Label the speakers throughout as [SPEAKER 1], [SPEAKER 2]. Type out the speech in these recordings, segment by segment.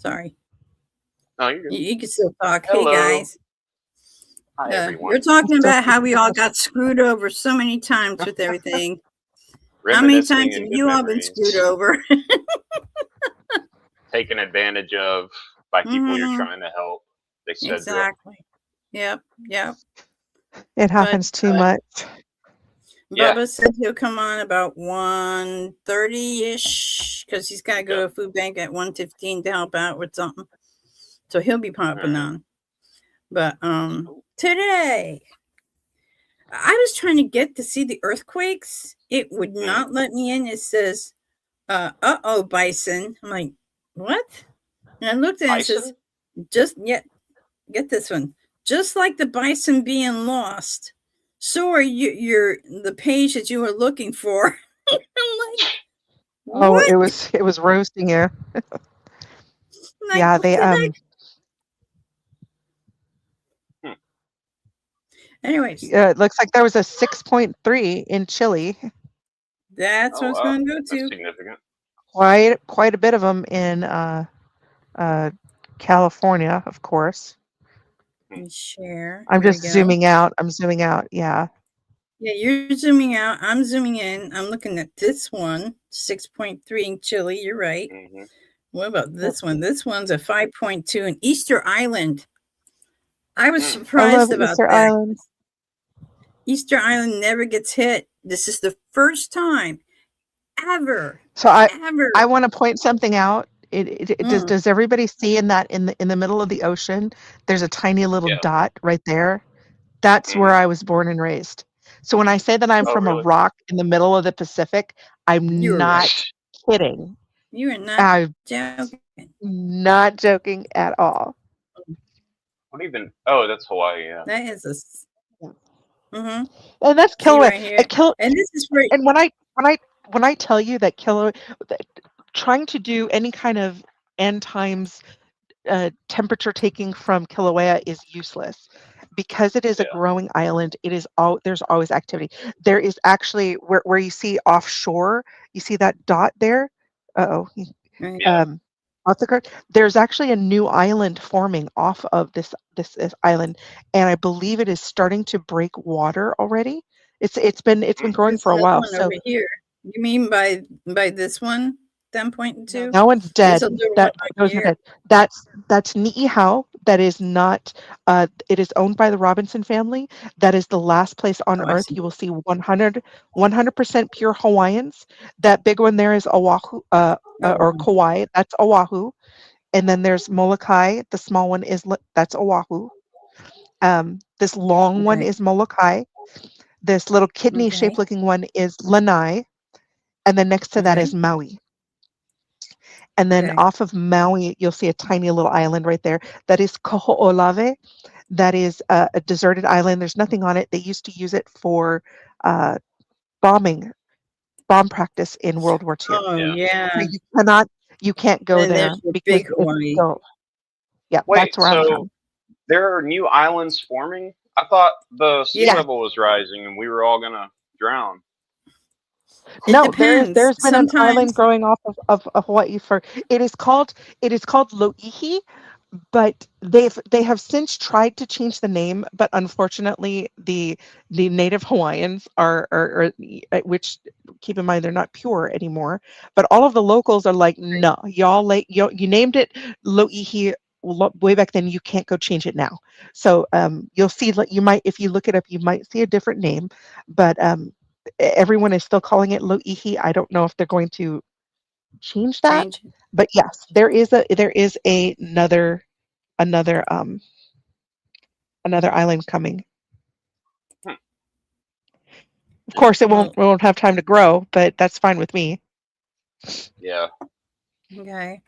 [SPEAKER 1] Sorry.
[SPEAKER 2] No, you're good.
[SPEAKER 1] You can still talk. Hey,
[SPEAKER 2] Hello.
[SPEAKER 1] guys.
[SPEAKER 2] Hi,
[SPEAKER 1] You're
[SPEAKER 2] everyone.
[SPEAKER 1] talking
[SPEAKER 3] Still
[SPEAKER 1] about how we all
[SPEAKER 3] keeping
[SPEAKER 1] got screwed over so many times with everything. How many
[SPEAKER 2] Reminiscing
[SPEAKER 1] times have
[SPEAKER 2] and good
[SPEAKER 1] you all been screwed
[SPEAKER 2] memories.
[SPEAKER 1] over?
[SPEAKER 2] Taken advantage of by people you're
[SPEAKER 1] Hmm.
[SPEAKER 2] trying to help. They set you up.
[SPEAKER 1] Exactly. Yep. Yep.
[SPEAKER 3] It
[SPEAKER 1] But
[SPEAKER 3] happens too much.
[SPEAKER 2] Yeah.
[SPEAKER 1] Bubba said he'll come on about 1:30-ish because he's got to go
[SPEAKER 2] Yeah.
[SPEAKER 1] to a food bank at 1:15 to help out with something. So he'll be popping
[SPEAKER 2] Alright.
[SPEAKER 1] on. But today I was trying to get to see the earthquakes. It would not let me in. It says, uh-oh, bison. I'm like, what? And I looked at it and it says,
[SPEAKER 2] Bison?
[SPEAKER 1] get this one. Just like the bison being lost, so are you're the page that you were looking for. I'm like,
[SPEAKER 3] Oh,
[SPEAKER 1] what?
[SPEAKER 3] it was roasting you.
[SPEAKER 1] Like,
[SPEAKER 3] Yeah,
[SPEAKER 1] what
[SPEAKER 3] they
[SPEAKER 1] the heck? Anyways,
[SPEAKER 3] it looks like there was a 6.3 in Chile.
[SPEAKER 1] that's what
[SPEAKER 2] Oh,
[SPEAKER 1] it's
[SPEAKER 2] wow.
[SPEAKER 1] going to go
[SPEAKER 2] That's
[SPEAKER 1] to.
[SPEAKER 2] significant.
[SPEAKER 3] Quite a bit of them in California, of course.
[SPEAKER 1] Share.
[SPEAKER 3] I'm
[SPEAKER 1] There we
[SPEAKER 3] just
[SPEAKER 1] go.
[SPEAKER 3] zooming out. I'm zooming out. Yeah.
[SPEAKER 1] Yeah, you're zooming out. I'm zooming in. I'm looking at this one, 6.3 in Chile. You're right.
[SPEAKER 2] Mm-hmm.
[SPEAKER 1] What about this one? This one's a 5.2 in Easter Island. I was
[SPEAKER 3] I
[SPEAKER 1] surprised
[SPEAKER 3] love
[SPEAKER 1] about
[SPEAKER 3] Easter
[SPEAKER 1] that.
[SPEAKER 3] Island.
[SPEAKER 1] Easter Island never gets hit. This is the first time ever.
[SPEAKER 3] So
[SPEAKER 1] Ever.
[SPEAKER 3] I want to point something out. Does everybody see in that in the middle of the ocean? There's a tiny little
[SPEAKER 2] Yeah.
[SPEAKER 3] dot right there. That's where I was born and raised. So when I say that I'm
[SPEAKER 2] Oh,
[SPEAKER 3] from a
[SPEAKER 2] really?
[SPEAKER 3] rock in the middle of the Pacific, I'm
[SPEAKER 1] You're
[SPEAKER 3] not
[SPEAKER 1] right.
[SPEAKER 3] kidding.
[SPEAKER 1] You are not
[SPEAKER 3] I'm
[SPEAKER 1] joking.
[SPEAKER 3] not joking at all.
[SPEAKER 2] What even? Oh, that's Hawaii, yeah.
[SPEAKER 1] That is a. Mm-hmm.
[SPEAKER 3] And that's
[SPEAKER 1] See
[SPEAKER 3] Kilauea.
[SPEAKER 1] right here. And this is where.
[SPEAKER 3] And when I tell you that trying to do any kind of end times temperature taking from Kilauea is useless because it is a
[SPEAKER 2] Yeah.
[SPEAKER 3] growing island. There's always activity. There is actually where you see offshore, you see that dot there. Uh-oh.
[SPEAKER 1] Right.
[SPEAKER 2] Yeah.
[SPEAKER 3] Off the card. There's actually a new island forming off of this island, and I believe it is starting to break water already. It's been growing
[SPEAKER 1] There's
[SPEAKER 3] for a
[SPEAKER 1] another
[SPEAKER 3] while.
[SPEAKER 1] one
[SPEAKER 3] So
[SPEAKER 1] over here. You mean by this one? Them pointing
[SPEAKER 3] no,
[SPEAKER 1] to?
[SPEAKER 3] that one's
[SPEAKER 1] There's
[SPEAKER 3] dead.
[SPEAKER 1] a little one
[SPEAKER 3] That
[SPEAKER 1] right
[SPEAKER 3] those are
[SPEAKER 1] here.
[SPEAKER 3] dead. That's Ni'ihau. That is not. It is owned by the Robinson family. That is the last place on
[SPEAKER 1] Oh, I
[SPEAKER 3] Earth
[SPEAKER 1] see.
[SPEAKER 3] you will see 100% pure Hawaiians. That big one there is Oahu,
[SPEAKER 1] Oh,
[SPEAKER 3] or
[SPEAKER 1] wow.
[SPEAKER 3] Kauai. That's Oahu. And then there's Molokai. The small one that's Oahu. This long one
[SPEAKER 1] Okay.
[SPEAKER 3] is Molokai. This little kidney-shaped
[SPEAKER 1] Okay.
[SPEAKER 3] looking one is Lanai, and then next to that
[SPEAKER 1] Okay.
[SPEAKER 3] is Maui. And then
[SPEAKER 1] Okay.
[SPEAKER 3] off of Maui, you'll see a tiny little island right there. That is Koho'olave. That is a deserted island. There's nothing on it. They used to use it for uh, bomb practice in World War II.
[SPEAKER 1] Oh,
[SPEAKER 2] Yeah.
[SPEAKER 1] yeah.
[SPEAKER 3] So you can't go
[SPEAKER 1] And
[SPEAKER 3] there
[SPEAKER 1] there's the
[SPEAKER 3] because
[SPEAKER 1] big
[SPEAKER 3] it's
[SPEAKER 1] Hawaii.
[SPEAKER 3] so. Yeah,
[SPEAKER 2] Wait,
[SPEAKER 3] that's where I'm
[SPEAKER 2] so
[SPEAKER 3] from.
[SPEAKER 2] there are new islands forming? I thought the sea
[SPEAKER 1] Yeah.
[SPEAKER 2] level was rising and we were all gonna drown.
[SPEAKER 1] It
[SPEAKER 3] No,
[SPEAKER 1] depends.
[SPEAKER 3] there's been an island
[SPEAKER 1] Sometimes.
[SPEAKER 3] growing off of Hawaii for it is called Loihi, but they have since tried to change the name, but unfortunately the native Hawaiians which keep in mind they're not pure anymore, but all of the locals are like, no, you named it Loihi way back then, you can't go change it now. So you'll see, like, you might, if you look it up, you might see a different name, but everyone is still calling it Loihi. I don't know if they're going to change that,
[SPEAKER 1] Change.
[SPEAKER 3] but yes, another another island coming.
[SPEAKER 2] Hmm.
[SPEAKER 3] Of course, it
[SPEAKER 1] Well,
[SPEAKER 3] won't have time to grow, but that's fine with me.
[SPEAKER 2] Yeah.
[SPEAKER 1] okay.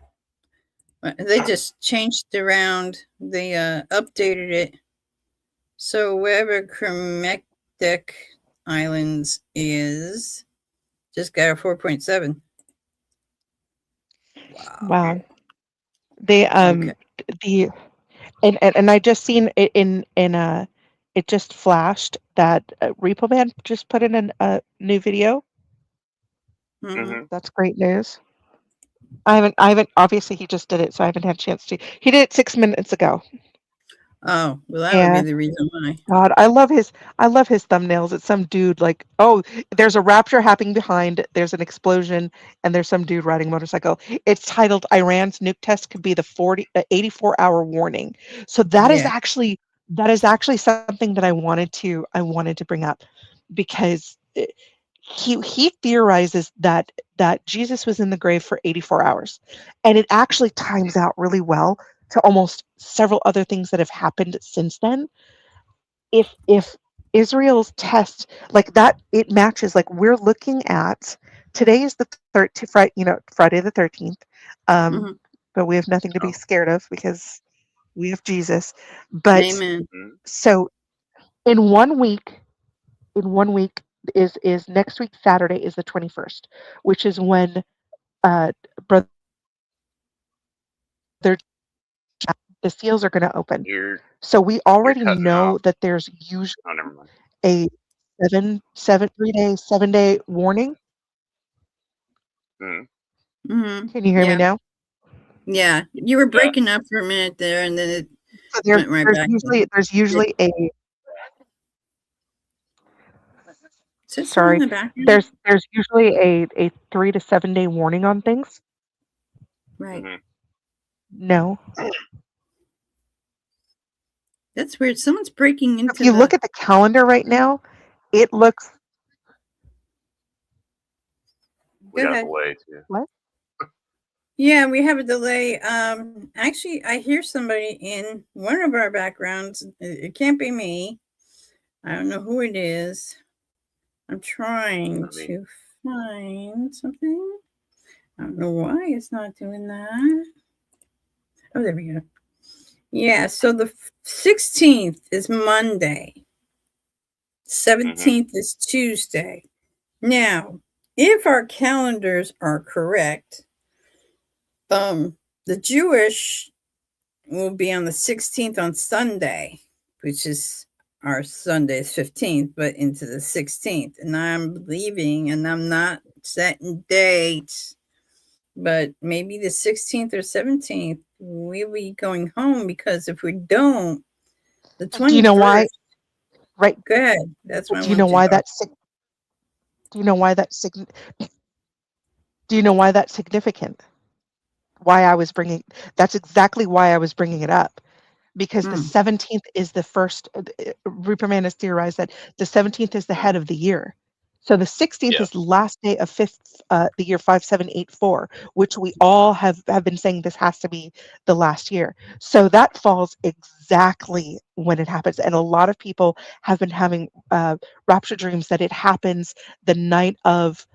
[SPEAKER 1] They just changed around. They updated it. So wherever Kermectic Islands is, just got a 4.7. Wow.
[SPEAKER 3] Wow. They
[SPEAKER 1] Okay.
[SPEAKER 3] the and I just seen it it just flashed that Repo Man just put in a new video.
[SPEAKER 1] Mm-hmm.
[SPEAKER 2] Mm-hmm.
[SPEAKER 3] That's great news. I haven't, obviously he just did it, so I haven't had a chance to. He did it 6 minutes ago.
[SPEAKER 1] Oh, well, that would be
[SPEAKER 3] And
[SPEAKER 1] the reason why.
[SPEAKER 3] God, I love his thumbnails. It's some dude like, oh, there's a rapture happening behind, there's an explosion, and there's some dude riding a motorcycle. It's titled Iran's nuke test could be the 84-hour warning. So
[SPEAKER 1] Yeah.
[SPEAKER 3] that is actually something that I wanted to bring up because he theorizes that Jesus was in the grave for 84 hours. And it actually times out really well to almost several other things that have happened since then. If Israel's test like that, it matches. Like we're looking at today is the 13th, Friday the 13th. Um,
[SPEAKER 1] Mhm.
[SPEAKER 3] but we have nothing to be
[SPEAKER 2] Oh.
[SPEAKER 3] scared of because we have Jesus. But
[SPEAKER 1] Amen.
[SPEAKER 2] Mm.
[SPEAKER 3] so in 1 week, in 1 week is next week Saturday is the 21st, which is when brother the seals are going to open.
[SPEAKER 2] You're
[SPEAKER 3] So we
[SPEAKER 2] you're
[SPEAKER 3] already
[SPEAKER 2] cutting
[SPEAKER 3] know
[SPEAKER 2] off.
[SPEAKER 3] that there's usually
[SPEAKER 2] Oh, never mind.
[SPEAKER 3] a 3 day, 7 day warning.
[SPEAKER 2] Mm.
[SPEAKER 1] Mhm.
[SPEAKER 3] Can you hear me
[SPEAKER 1] Yeah.
[SPEAKER 3] now?
[SPEAKER 1] Yeah. You were
[SPEAKER 2] Yeah.
[SPEAKER 1] breaking up for a minute there, and then it
[SPEAKER 3] So
[SPEAKER 1] went right
[SPEAKER 3] there's
[SPEAKER 1] back
[SPEAKER 3] usually
[SPEAKER 1] in.
[SPEAKER 3] there's
[SPEAKER 1] It
[SPEAKER 3] usually a
[SPEAKER 1] is that someone in
[SPEAKER 3] sorry
[SPEAKER 1] the background?
[SPEAKER 3] there's usually a 3 to 7 day warning on things.
[SPEAKER 1] Right.
[SPEAKER 2] Hmm.
[SPEAKER 3] No,
[SPEAKER 1] That's weird. Someone's breaking
[SPEAKER 3] if
[SPEAKER 1] into
[SPEAKER 3] you look
[SPEAKER 1] the
[SPEAKER 3] at the calendar right now, it looks
[SPEAKER 2] We
[SPEAKER 1] Go
[SPEAKER 2] got a
[SPEAKER 1] ahead.
[SPEAKER 2] delay too.
[SPEAKER 3] what?
[SPEAKER 1] Yeah, we have a delay. Actually, I hear somebody in one of our backgrounds. It can't be me. I don't know who it is. I'm trying
[SPEAKER 2] I mean,
[SPEAKER 1] to find something. I don't know why it's not doing that. Oh, there we go. Yeah, so the 16th is Monday.
[SPEAKER 2] hmm
[SPEAKER 1] 17th is Tuesday. Now, if our calendars are correct, the Jewish will be on the 16th on Sunday, which is our Sunday is 15th, but into the 16th. And I'm leaving and I'm not setting dates, but maybe the 16th or 17th, we'll be going home because if we don't, the
[SPEAKER 3] Do you know why?
[SPEAKER 1] 21st,
[SPEAKER 3] Right?
[SPEAKER 1] good. That's what I
[SPEAKER 3] Do you know
[SPEAKER 1] wanted to
[SPEAKER 3] why
[SPEAKER 1] know.
[SPEAKER 3] that's do you know why that's do you know why that's significant? Why I was bringing That's exactly why I was bringing it up because the
[SPEAKER 1] Mm,
[SPEAKER 3] 17th is the first. Ruperman has theorized that the 17th is the
[SPEAKER 2] mm.
[SPEAKER 3] head of the year. So the 16th
[SPEAKER 2] Yeah.
[SPEAKER 3] is the last day of the year 5784, which we all have been saying this has to be the last year. So that falls exactly when it happens. And a lot of people have been having rapture dreams that it happens the night of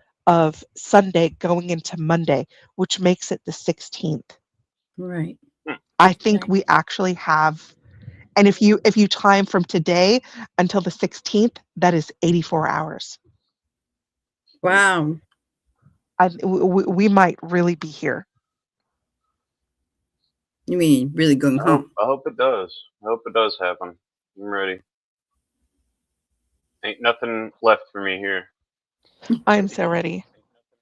[SPEAKER 3] Sunday going into Monday, which makes it the 16th.
[SPEAKER 1] right,
[SPEAKER 2] Mm.
[SPEAKER 3] I think
[SPEAKER 1] right.
[SPEAKER 3] we actually have, and if you time from today until the 16th, that is 84 hours.
[SPEAKER 2] Mm.
[SPEAKER 1] Wow.
[SPEAKER 3] We might really be here.
[SPEAKER 1] You mean really going home?
[SPEAKER 2] I hope it does. I hope it does happen. I'm ready. Ain't nothing left for me here.
[SPEAKER 3] I'm so ready.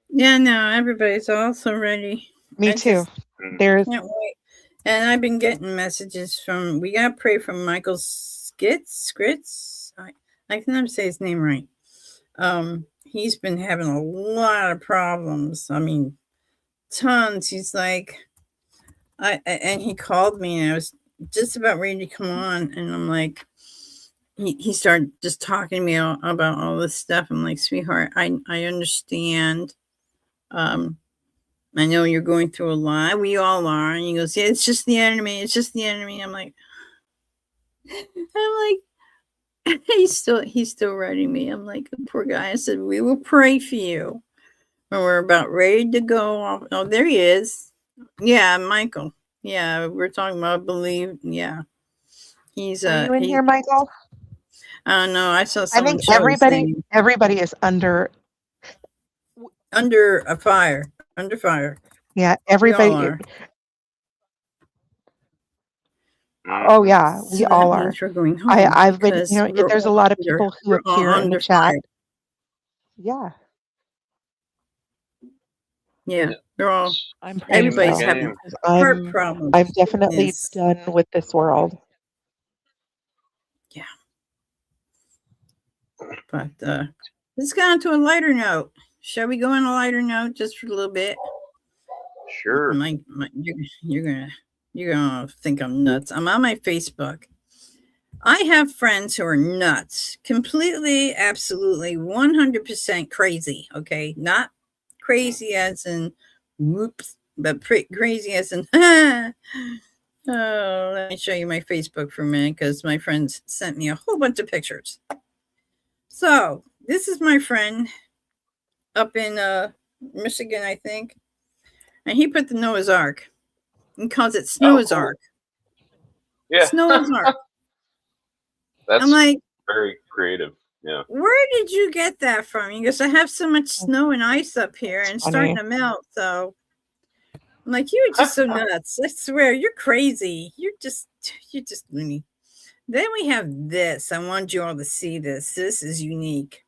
[SPEAKER 1] Yeah, no, everybody's also ready.
[SPEAKER 3] Me
[SPEAKER 1] I
[SPEAKER 3] too.
[SPEAKER 1] just
[SPEAKER 2] Mm.
[SPEAKER 3] There's
[SPEAKER 1] can't wait. And I've been getting messages from, we got to pray from Michael Skritz. I can never say his name right. He's been having a lot of problems. I mean, tons. He's like, and he called me and I was just about ready to come on. And I'm like, he started just talking to me about all this stuff. I'm like, sweetheart, I understand. Um, I know you're going through a lot. We all are. And he goes, yeah, it's just the enemy. It's just the enemy. I'm like, he's still writing me. I'm like, poor guy. I said, we will pray for you when we're about ready to go off. Oh, there he is. Yeah, Michael. Yeah, we're talking about believe. Yeah, he's
[SPEAKER 3] are you in
[SPEAKER 1] he.
[SPEAKER 3] here, Michael?
[SPEAKER 1] I don't know. I saw
[SPEAKER 3] I
[SPEAKER 1] someone
[SPEAKER 3] think
[SPEAKER 1] show his name
[SPEAKER 3] everybody is under.
[SPEAKER 1] under a fire. Under fire.
[SPEAKER 3] Yeah,
[SPEAKER 1] We all
[SPEAKER 3] everybody.
[SPEAKER 1] are.
[SPEAKER 3] Oh
[SPEAKER 2] Hmm.
[SPEAKER 3] yeah, we
[SPEAKER 1] So that
[SPEAKER 3] all are.
[SPEAKER 1] means we're going home
[SPEAKER 3] I've been,
[SPEAKER 1] because
[SPEAKER 3] there's a lot of people who
[SPEAKER 1] we're all
[SPEAKER 3] appear in the
[SPEAKER 1] under
[SPEAKER 3] chat.
[SPEAKER 1] fire.
[SPEAKER 3] Yeah.
[SPEAKER 1] Yeah,
[SPEAKER 2] Yeah.
[SPEAKER 1] They're all
[SPEAKER 3] I'm praying
[SPEAKER 2] Name of the
[SPEAKER 1] everybody's
[SPEAKER 3] so
[SPEAKER 1] having
[SPEAKER 2] game.
[SPEAKER 3] because
[SPEAKER 1] heart
[SPEAKER 3] I'm
[SPEAKER 1] problems.
[SPEAKER 3] definitely
[SPEAKER 1] Yes.
[SPEAKER 3] done with this world.
[SPEAKER 1] Yeah. But let's go on to a lighter note. Shall we go on a lighter note just for a little bit?
[SPEAKER 2] Sure.
[SPEAKER 1] You're gonna think I'm nuts. I'm on my Facebook. I have friends who are nuts, completely, absolutely, 100% crazy. Okay, not crazy as in whoops, but crazy as in oh. Let me show you my Facebook for a minute because my friends sent me a whole bunch of pictures. So this is my friend up in Michigan, I think, and he put the Noah's Ark and calls it
[SPEAKER 2] Oh,
[SPEAKER 1] Snow's
[SPEAKER 2] cool.
[SPEAKER 1] Ark.
[SPEAKER 2] Yeah.
[SPEAKER 1] Snow's Ark. I'm
[SPEAKER 2] That's
[SPEAKER 1] like,
[SPEAKER 2] very creative. Yeah.
[SPEAKER 1] where did you get that from? He goes, I have so much snow and ice up here and starting
[SPEAKER 3] Funny.
[SPEAKER 1] to melt. So I'm like, you are just so nuts. I swear, you're crazy. You're just loony. Then we have this. I want you all to see this. This is unique.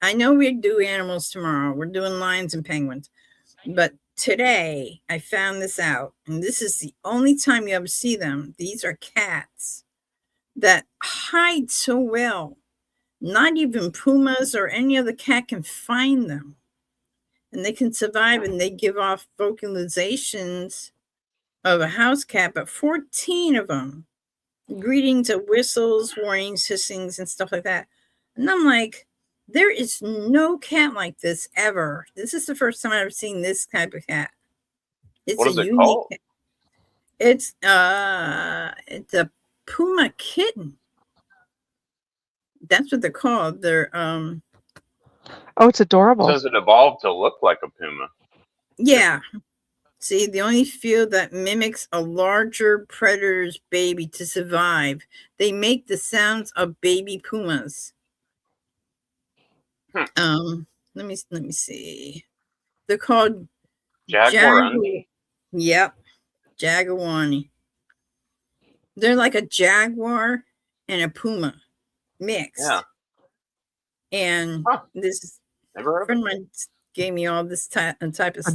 [SPEAKER 1] I know we do animals tomorrow. We're doing lions and penguins. But today I found this out, and this is the only time you ever see them. These are cats that hide so well. Not even pumas or any other cat can find them. And they can survive and they give off vocalizations of a house cat, but 14 of them. Greetings of whistles, warnings, hissings, and stuff like that. And I'm like, there is no cat like this ever. This is the first time I've ever seen this type of cat. It's
[SPEAKER 2] What
[SPEAKER 1] a
[SPEAKER 2] is it
[SPEAKER 1] unique
[SPEAKER 2] called?
[SPEAKER 1] cat. It's a puma kitten. That's what they're called. They're
[SPEAKER 3] Oh, it's
[SPEAKER 2] It
[SPEAKER 3] adorable.
[SPEAKER 2] says it evolved to look like a puma.
[SPEAKER 1] yeah. See, the only field that mimics a larger predator's baby to survive. They make the sounds of baby pumas.
[SPEAKER 2] Hmm.
[SPEAKER 1] Let me see. They're called
[SPEAKER 2] Jaguarundi?
[SPEAKER 1] Yep, Jaguarani. They're like a jaguar and a puma
[SPEAKER 2] Yeah.
[SPEAKER 1] mixed. And
[SPEAKER 2] Huh.
[SPEAKER 1] this
[SPEAKER 2] Never heard of
[SPEAKER 1] friend
[SPEAKER 2] it.
[SPEAKER 1] of mine gave me all this type of stuff.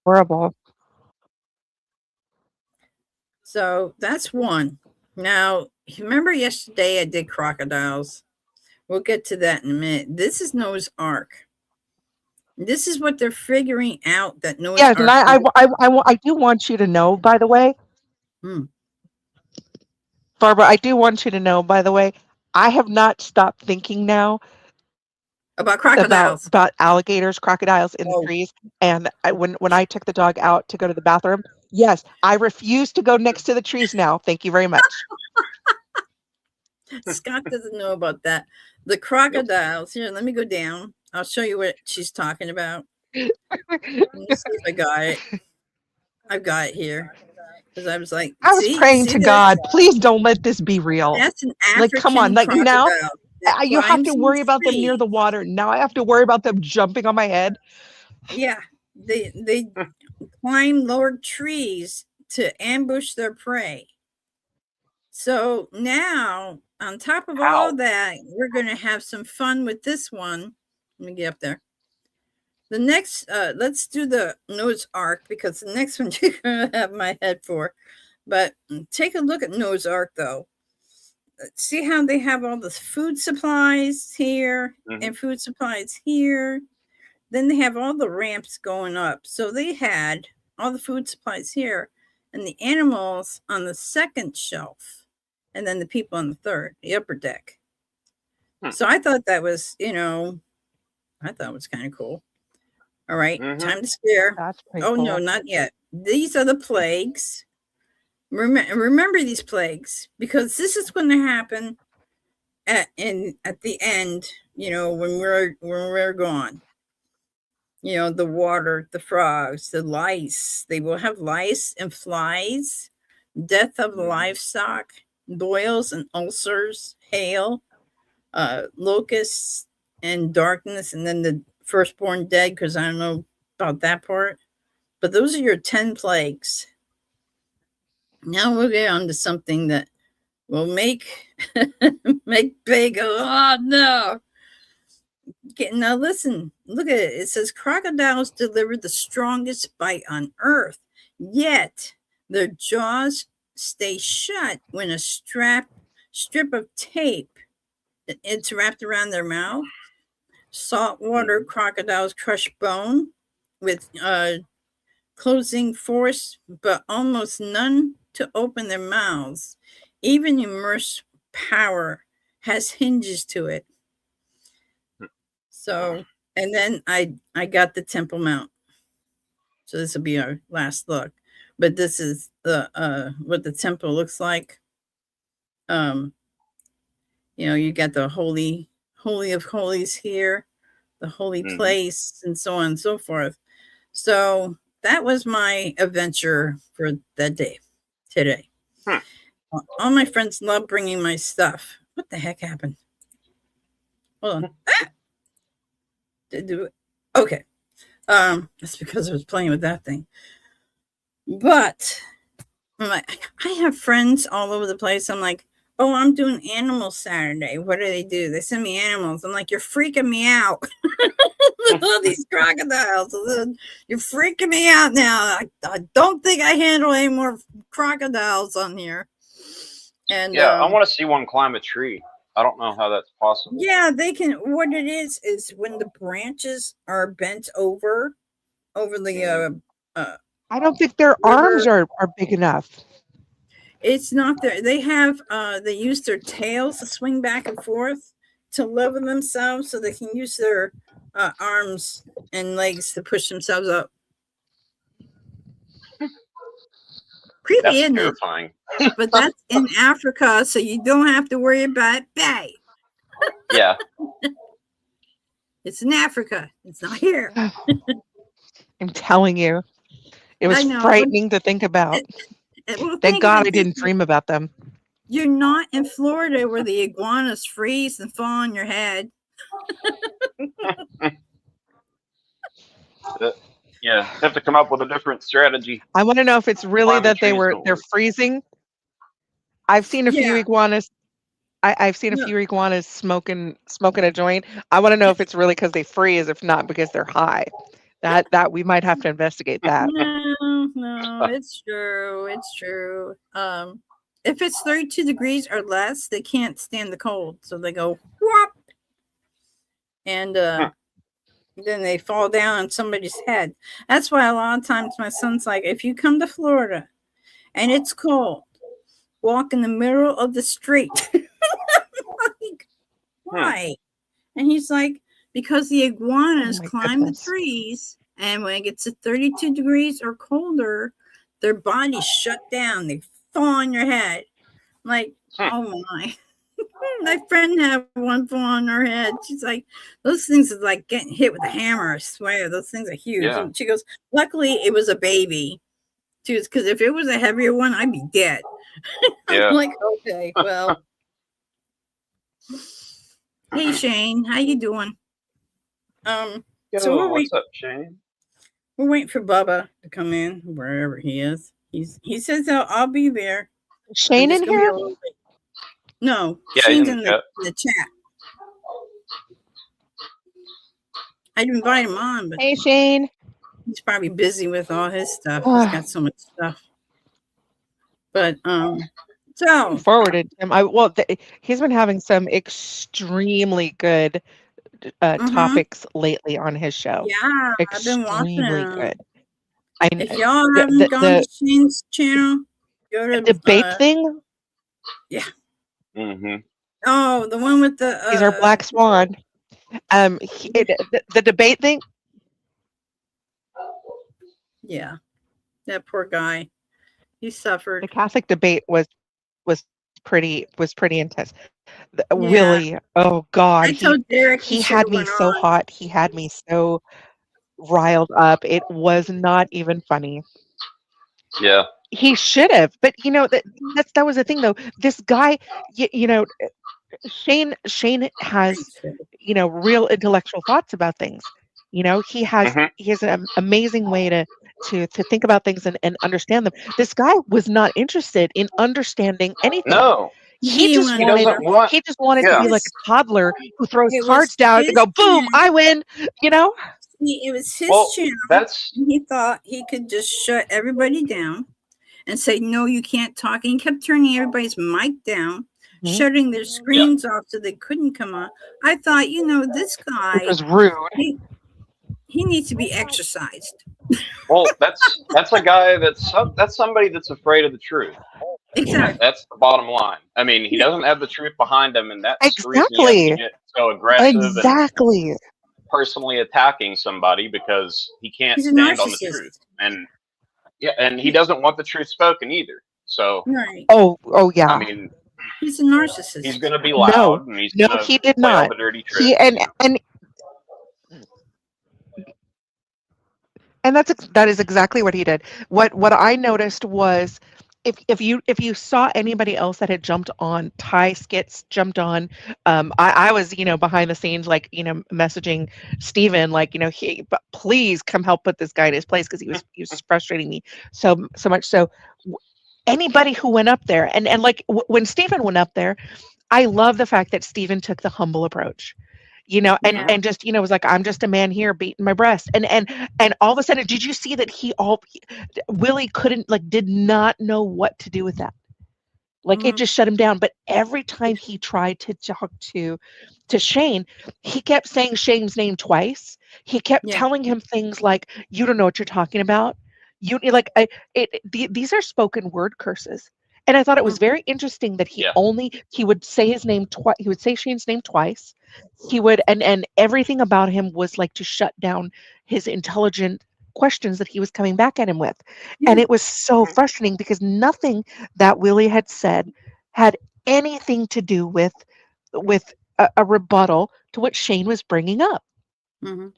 [SPEAKER 3] Adorable.
[SPEAKER 1] So that's one. Now, remember yesterday I did crocodiles? We'll get to that in a minute. This is Noah's Ark. This is what they're figuring out that Noah's
[SPEAKER 3] Yes, and
[SPEAKER 1] Ark is.
[SPEAKER 3] I do want you to know, by the way,
[SPEAKER 1] Hmm.
[SPEAKER 3] Barbara, I do want you to know, by the way, I have not stopped thinking now
[SPEAKER 1] About crocodiles.
[SPEAKER 3] about alligators, crocodiles in the
[SPEAKER 1] Oh,
[SPEAKER 3] trees. And when I took the dog out to go to the bathroom, yes, I refuse to go next to the trees now. Thank you very much.
[SPEAKER 1] Scott doesn't know about that. The
[SPEAKER 2] Nope.
[SPEAKER 1] crocodiles. Here, let me go down. I'll show you what she's talking about. Let me see if I got it. I've got it here. Because I was like,
[SPEAKER 3] I was
[SPEAKER 1] see, you
[SPEAKER 3] praying
[SPEAKER 1] see
[SPEAKER 3] to
[SPEAKER 1] this?
[SPEAKER 3] God, please don't let this be real.
[SPEAKER 1] That's an
[SPEAKER 3] Like, come on,
[SPEAKER 1] African
[SPEAKER 3] like now
[SPEAKER 1] crocodile that
[SPEAKER 3] you have to
[SPEAKER 1] climbs in
[SPEAKER 3] worry about them near
[SPEAKER 1] trees.
[SPEAKER 3] the water. Now I have to worry about them jumping on my head.
[SPEAKER 1] Yeah, they climb lower trees to ambush their prey. So now, on top of all
[SPEAKER 2] How?
[SPEAKER 1] that, we're going to have some fun with this one. Let me get up there. The next, let's do the Noah's Ark because the next one you're going to have my head for. But take a look at Noah's Ark, though. See how they have all the food supplies here
[SPEAKER 2] Mm-hmm.
[SPEAKER 1] and food supplies here. Then they have all the ramps going up. So they had all the food supplies here and the animals on the second shelf, and then the people on the third, the upper deck.
[SPEAKER 2] Hmm.
[SPEAKER 1] So I thought that was, I thought it was kind of cool. All right,
[SPEAKER 2] Mm-hmm.
[SPEAKER 1] time to scare.
[SPEAKER 3] That's pretty
[SPEAKER 1] Oh, no,
[SPEAKER 3] cool.
[SPEAKER 1] not yet. These are the plagues. Remember these plagues because this is going to happen at the end, when we're gone. The water, the frogs, the lice. They will have lice and flies, death of the livestock, boils and ulcers, hail, locusts, and darkness, and then the firstborn dead, because I don't know about that part. But those are your 10 plagues. Now we'll get on to something that will make make big. Oh no! Okay, now listen, look at it. It says crocodiles deliver the strongest bite on earth, yet their jaws stay shut when a strip of tape it's wrapped around their mouth. Saltwater
[SPEAKER 2] Hmm.
[SPEAKER 1] crocodiles crush bone with closing force, but almost none to open their mouths. Even immersed power has hinges to it. So, and then I got the Temple Mount. So this will be our last look. But this is the what the temple looks like. Um, you got the holy of holies here, the holy
[SPEAKER 2] Hmm.
[SPEAKER 1] place, and so on and so forth. So that was my adventure for that day today.
[SPEAKER 2] Hmm.
[SPEAKER 1] All my friends love bringing my stuff. What the heck happened? Hold on. Okay. That's because I was playing with that thing. But I have friends all over the place. I'm like, oh, I'm doing Animal Saturday. What do? They send me animals. I'm like, you're freaking me out. All these crocodiles. You're freaking me out now. I don't think I handle any more crocodiles on here. And
[SPEAKER 2] Yeah, I want to see one climb a tree. I don't know how that's possible.
[SPEAKER 1] yeah, they can. What it is when the branches are bent over the
[SPEAKER 2] Hmm.
[SPEAKER 3] I don't think their arms
[SPEAKER 1] river.
[SPEAKER 3] are big enough.
[SPEAKER 1] It's not there. They use their tails to swing back and forth to level themselves so they can use their arms and legs to push themselves up. Creepy,
[SPEAKER 2] That's
[SPEAKER 1] isn't it?
[SPEAKER 2] terrifying.
[SPEAKER 1] But that's in Africa, so you don't have to worry about that.
[SPEAKER 2] Yeah.
[SPEAKER 1] It's in Africa. It's not here.
[SPEAKER 3] I'm telling you, it was
[SPEAKER 1] I know, but
[SPEAKER 3] frightening to think about.
[SPEAKER 1] well,
[SPEAKER 3] Thank
[SPEAKER 1] think of
[SPEAKER 3] God
[SPEAKER 1] it
[SPEAKER 3] I
[SPEAKER 1] this
[SPEAKER 3] didn't
[SPEAKER 1] way:
[SPEAKER 3] dream about them.
[SPEAKER 1] you're not in Florida where the iguanas freeze and fall on your head.
[SPEAKER 2] Uh, yeah. Have to come up with a different strategy.
[SPEAKER 3] I want to know if it's really
[SPEAKER 2] Climbing
[SPEAKER 3] that
[SPEAKER 2] trees don't
[SPEAKER 3] they're
[SPEAKER 2] work.
[SPEAKER 3] freezing. I've seen a few
[SPEAKER 1] Yeah,
[SPEAKER 3] iguanas. I've seen a
[SPEAKER 1] no,
[SPEAKER 3] few iguanas smoking a joint. I want to know if it's really because they freeze, if not because they're high. That we might have to investigate that.
[SPEAKER 1] no, it's true. It's true. If it's 32 degrees or less, they can't stand the cold, so they go whop, and
[SPEAKER 2] Hmm.
[SPEAKER 1] then they fall down on somebody's head. That's why a lot of times my son's like, if you come to Florida and it's cold, walk in the middle of the street. Like,
[SPEAKER 2] Hmm.
[SPEAKER 1] why? And he's like, because the
[SPEAKER 3] Oh
[SPEAKER 1] iguanas
[SPEAKER 3] my
[SPEAKER 1] climb the
[SPEAKER 3] goodness.
[SPEAKER 1] trees, and when it gets to 32 degrees or colder, their bodies shut down. They fall on your head. I'm like,
[SPEAKER 2] Hmm.
[SPEAKER 1] oh my. My friend had one fall on her head. She's like, those things are like getting hit with a hammer. I swear, those things are huge.
[SPEAKER 2] Yeah.
[SPEAKER 1] And she goes, luckily it was a baby. She was, because if it was a heavier one, I'd be dead. I'm
[SPEAKER 2] Yeah.
[SPEAKER 1] like, okay, well, hey Shane, how you doing? So
[SPEAKER 2] Yo, what's up, Shane?
[SPEAKER 1] we're waiting for Bubba to come in wherever he is. He says I'll be there. I'm
[SPEAKER 3] Shane
[SPEAKER 1] just
[SPEAKER 3] in
[SPEAKER 1] gonna be a
[SPEAKER 3] here?
[SPEAKER 1] little late. No,
[SPEAKER 2] Yeah, he's
[SPEAKER 1] Shane's
[SPEAKER 2] in the
[SPEAKER 1] in
[SPEAKER 2] chat.
[SPEAKER 1] the chat. I'd invite him on, but
[SPEAKER 3] Hey Shane.
[SPEAKER 1] he's probably busy with all his stuff. He's
[SPEAKER 3] Ah,
[SPEAKER 1] got so much stuff. But
[SPEAKER 3] looking
[SPEAKER 1] so
[SPEAKER 3] forward to him. He's been having some extremely good
[SPEAKER 1] mm-hmm.
[SPEAKER 3] topics lately on his show.
[SPEAKER 1] Yeah, I've been watching
[SPEAKER 3] Extremely
[SPEAKER 1] him.
[SPEAKER 3] good. I
[SPEAKER 1] If
[SPEAKER 3] kn-
[SPEAKER 1] y'all haven't gone to
[SPEAKER 3] the
[SPEAKER 1] Shane's channel, go to
[SPEAKER 3] debate thing.
[SPEAKER 1] yeah.
[SPEAKER 2] Mm-hmm.
[SPEAKER 1] Oh, the one with the
[SPEAKER 3] He's our black swan. The debate thing.
[SPEAKER 1] yeah, that poor guy. He
[SPEAKER 3] The
[SPEAKER 1] suffered.
[SPEAKER 3] Catholic debate was pretty intense.
[SPEAKER 1] Yeah.
[SPEAKER 3] Willie, oh God,
[SPEAKER 1] I told Derek he
[SPEAKER 3] he
[SPEAKER 1] should
[SPEAKER 3] had
[SPEAKER 1] have
[SPEAKER 3] me
[SPEAKER 1] went
[SPEAKER 3] so
[SPEAKER 1] on.
[SPEAKER 3] hot. He had me so riled up. It was not even funny.
[SPEAKER 2] Yeah.
[SPEAKER 3] He should have, but that was the thing though. This guy, Shane has, real intellectual thoughts about things.
[SPEAKER 2] Mm-hmm.
[SPEAKER 3] He has an amazing way to think about things and understand them. This guy was not interested in understanding anything.
[SPEAKER 2] No.
[SPEAKER 3] He
[SPEAKER 1] He
[SPEAKER 3] just
[SPEAKER 2] He
[SPEAKER 1] wanted
[SPEAKER 3] wanted
[SPEAKER 2] doesn't want.
[SPEAKER 3] he just wanted to
[SPEAKER 1] it
[SPEAKER 2] Yeah.
[SPEAKER 3] be like
[SPEAKER 1] was
[SPEAKER 3] a toddler who throws
[SPEAKER 1] it
[SPEAKER 3] cards
[SPEAKER 1] was
[SPEAKER 3] down and
[SPEAKER 1] his
[SPEAKER 3] go, boom,
[SPEAKER 1] chance.
[SPEAKER 3] I win, you know?
[SPEAKER 1] It was his
[SPEAKER 2] Well,
[SPEAKER 1] channel,
[SPEAKER 2] that's
[SPEAKER 1] and he thought he could just shut everybody down and say, "No, you can't talk." And he kept turning everybody's mic down,
[SPEAKER 3] Mhm.
[SPEAKER 1] shutting their
[SPEAKER 2] yeah.
[SPEAKER 1] screens off so they couldn't come on. I thought, this
[SPEAKER 3] Which
[SPEAKER 1] guy,
[SPEAKER 3] was rude.
[SPEAKER 1] he he needs to be exercised.
[SPEAKER 2] Well, that's a guy that's somebody that's afraid of the truth.
[SPEAKER 1] Exactly.
[SPEAKER 2] That's the bottom line. I mean, he
[SPEAKER 1] Yeah,
[SPEAKER 2] doesn't have the truth behind him, and that's the reason he has to
[SPEAKER 3] Exactly.
[SPEAKER 2] get so aggressive and
[SPEAKER 3] Exactly.
[SPEAKER 2] personally attacking somebody because he can't
[SPEAKER 1] he's a
[SPEAKER 2] stand on the truth.
[SPEAKER 1] narcissist.
[SPEAKER 2] And yeah, and he doesn't want the truth spoken either. So,
[SPEAKER 1] Right.
[SPEAKER 3] Oh
[SPEAKER 2] I
[SPEAKER 3] yeah.
[SPEAKER 2] mean,
[SPEAKER 1] He's a
[SPEAKER 2] he's
[SPEAKER 1] narcissist.
[SPEAKER 2] going to be
[SPEAKER 3] No.
[SPEAKER 2] loud and he's
[SPEAKER 3] No,
[SPEAKER 2] going to
[SPEAKER 3] he did
[SPEAKER 2] play all
[SPEAKER 3] not.
[SPEAKER 2] the dirty
[SPEAKER 3] He
[SPEAKER 2] tricks.
[SPEAKER 3] and that is exactly what he did. What I noticed was if you saw anybody else that had jumped on Ty skits, jumped on, I was behind the scenes like messaging Steven like but please come help put this guy in his place because he was frustrating me so much so. Anybody who went up there and like when Steven went up there, I love the fact that Steven took the humble approach. And
[SPEAKER 1] Yeah.
[SPEAKER 3] just was like, I'm just a man here beating my breast, and all of a sudden, did you see that Willie couldn't like did not know what to do with that? Like it
[SPEAKER 1] Hmm.
[SPEAKER 3] just shut him down. But every time he tried to talk to Shane, he kept saying Shane's name twice. He kept
[SPEAKER 1] Yeah.
[SPEAKER 3] telling him things like, "You don't know what you're talking about." Like these are spoken word curses. And I thought it was
[SPEAKER 1] Hmm.
[SPEAKER 3] very interesting that
[SPEAKER 2] Yeah.
[SPEAKER 3] he would say his name twice. He would say Shane's name twice. He would, and everything about him was like to shut down his intelligent questions that he was coming back at him with. And
[SPEAKER 1] Yeah.
[SPEAKER 3] it was so
[SPEAKER 2] Mhm.
[SPEAKER 3] frustrating because nothing that Willie had said had anything to do with a rebuttal to what Shane was bringing up.
[SPEAKER 1] Hmm.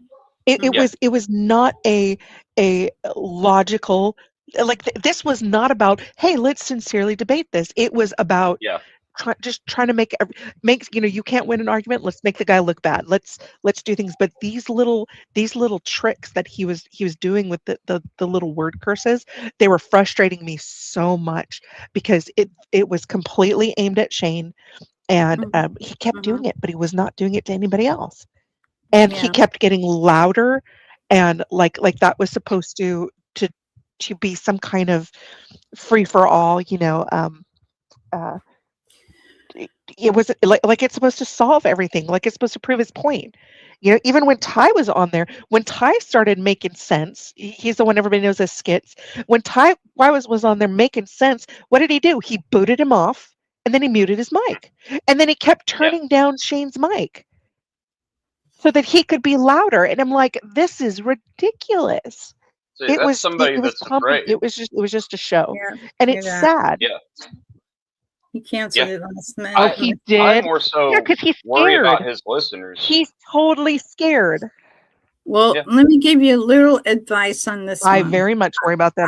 [SPEAKER 3] It
[SPEAKER 2] Yeah.
[SPEAKER 1] Hmm.
[SPEAKER 3] was not a logical like this was not about, hey, let's sincerely debate this. It was about
[SPEAKER 2] Yeah.
[SPEAKER 3] just trying to make you can't win an argument. Let's make the guy look bad. Let's do things. But these little tricks that he was doing with the little word curses, they were frustrating me so much because it was completely aimed at Shane, and
[SPEAKER 1] Hmm.
[SPEAKER 3] he kept
[SPEAKER 1] Hmm.
[SPEAKER 3] doing it, but he was not doing it to anybody else. And he
[SPEAKER 1] Yeah.
[SPEAKER 3] kept getting louder, and like that was supposed to be some kind of free for all, uh, it was like it's supposed to solve everything, like it's supposed to prove his point. Even when Ty was on there, when Ty started making sense, he's the one everybody knows as skits. When Ty was on there making sense, what did he do? He booted him off, and then he muted his mic, and then he kept
[SPEAKER 2] Yeah.
[SPEAKER 3] turning down Shane's mic so that he could be louder. And I'm like, this is ridiculous.
[SPEAKER 2] See,
[SPEAKER 3] It
[SPEAKER 2] that's
[SPEAKER 3] was it,
[SPEAKER 2] somebody
[SPEAKER 3] it was
[SPEAKER 2] that's afraid.
[SPEAKER 3] it was just a show,
[SPEAKER 1] Yeah.
[SPEAKER 3] and
[SPEAKER 1] Hear
[SPEAKER 3] it's
[SPEAKER 1] that.
[SPEAKER 3] sad.
[SPEAKER 2] Yeah.
[SPEAKER 1] He canceled
[SPEAKER 2] Yeah.
[SPEAKER 1] it last
[SPEAKER 3] Oh,
[SPEAKER 1] minute.
[SPEAKER 2] I
[SPEAKER 3] he
[SPEAKER 2] I
[SPEAKER 3] did.
[SPEAKER 2] more
[SPEAKER 3] Yeah,
[SPEAKER 2] so
[SPEAKER 3] because he's
[SPEAKER 2] worry about
[SPEAKER 3] scared.
[SPEAKER 2] his listeners.
[SPEAKER 3] He's totally scared.
[SPEAKER 1] Well,
[SPEAKER 2] Yeah.
[SPEAKER 1] let me give you a little advice on this
[SPEAKER 3] I
[SPEAKER 1] one.
[SPEAKER 3] very much worry about them.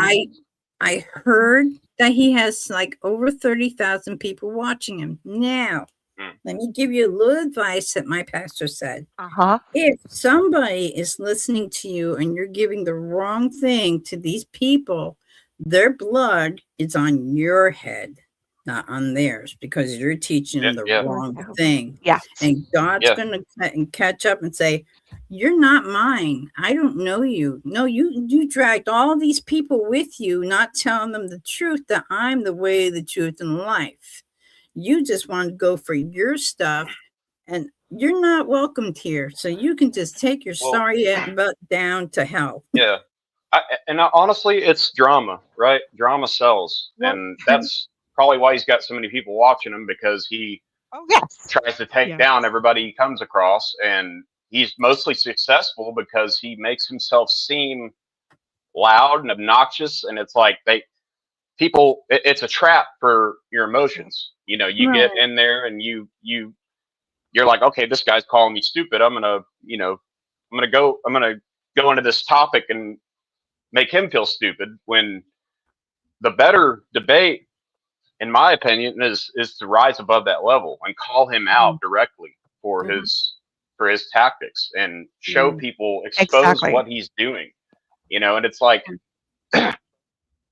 [SPEAKER 1] I heard that he has like over 30,000 people watching him. Now,
[SPEAKER 2] Mm.
[SPEAKER 1] let me give you a little advice that my pastor said.
[SPEAKER 3] Uh-huh.
[SPEAKER 1] If somebody is listening to you and you're giving the wrong thing to these people, their blood is on your head, not on theirs, because you're teaching
[SPEAKER 2] Yeah.
[SPEAKER 1] them the
[SPEAKER 2] Yeah.
[SPEAKER 1] wrong thing.
[SPEAKER 3] Yes.
[SPEAKER 1] And God's
[SPEAKER 2] Yeah.
[SPEAKER 1] going to catch up and say, "You're not mine. I don't know you. No, you dragged all these people with you, not telling them the truth that I'm the way, the truth, and life. You just want to go for your stuff, and you're not welcomed here. So you can just take your
[SPEAKER 2] Well,
[SPEAKER 1] sorry butt down to hell."
[SPEAKER 2] yeah. Honestly, it's drama, right? Drama sells,
[SPEAKER 3] Well,
[SPEAKER 2] and that's probably why he's got so many people watching him because he
[SPEAKER 3] oh yes.
[SPEAKER 2] tries to take
[SPEAKER 3] Yes.
[SPEAKER 2] down everybody he comes across, and he's mostly successful because he makes himself seem loud and obnoxious, and it's like it's a trap for your emotions. You get
[SPEAKER 1] Right.
[SPEAKER 2] in there and you're like, okay, this guy's calling me stupid. I'm gonna go into this topic and make him feel stupid. When the better debate, in my opinion, is to rise above that level and call him out
[SPEAKER 1] Mhm.
[SPEAKER 2] directly for
[SPEAKER 1] Mhm.
[SPEAKER 2] his tactics and show
[SPEAKER 1] Yeah.
[SPEAKER 2] people, expose
[SPEAKER 3] Exactly.
[SPEAKER 2] what he's doing. And it's like,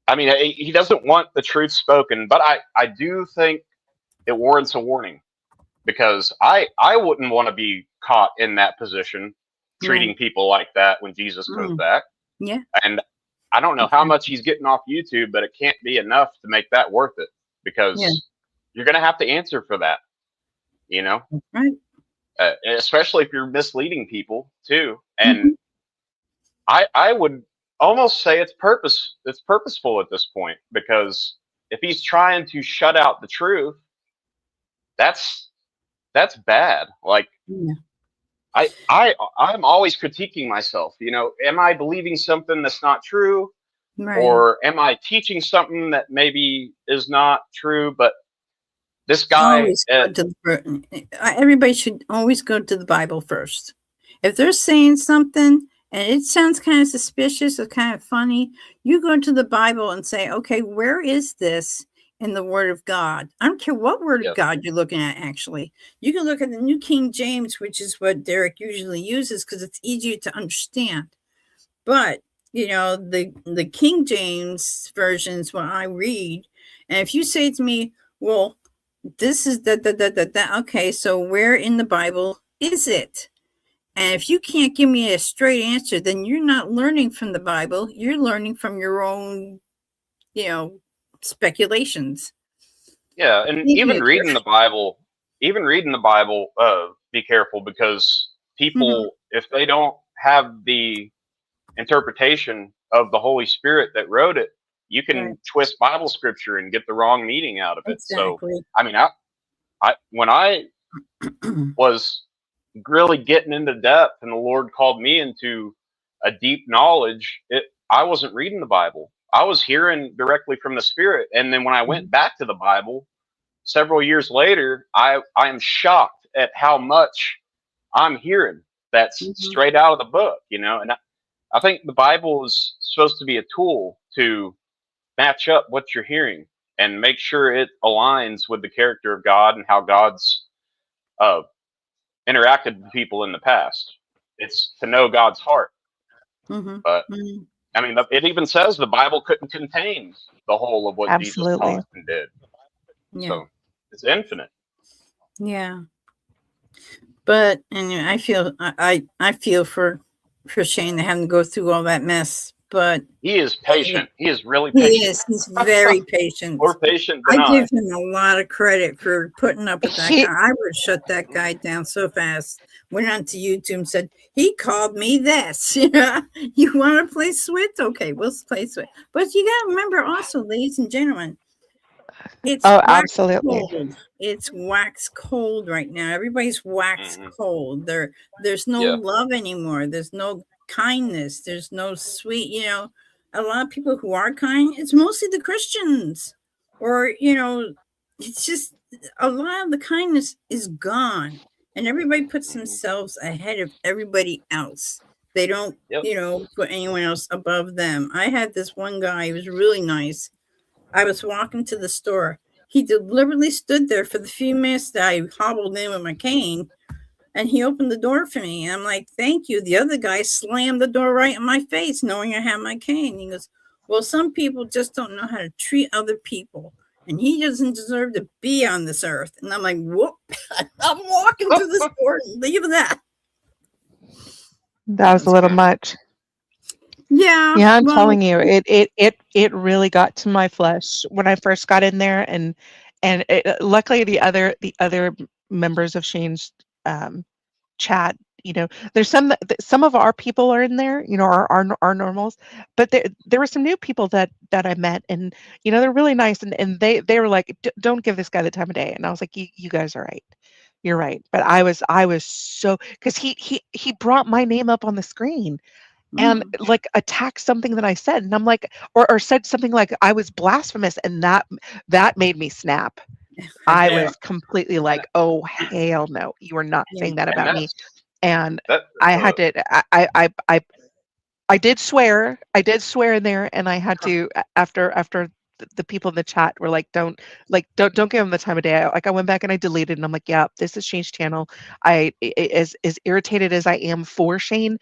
[SPEAKER 2] I mean, he doesn't want the truth spoken, but I do think it warrants a warning, because I wouldn't want to be caught in that position,
[SPEAKER 1] Right.
[SPEAKER 2] treating people like that when Jesus comes
[SPEAKER 1] Mm.
[SPEAKER 2] back.
[SPEAKER 1] Yeah.
[SPEAKER 2] And I don't know how much he's getting off YouTube, but it can't be enough to make that worth it,
[SPEAKER 1] Yeah.
[SPEAKER 2] because you're going to have to answer for that, you know,
[SPEAKER 1] Right.
[SPEAKER 2] especially if you're misleading people too. And
[SPEAKER 1] Mhm.
[SPEAKER 2] I would almost say it's purposeful at this point, because if he's trying to shut out the truth, that's that's bad. Like,
[SPEAKER 1] Yeah.
[SPEAKER 2] I'm always critiquing myself. Am I believing something that's not true,
[SPEAKER 1] Right.
[SPEAKER 2] or am I teaching something that maybe is not true? But this guy,
[SPEAKER 1] Always go to everybody should always go to the Bible first. If they're saying something and it sounds kind of suspicious or kind of funny, you go to the Bible and say, okay, where is this in the Word of God? I don't care what Word of
[SPEAKER 2] yeah,
[SPEAKER 1] God you're looking at, actually. You can look at the New King James, which is what Derek usually uses because it's easier to understand. But the King James version is what I read. And if you say to me, well, this is that. Okay, so where in the Bible is it? And if you can't give me a straight answer, then you're not learning from the Bible. You're learning from your own, you know, speculations.
[SPEAKER 2] yeah, and
[SPEAKER 1] Thank you.
[SPEAKER 2] even reading the Bible, be careful, because
[SPEAKER 1] Mhm.
[SPEAKER 2] people, if they don't have the interpretation of the Holy Spirit that wrote it, you
[SPEAKER 1] Right.
[SPEAKER 2] can twist Bible scripture and get the wrong meaning out of it. So,
[SPEAKER 1] Exactly.
[SPEAKER 2] I mean, I when I was really getting into depth and the Lord called me into a deep knowledge, I wasn't reading the Bible. I was hearing directly from the Spirit. And then when I went
[SPEAKER 1] Mhm.
[SPEAKER 2] back to the Bible several years later, I am shocked at how much I'm hearing that's
[SPEAKER 1] Mhm.
[SPEAKER 2] straight out of the book, and I think the Bible is supposed to be a tool to match up what you're hearing and make sure it aligns with the character of God and how God's uh, interacted with people in the past. It's to know God's heart.
[SPEAKER 1] Mhm.
[SPEAKER 2] But
[SPEAKER 1] Mhm.
[SPEAKER 2] I mean, it even says the Bible couldn't contain the whole of what Jesus
[SPEAKER 3] Absolutely.
[SPEAKER 2] taught and did.
[SPEAKER 1] Yeah.
[SPEAKER 2] So it's infinite.
[SPEAKER 1] Yeah. But anyway, I feel for Shane to having to go through all that mess. But
[SPEAKER 2] He is patient. He is really
[SPEAKER 1] he
[SPEAKER 2] patient.
[SPEAKER 1] is. He's very patient.
[SPEAKER 2] More patient
[SPEAKER 1] I
[SPEAKER 2] than I.
[SPEAKER 1] give him a lot of credit for putting up with that guy.
[SPEAKER 3] He
[SPEAKER 1] I would shut that guy down so fast. Went onto YouTube and said, he called me this. You want to play Switch? Okay, we'll play Switch. But you got to remember also, ladies and gentlemen, it's
[SPEAKER 3] Oh,
[SPEAKER 1] wax
[SPEAKER 3] absolutely.
[SPEAKER 1] cold. It's wax cold right now. Everybody's wax
[SPEAKER 2] Hmm.
[SPEAKER 1] cold. There's no
[SPEAKER 2] Yeah.
[SPEAKER 1] love anymore. There's no kindness. There's no sweet, a lot of people who are kind, it's mostly the Christians. Or, it's just a lot of the kindness is gone. And everybody puts
[SPEAKER 2] Hmm.
[SPEAKER 1] themselves ahead of everybody else. They don't,
[SPEAKER 2] Yep.
[SPEAKER 1] put anyone else above them. I had this one guy, he was really nice. I was walking to the store. He deliberately stood there for the few minutes that I hobbled in with my cane, and he opened the door for me. And I'm like, thank you. The other guy slammed the door right in my face, knowing I had my cane. He goes, well, some people just don't know how to treat other people. And he doesn't deserve to be on this earth. And I'm like, whoop. I'm walking through the store and leaving that.
[SPEAKER 3] That was a
[SPEAKER 1] That's
[SPEAKER 3] little
[SPEAKER 1] good.
[SPEAKER 3] much.
[SPEAKER 1] Yeah.
[SPEAKER 3] Yeah, I'm
[SPEAKER 1] Well,
[SPEAKER 3] telling you, it really got to my flesh when I first got in there, and luckily the other members of Shane's um, chat, there's some of our people are in there, our normals, but there were some new people that I met, and they're really nice, and they were like, Don't give this guy the time of day," and I was like, you guys are right. You're right. But I was so, because he brought my name up on the screen and
[SPEAKER 1] mm,
[SPEAKER 3] like attacked something that I said, and I'm like, or said something like I was blasphemous, and that made me snap. I
[SPEAKER 2] Yeah.
[SPEAKER 3] was completely
[SPEAKER 2] And
[SPEAKER 3] like, oh hell no, you are not
[SPEAKER 1] yeah.
[SPEAKER 3] saying that
[SPEAKER 2] and
[SPEAKER 3] about me.
[SPEAKER 2] that's
[SPEAKER 3] And
[SPEAKER 2] that.
[SPEAKER 3] I had to, I did swear, in there, and I had to, after the people in the chat were like, don't give him the time of day. I went back and I deleted, and I'm like, yeah, this is Shane's channel. As irritated as I am for Shane,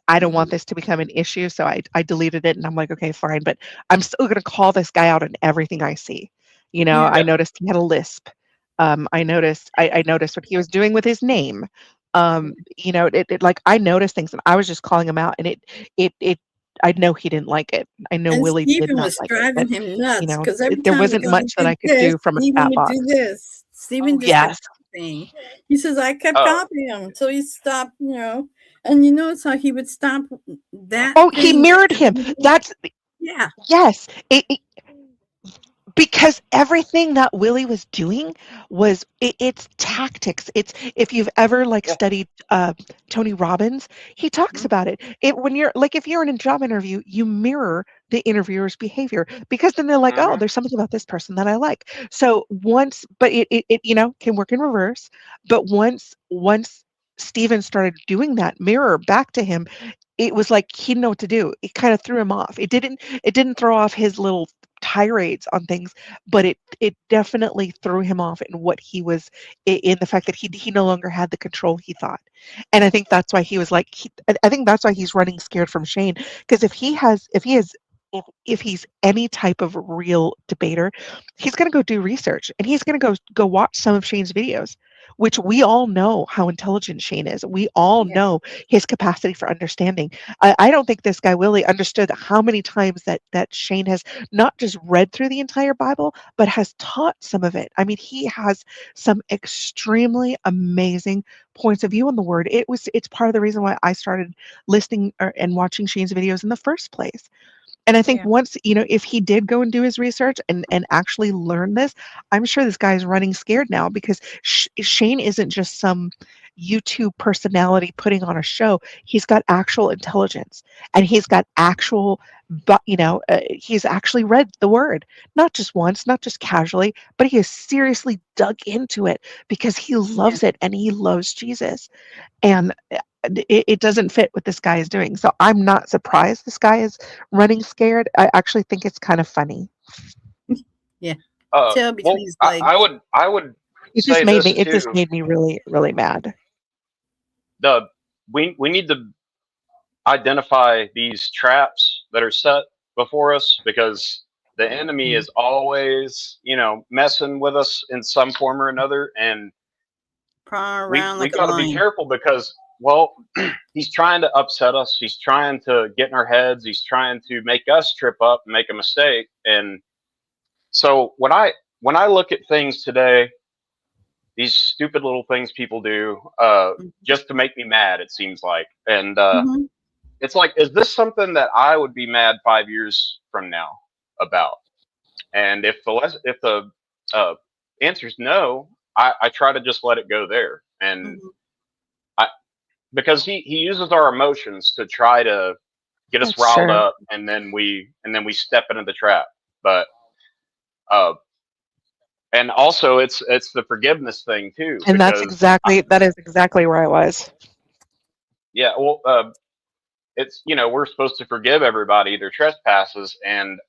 [SPEAKER 3] I don't want
[SPEAKER 1] Mhm.
[SPEAKER 3] this to become an issue, so I deleted it, and I'm like, okay, fine, but I'm still gonna call this guy out on everything I see.
[SPEAKER 1] Yeah.
[SPEAKER 3] I
[SPEAKER 2] Yeah.
[SPEAKER 3] noticed he had a lisp. I noticed what he was doing with his name. Like I noticed things, and I was just calling him out, and it. I know he didn't like it. I know
[SPEAKER 1] And
[SPEAKER 3] Willie did
[SPEAKER 1] Stephen
[SPEAKER 3] not
[SPEAKER 1] was
[SPEAKER 3] like it, but
[SPEAKER 1] driving him nuts because every
[SPEAKER 3] there
[SPEAKER 1] time the
[SPEAKER 3] wasn't
[SPEAKER 1] guy
[SPEAKER 3] much that
[SPEAKER 1] did
[SPEAKER 3] I could
[SPEAKER 1] this,
[SPEAKER 3] do from a
[SPEAKER 1] Stephen
[SPEAKER 3] chat
[SPEAKER 1] would
[SPEAKER 3] box.
[SPEAKER 1] do this. Stephen
[SPEAKER 3] Oh
[SPEAKER 1] just kept
[SPEAKER 3] yes.
[SPEAKER 1] copying. He says, I kept
[SPEAKER 2] Oh,
[SPEAKER 1] copying him until he stopped, and you notice how he would stop that
[SPEAKER 3] Oh, he
[SPEAKER 1] thing that
[SPEAKER 3] mirrored
[SPEAKER 1] was
[SPEAKER 3] him.
[SPEAKER 1] moving.
[SPEAKER 3] That's
[SPEAKER 1] Yeah,
[SPEAKER 3] yes. Because everything that Willie was doing was it's tactics. It's if you've ever like
[SPEAKER 2] yeah.
[SPEAKER 3] studied Tony Robbins, he talks about it. It when you're like if you're in a job interview, you mirror the interviewer's behavior because then they're like, oh,
[SPEAKER 2] Mm-hmm.
[SPEAKER 3] there's something about this person that I like. So once, but it can work in reverse. But once Steven started doing that mirror back to him, it was like he didn't know what to do. It kind of threw him off. It didn't throw off his little tirades on things, but it definitely threw him off in what he was in the fact that he no longer had the control he thought. And I think that's why he was like I think that's why he's running scared from Shane, because if he's any type of real debater, he's going to go do research and he's going to go watch some of Shane's videos, which we all know how intelligent Shane is. We all
[SPEAKER 1] yeah,
[SPEAKER 3] know his capacity for understanding. I don't think this guy Willie understood how many times that Shane has not just read through the entire Bible, but has taught some of it. I mean, he has some extremely amazing points of view on the word. It's part of the reason why I started listening and watching Shane's videos in the first place. And I think
[SPEAKER 1] yeah,
[SPEAKER 3] once, if he did go and do his research and actually learn this, I'm sure this guy's running scared now because Shane isn't just some YouTube personality putting on a show. He's got actual intelligence and he's got actual, but he's actually read the word, not just once, not just casually, but he has seriously dug into it because he
[SPEAKER 1] yeah,
[SPEAKER 3] loves it and he loves Jesus. And it doesn't fit what this guy is doing. So I'm not surprised this guy is running scared. I actually think it's kind of funny.
[SPEAKER 1] yeah. Tail between
[SPEAKER 2] Well,
[SPEAKER 1] his
[SPEAKER 2] I
[SPEAKER 1] legs.
[SPEAKER 2] would I would
[SPEAKER 3] It just
[SPEAKER 2] say
[SPEAKER 3] made me
[SPEAKER 2] this
[SPEAKER 3] it just
[SPEAKER 2] too.
[SPEAKER 3] made me really, really mad.
[SPEAKER 2] The we need to identify these traps that are set before us because the enemy
[SPEAKER 3] Mm.
[SPEAKER 2] is always, messing with us in some form or another, and
[SPEAKER 1] Prowling
[SPEAKER 2] we
[SPEAKER 1] around
[SPEAKER 2] we
[SPEAKER 1] like a
[SPEAKER 2] got to be
[SPEAKER 1] lion.
[SPEAKER 2] careful because, well, he's trying to upset us. He's trying to get in our heads. He's trying to make us trip up and make a mistake. And so when I look at things today, these stupid little things people do, just to make me mad, it seems like, and
[SPEAKER 1] Mm-hmm.
[SPEAKER 2] it's like, is this something that I would be mad 5 years from now about? And if the uh, answer is no, I try to just let it go there, and
[SPEAKER 1] Mm-hmm.
[SPEAKER 2] I because he uses our emotions to try to get us
[SPEAKER 3] That's
[SPEAKER 2] riled
[SPEAKER 3] sure.
[SPEAKER 2] up, and then we step into the trap. But uh, and also it's the forgiveness thing too,
[SPEAKER 3] And
[SPEAKER 2] because
[SPEAKER 3] that is exactly where I was.
[SPEAKER 2] yeah, well, it's we're supposed to forgive everybody their trespasses, and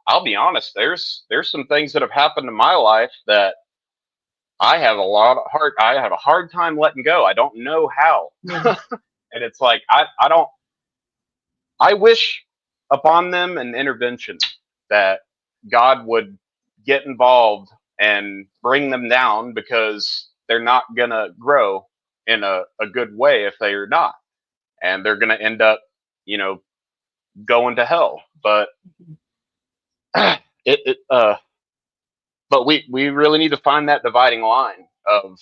[SPEAKER 2] I'll be honest, there's some things that have happened in my life that I have a hard time letting go. I don't know how.
[SPEAKER 1] Yeah,
[SPEAKER 2] And it's like I don't I wish upon them an intervention that God would get involved and bring them down because they're not gonna grow in a good way if they are not. And they're gonna end up, you know, going to hell. But it but we really need to find that dividing line of,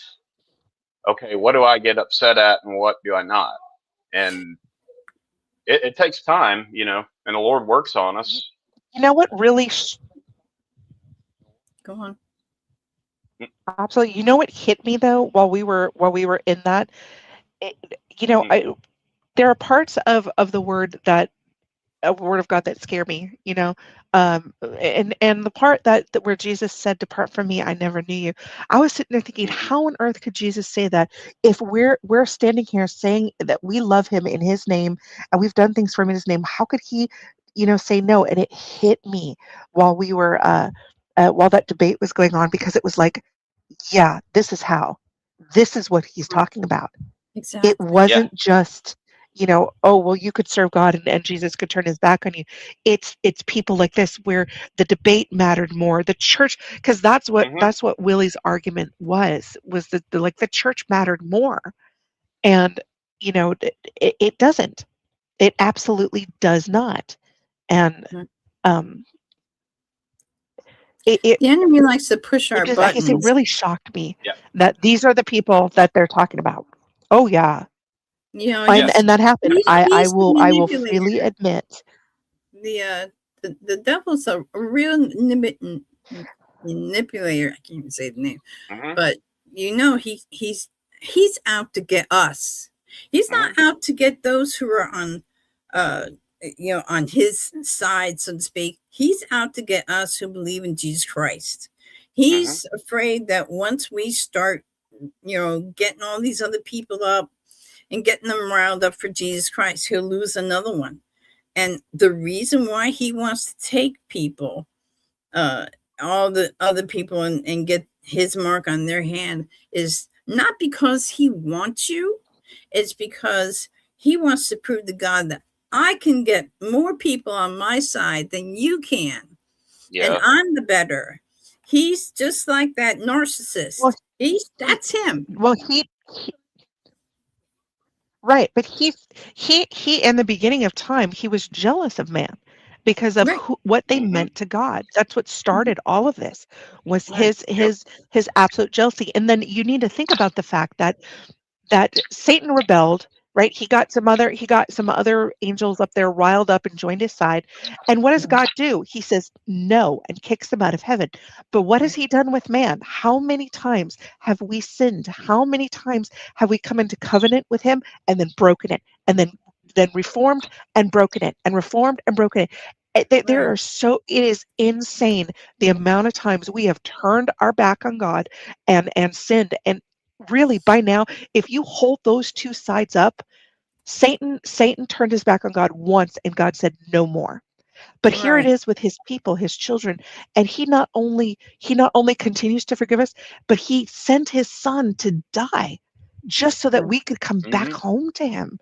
[SPEAKER 2] okay, what do I get upset at and what do I not? And it takes time, and the Lord works on
[SPEAKER 3] You,
[SPEAKER 2] us.
[SPEAKER 3] you know what really
[SPEAKER 1] go on.
[SPEAKER 3] absolutely, you know what hit me though while we were in that, it,
[SPEAKER 2] Mm,
[SPEAKER 3] I there are parts of the word that a word of God that scare me, and the part that where Jesus said, "Depart from me, I never knew you." I was sitting there thinking,
[SPEAKER 2] mhm.
[SPEAKER 3] how on earth could Jesus say that if we're standing here saying that we love him in his name and we've done things for him in his name? How could he, say no? And it hit me while we were while that debate was going on because it was like, yeah, this is how. This is what he's talking about. It
[SPEAKER 1] Exactly.
[SPEAKER 2] Yeah,
[SPEAKER 3] wasn't just oh, well, you could serve God and Jesus could turn his back on you. It's people like this where the debate mattered more. The church, because
[SPEAKER 2] Hmm.
[SPEAKER 3] that's what Willie's argument was that like the church mattered more. And it doesn't. It absolutely does not. And
[SPEAKER 1] Mhm.
[SPEAKER 3] um it
[SPEAKER 1] The enemy likes to push
[SPEAKER 3] it
[SPEAKER 1] our
[SPEAKER 3] just, I guess it
[SPEAKER 1] buttons.
[SPEAKER 3] really shocked me
[SPEAKER 2] Yeah.
[SPEAKER 3] that these are the people that they're talking about. Oh yeah.
[SPEAKER 2] Yeah.
[SPEAKER 3] And that happened.
[SPEAKER 1] He's the
[SPEAKER 3] I will
[SPEAKER 1] manipulator.
[SPEAKER 3] freely admit.
[SPEAKER 1] The the devil's a real manipulator. I can't even say the name,
[SPEAKER 2] Hmm.
[SPEAKER 1] but he's out to get us. He's not
[SPEAKER 2] Hmm.
[SPEAKER 1] out to get those who are on uh on his side, so to speak. He's out to get us who believe in Jesus Christ.
[SPEAKER 2] Hmm.
[SPEAKER 1] He's afraid that once we start getting all these other people up and getting them riled up for Jesus Christ, he'll lose another one. And the reason why he wants to take people, uh, all the other people, and get his mark on their hand is not because he wants you, it's because he wants to prove to God that I can get more people on my side than you can, and
[SPEAKER 2] Yeah.
[SPEAKER 1] I'm the better. He's just like that
[SPEAKER 3] Well,
[SPEAKER 1] narcissist.
[SPEAKER 3] he
[SPEAKER 1] That's him.
[SPEAKER 3] well he right, but he in the beginning of time, he was jealous of man because of
[SPEAKER 1] Right.
[SPEAKER 3] what they
[SPEAKER 2] Hmm.
[SPEAKER 3] meant to God. That's what
[SPEAKER 1] Mhm.
[SPEAKER 3] started all of this was
[SPEAKER 1] Right.
[SPEAKER 2] Yep.
[SPEAKER 3] his absolute jealousy. And then you need to think about the fact that Satan rebelled, right? He got some other angels up there riled up and joined his side. And what does God do? He says no and kicks them out of heaven. But what has
[SPEAKER 1] Right.
[SPEAKER 3] he done with man? How many times have we sinned? How many times have we come into covenant with him and then broken it and then reformed and broken it and reformed and broken it? There
[SPEAKER 1] Right.
[SPEAKER 3] are it is insane the amount of times we have turned our back on God and sinned. And really by now, if you hold those two sides up, Satan turned his back on God once and God said no more. But here it
[SPEAKER 1] Right.
[SPEAKER 3] is with his people, his children, and he not only continues to forgive us, but he sent his son to die just so that
[SPEAKER 1] Right.
[SPEAKER 3] we could come back
[SPEAKER 2] Hmm.
[SPEAKER 3] home to him.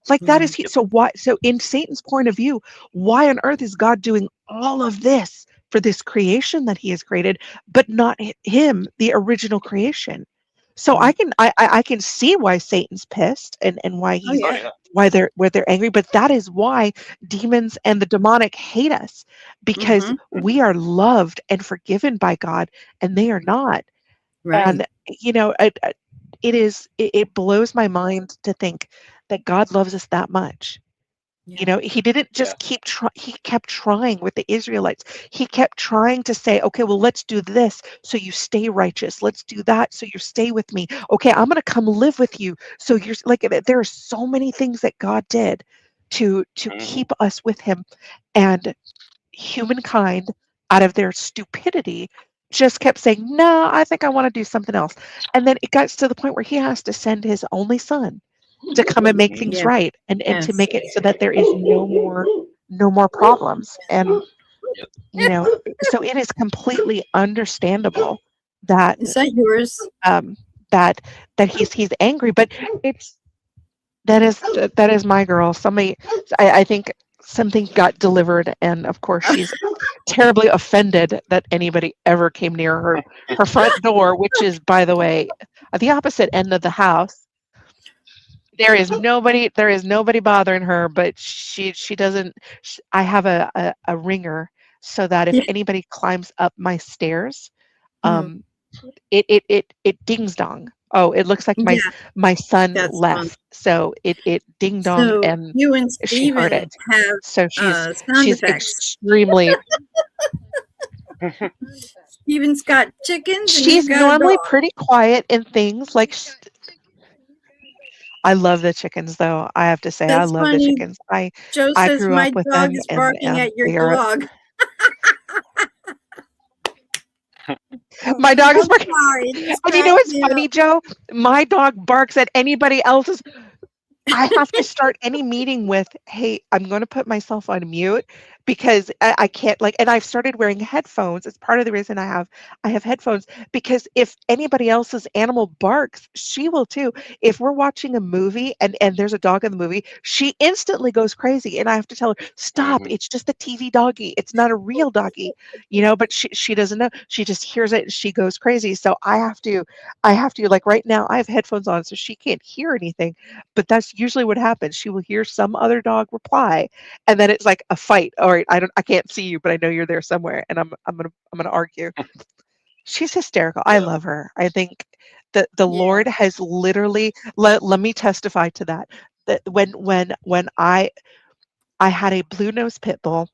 [SPEAKER 3] Like that is
[SPEAKER 1] Right.
[SPEAKER 3] he,
[SPEAKER 2] Yep.
[SPEAKER 3] so why so in Satan's point of view, why on earth is God doing all of this for this creation that he has created, but not him, the original creation? So
[SPEAKER 1] Right.
[SPEAKER 3] I can see why Satan's pissed and
[SPEAKER 1] Oh
[SPEAKER 2] Oh
[SPEAKER 1] yeah.
[SPEAKER 2] yeah.
[SPEAKER 3] why they're angry, but that is why demons and the demonic hate us because
[SPEAKER 1] Mm-hmm.
[SPEAKER 3] we are loved and forgiven by God and they are not.
[SPEAKER 1] Right.
[SPEAKER 3] And it blows my mind to think that God loves us that much.
[SPEAKER 1] Yeah.
[SPEAKER 3] He didn't
[SPEAKER 2] Yeah.
[SPEAKER 3] just he kept trying with the Israelites. He kept trying to say, okay, well, let's do this so you stay righteous. Let's do that so you stay with me. Okay, I'm going to come live with you. So you're like, there are so many things that God did to
[SPEAKER 2] Hmm.
[SPEAKER 3] keep us with him. And humankind, out of their stupidity, just kept saying, no, I think I want to do something else. And then it got to the point where he has to send his only son to come and make
[SPEAKER 2] Hmm.
[SPEAKER 3] things
[SPEAKER 1] Yeah.
[SPEAKER 3] right and to
[SPEAKER 1] Yes.
[SPEAKER 3] make it so that there is no more problems. And
[SPEAKER 2] Yep.
[SPEAKER 3] so it is completely understandable that
[SPEAKER 1] Is that yours?
[SPEAKER 3] um that he's angry, but it's that is my girl. Somebody, I think something got delivered, and of course she's terribly offended that anybody ever came near her front door, which is, by the way, at the opposite end of the house. There is nobody bothering her, but she doesn't. I have a ringer so that if
[SPEAKER 1] Yeah.
[SPEAKER 3] anybody climbs up my stairs,
[SPEAKER 1] Mm.
[SPEAKER 3] um, it dings dong. Oh, it looks like
[SPEAKER 1] Yeah.
[SPEAKER 3] my son
[SPEAKER 1] That's fun.
[SPEAKER 3] left, so it ding dong
[SPEAKER 1] So
[SPEAKER 3] and
[SPEAKER 1] you and
[SPEAKER 3] she heard
[SPEAKER 1] Steven
[SPEAKER 3] it.
[SPEAKER 1] have
[SPEAKER 3] So
[SPEAKER 1] sound
[SPEAKER 3] she's
[SPEAKER 1] effects.
[SPEAKER 3] extremely.
[SPEAKER 1] Steven's got chickens and you've
[SPEAKER 3] She's
[SPEAKER 1] got a
[SPEAKER 3] normally
[SPEAKER 1] dog.
[SPEAKER 3] pretty quiet in things like I love the chickens though. I have to say I
[SPEAKER 1] That's
[SPEAKER 3] love the
[SPEAKER 1] funny.
[SPEAKER 3] chickens.
[SPEAKER 1] Joe
[SPEAKER 3] I
[SPEAKER 1] says
[SPEAKER 3] grew up
[SPEAKER 1] my
[SPEAKER 3] with
[SPEAKER 1] dog
[SPEAKER 3] them
[SPEAKER 1] is barking
[SPEAKER 3] and
[SPEAKER 1] at your
[SPEAKER 3] they are
[SPEAKER 1] dog.
[SPEAKER 3] my dog is
[SPEAKER 1] I'm
[SPEAKER 3] barking.
[SPEAKER 1] sorry. It just
[SPEAKER 3] And you know
[SPEAKER 1] cracked
[SPEAKER 3] what's
[SPEAKER 1] me
[SPEAKER 3] funny,
[SPEAKER 1] up.
[SPEAKER 3] Joe? My dog barks at anybody else's. I have to start any meeting with, "Hey, I'm going to put myself on mute because I can't like, and I've started wearing headphones. It's part of the reason I have headphones, because if anybody else's animal barks, she will too. If we're watching a movie and there's a dog in the movie, she instantly goes crazy, and I have to tell her, "Stop!
[SPEAKER 2] Hmm.
[SPEAKER 3] It's just a TV doggy. It's not a real doggy." But she doesn't know. She just hears it and she goes crazy. So I have to like right now I have headphones on so she can't hear anything, but that's usually what happens. She will hear some other dog reply, and then it's like a fight. All right, I can't see you, but I know you're there somewhere, and I'm gonna argue. She's hysterical. I
[SPEAKER 2] Yeah.
[SPEAKER 3] love her. I think that the
[SPEAKER 1] Yeah.
[SPEAKER 3] Lord has literally let me testify to that. That when I had a blue nose pit bull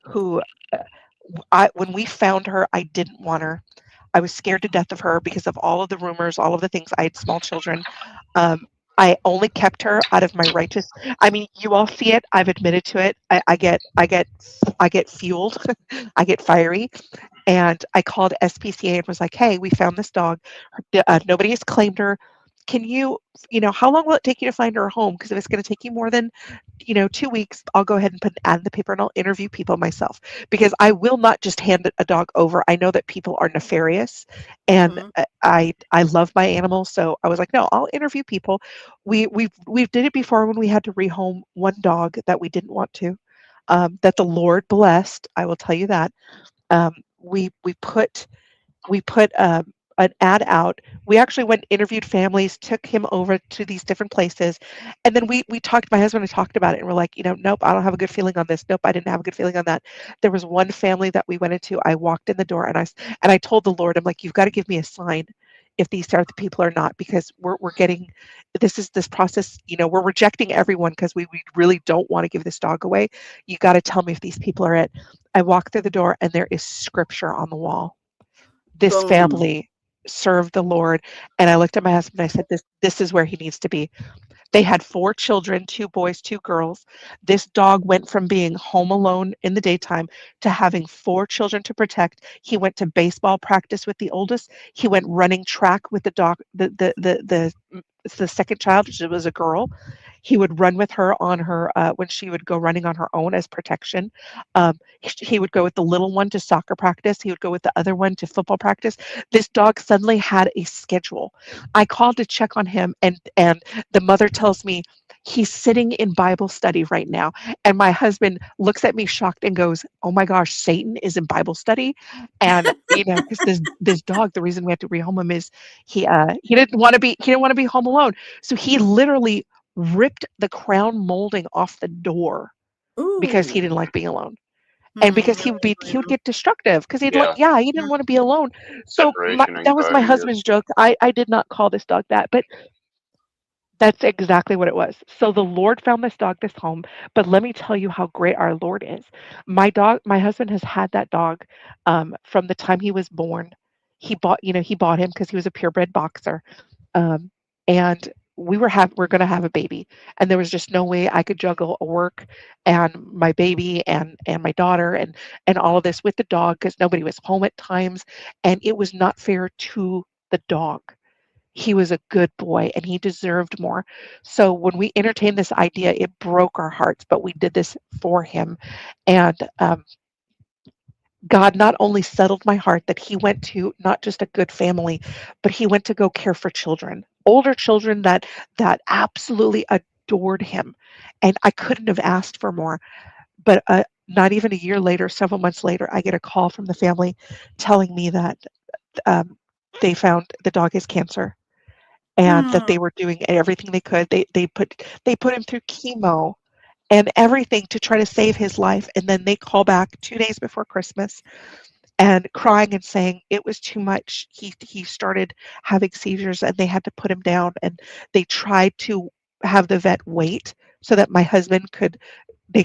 [SPEAKER 3] who I when we found her, I didn't want her. I was scared to death of her because of all of the rumors, all of the things. I had small children. Um, I only kept her out of my righteous. I mean, you all see it. I've admitted to it. I get fueled. I get fiery, and I called SPCA and was like, "Hey, we found this dog. Nobody has claimed her. Can you, how long will it take you to find her a home? Because if it's going to take you more than, 2 weeks, I'll go ahead and put an ad in the paper and I'll interview people myself because I will not just hand a dog over. I know that people are nefarious, and
[SPEAKER 1] Mhm.
[SPEAKER 3] I love my animals, so I was like, no, I'll interview people. We've did it before when we had to rehome one dog that we didn't want to, that the Lord blessed. I will tell you that. Um, we put an ad out. We actually went and interviewed families, took him over to these different places, and then we talked. My husband and I talked about it, and we're like, nope, I don't have a good feeling on this. Nope, I didn't have a good feeling on that. There was one family that we went into. I walked in the door, and I told the Lord, I'm like, you've got to give me a sign if these are the people or not, because we're getting this process. We're rejecting everyone because we really don't want to give this dog away. You got to tell me if these people are it. I walk through the door, and there is scripture on the wall. This
[SPEAKER 1] Boom.
[SPEAKER 3] family served the Lord. And I looked at my husband and I said, this is where he needs to be. They had 4 children, 2 boys, 2 girls. This dog went from being home alone in the daytime to having 4 children to protect. He went to baseball practice with the oldest. He went running track with the dog, the second child, which was a girl. He would run with her on her when she would go running on her own as protection. He would go with the little one to soccer practice. He would go with the other one to football practice. This dog suddenly had a schedule. I called to check on him, and the mother tells me he's sitting in Bible study right now. And my husband looks at me shocked and goes, "Oh my gosh, Satan is in Bible study." And because this dog, the reason we had to rehome him is he didn't want to be home alone. So he literally ripped the crown molding off the door because he
[SPEAKER 1] Ooh.
[SPEAKER 3] didn't like being alone. And because
[SPEAKER 1] Mm,
[SPEAKER 3] he would get destructive because he'd like,
[SPEAKER 2] Yeah.
[SPEAKER 3] yeah, he
[SPEAKER 1] mm,
[SPEAKER 3] didn't want to be alone. So
[SPEAKER 2] Separation
[SPEAKER 3] that was my
[SPEAKER 2] anxiety. Yes.
[SPEAKER 3] husband's joke. I did not call this dog that, but that's exactly what it was. So the Lord found this dog this home, but let me tell you how great our Lord is. My husband has had that dog from the time he was born. He bought him because he was a purebred boxer, um, and we're gonna have a baby, and there was just no way I could juggle work and my baby and my daughter and all of this with the dog because nobody was home at times, and it was not fair to the dog. He was a good boy and he deserved more. So when we entertained this idea, it broke our hearts, but we did this for him. And God not only settled my heart that he went to not just a good family, but he went to go care for children, older children that absolutely adored him. And I couldn't have asked for more. But not even a year later, several months later, I get a call from the family telling me that um, they found the dog has cancer and that
[SPEAKER 1] mm,
[SPEAKER 3] they were doing everything they could. They put him through chemo and everything to try to save his life. And then they call back 2 days before Christmas and crying and saying it was too much. He started having seizures and they had to put him down. And they tried to have the vet wait so that my husband could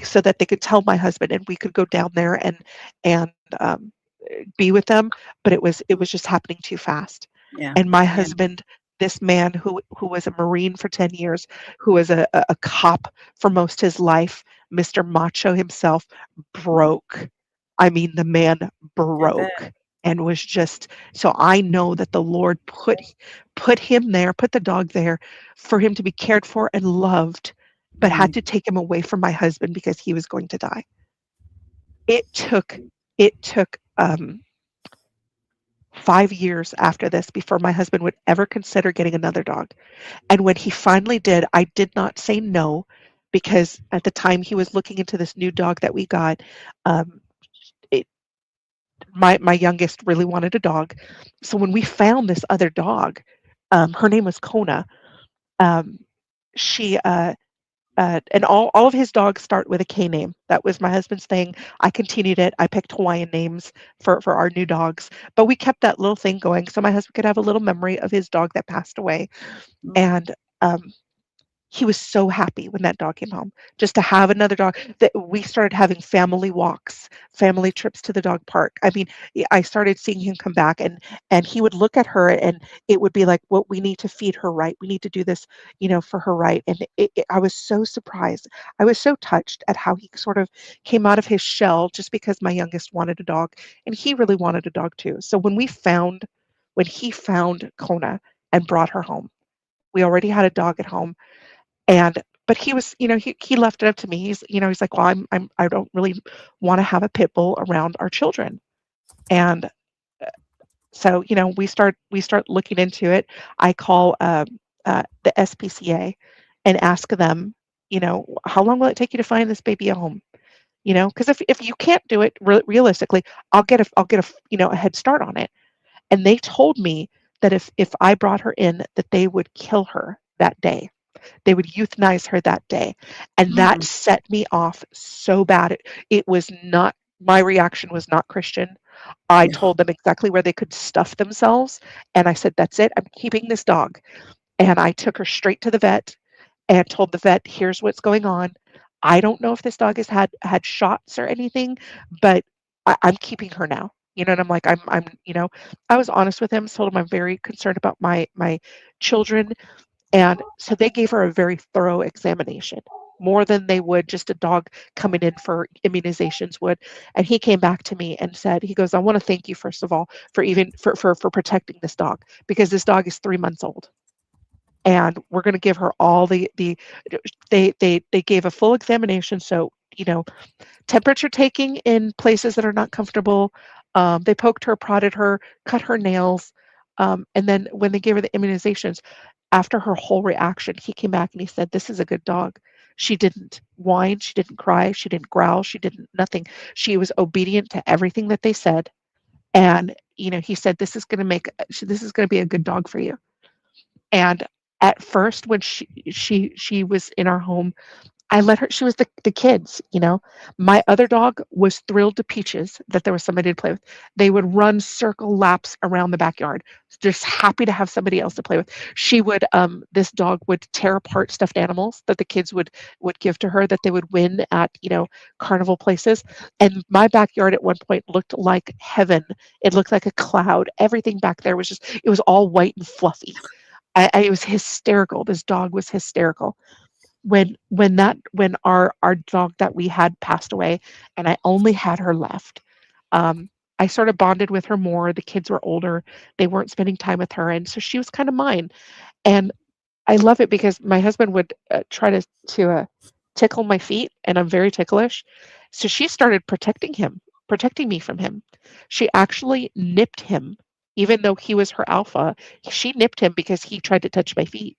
[SPEAKER 3] so that they could tell my husband and we could go down there and be with them, but it was just happening too fast.
[SPEAKER 1] yeah,
[SPEAKER 3] And my
[SPEAKER 1] yeah.
[SPEAKER 3] husband, this man who was a Marine for 10 years, who was a cop for most his life, Mr. Macho himself, broke. I mean, the man
[SPEAKER 1] I bet.
[SPEAKER 3] broke and was just so I know that the Lord put him there, put the dog there for him to be cared for and loved, but had
[SPEAKER 1] Mm,
[SPEAKER 3] to take him away from my husband because he was going to die. it took it took 5 years after this before my husband would ever consider getting another dog. And when he finally did, I did not say no because at the time he was looking into this new dog that we got. Um, it, my youngest really wanted a dog, so when we found this other dog, her name was Kona. Um, she and all of his dogs start with a K name. That was my husband's thing. I continued it. I picked Hawaiian names for our new dogs, but we kept that little thing going so my husband could have a little memory of his dog that passed away.
[SPEAKER 1] Mm.
[SPEAKER 3] And he was so happy when that dog came home just to have another dog that we started having family walks, family trips to the dog park. I mean, I started seeing him come back, and he would look at her and it would be like, well, we need to feed her right, we need to do this, for her right. And I was so surprised, I was so touched at how he sort of came out of his shell just because my youngest wanted a dog and he really wanted a dog too. So when he found Kona and brought her home, we already had a dog at home. And but he was, he left it up to me. He's like, well, I don't really want to have a pit bull around our children. And so, we start looking into it. I call the SPCA and ask them, how long will it take you to find this baby a home? Because if you can't do it realistically, I'll get a head start on it. And they told me that if I brought her in, that they would kill her that day. They would euthanize her that day. And that
[SPEAKER 1] Mm.
[SPEAKER 3] set me off so bad. It was not, my reaction was not Christian. I
[SPEAKER 1] Yeah.
[SPEAKER 3] told them exactly where they could stuff themselves. And I said, that's it. I'm keeping this dog. And I took her straight to the vet and told the vet, here's what's going on. I don't know if this dog has had shots or anything, but I'm keeping her now. And I'm like, I was honest with him, told him I'm very concerned about my children, and so they gave her a very thorough examination, more than they would just a dog coming in for immunizations would. And he came back to me and said, he goes, I want to thank you, first of all, for even for protecting this dog, because this dog is 3 months old. And we're going to give her all the they gave a full examination. So, temperature taking in places that are not comfortable. They poked her, prodded her, cut her nails. And then when they gave her the immunizations, after her whole reaction, he came back and he said, this is a good dog. She didn't whine, she didn't cry, she didn't growl, she didn't nothing. She was obedient to everything that they said. And, he said, this is going to be a good dog for you. And at first, when she was in our home, I let her, she was the kids. My other dog was thrilled to peaches that there was somebody to play with. They would run circle laps around the backyard, just happy to have somebody else to play with. This dog would tear apart stuffed animals that the kids would give to her that they would win at, carnival places. And my backyard at one point looked like heaven. It looked like a cloud. Everything back there it was all white and fluffy. It was hysterical. This dog was hysterical when our dog that we had passed away and I only had her left. I sort of bonded with her more. The kids were older. They weren't spending time with her, and so she was kind of mine. And I love it because my husband would try to tickle my feet, and I'm very ticklish. So she started protecting me from him. She actually nipped him, even though he was her alpha. She nipped him because he tried to touch my feet.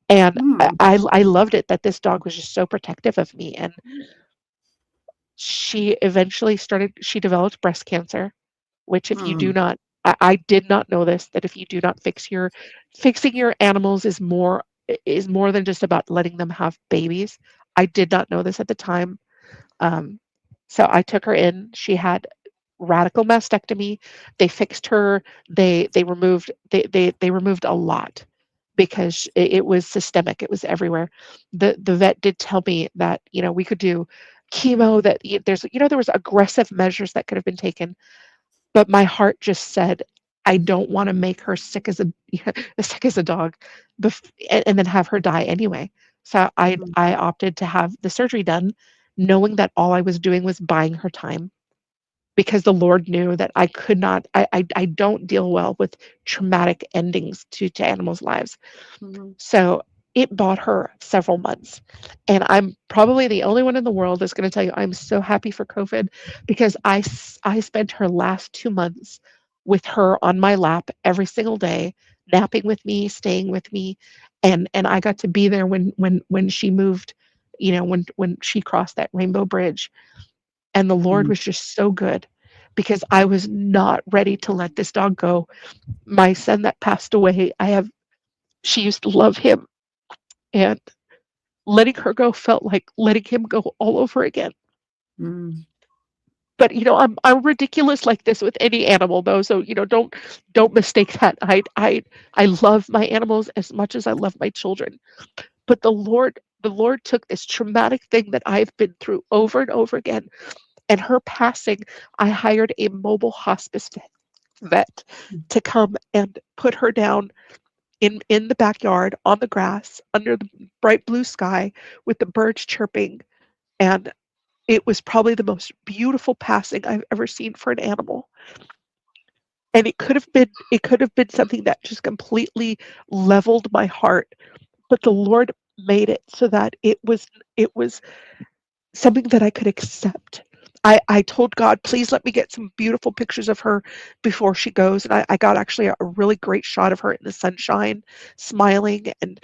[SPEAKER 3] And
[SPEAKER 1] Mm.
[SPEAKER 3] I loved it that this dog was just so protective of me. And she developed breast cancer, which if you do
[SPEAKER 1] Mm.
[SPEAKER 3] not, I did not know this, that if you do not fixing your animals is more than just about letting them have babies. I did not know this at the time. Um, so I took her in. She had radical mastectomy. They fixed her. They removed a lot because it was systemic. It was everywhere. The vet did tell me that we could do chemo. That there was aggressive measures that could have been taken, but my heart just said, I don't want to make her sick as a sick as a dog, and then have her die anyway. So
[SPEAKER 1] Mm.
[SPEAKER 3] I opted to have the surgery done, knowing that all I was doing was buying her time, because the Lord knew that I could not. I don't deal well with traumatic endings to animals' lives.
[SPEAKER 1] Mhm.
[SPEAKER 3] So. it bought her several months. And I'm probably the only one in the world that's going to tell you I'm so happy for COVID because I spent her last 2 months with her on my lap every single day, napping with me, staying with me, and I got to be there when she moved, when she crossed that rainbow bridge. And the Lord
[SPEAKER 1] Mm,
[SPEAKER 3] was just so good because I was not ready to let this dog go. My son that passed away, she used to love him, and letting her go felt like letting him go all over again.
[SPEAKER 1] mm,
[SPEAKER 3] But I'm ridiculous like this with any animal though, so don't mistake that. I love my animals as much as I love my children. But the Lord took this traumatic thing that I've been through over and over again, and her passing, I hired a mobile hospice vet to come and put her down in the backyard on the grass under the bright blue sky with the birds chirping, and it was probably the most beautiful passing I've ever seen for an animal. And it could have been something that just completely leveled my heart, but the Lord made it so that it was something that I could accept. I told God, please let me get some beautiful pictures of her before she goes. And I got actually a really great shot of her in the sunshine, smiling. And,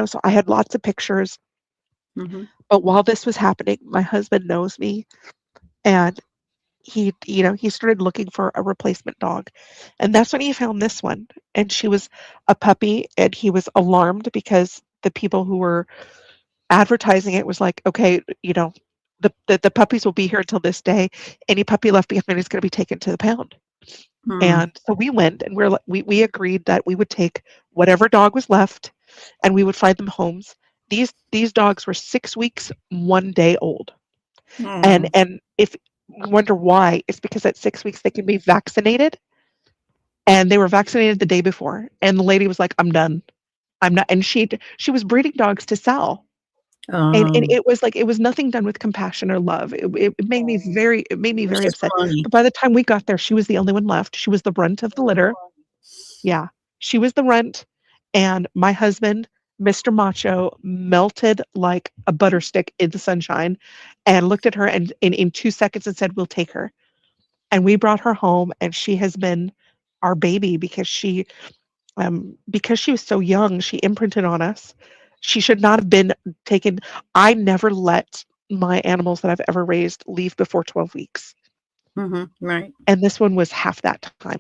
[SPEAKER 3] so I had lots of pictures.
[SPEAKER 1] mhm,
[SPEAKER 3] But while this was happening, my husband knows me, and he started looking for a replacement dog. And that's when he found this one. And she was a puppy, and he was alarmed because the people who were advertising it was like, okay, the puppies will be here until this day. Any puppy left behind is going to be taken to the pound.
[SPEAKER 1] mm,
[SPEAKER 3] And so we went, and we agreed that we would take whatever dog was left, and we would find them homes. These dogs were 6 weeks, 1 day old. And
[SPEAKER 1] mm,
[SPEAKER 3] if you wonder why, it's because at 6 weeks they can be vaccinated, and they were vaccinated the day before. And the lady was like, "I'm done. I'm not." And she was breeding dogs to sell. And
[SPEAKER 1] um,
[SPEAKER 3] it was like it was nothing done with compassion or love. It made me very
[SPEAKER 1] which is
[SPEAKER 3] upset.
[SPEAKER 1] funny.
[SPEAKER 3] But by the time we got there, she was the only one left. She was the runt of the litter. Yeah, she was the runt, and my husband, Mr. Macho, melted like a butter stick in the sunshine, and looked at her and in 2 seconds and said, "We'll take her." And we brought her home, and she has been our baby because she was so young, she imprinted on us. She should not have been taken. I never let my animals that I've ever raised leave before 12 weeks.
[SPEAKER 1] Mhm, right,
[SPEAKER 3] And this one was half that time.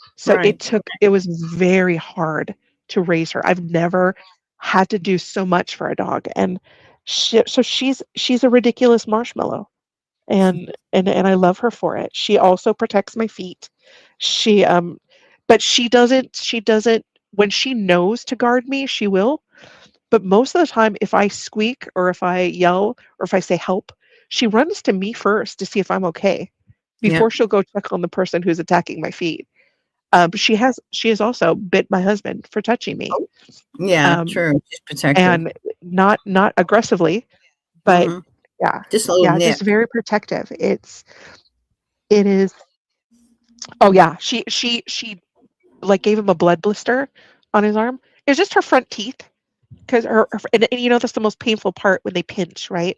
[SPEAKER 3] So
[SPEAKER 1] right.
[SPEAKER 3] it was very hard to raise her. I've never had to do so much for a dog. And she's a ridiculous marshmallow. And I love her for it. She also protects my feet. She but she doesn't when she knows to guard me, she will. But most of the time if I squeak or if I yell or if I say help, she runs to me first to see if I'm okay before
[SPEAKER 1] Yep.
[SPEAKER 3] she'll go check on the person who's attacking my feet. She has also bit my husband for touching me.
[SPEAKER 1] Oh, yeah,
[SPEAKER 3] Um,
[SPEAKER 1] true, just protective.
[SPEAKER 3] and not aggressively, but
[SPEAKER 1] Mhm,
[SPEAKER 3] yeah,
[SPEAKER 1] just a little
[SPEAKER 3] yeah,
[SPEAKER 1] nip.
[SPEAKER 3] just very protective. It is. Oh yeah, she like gave him a blood blister on his arm. It was just her front teeth because and that's the most painful part when they pinch, right?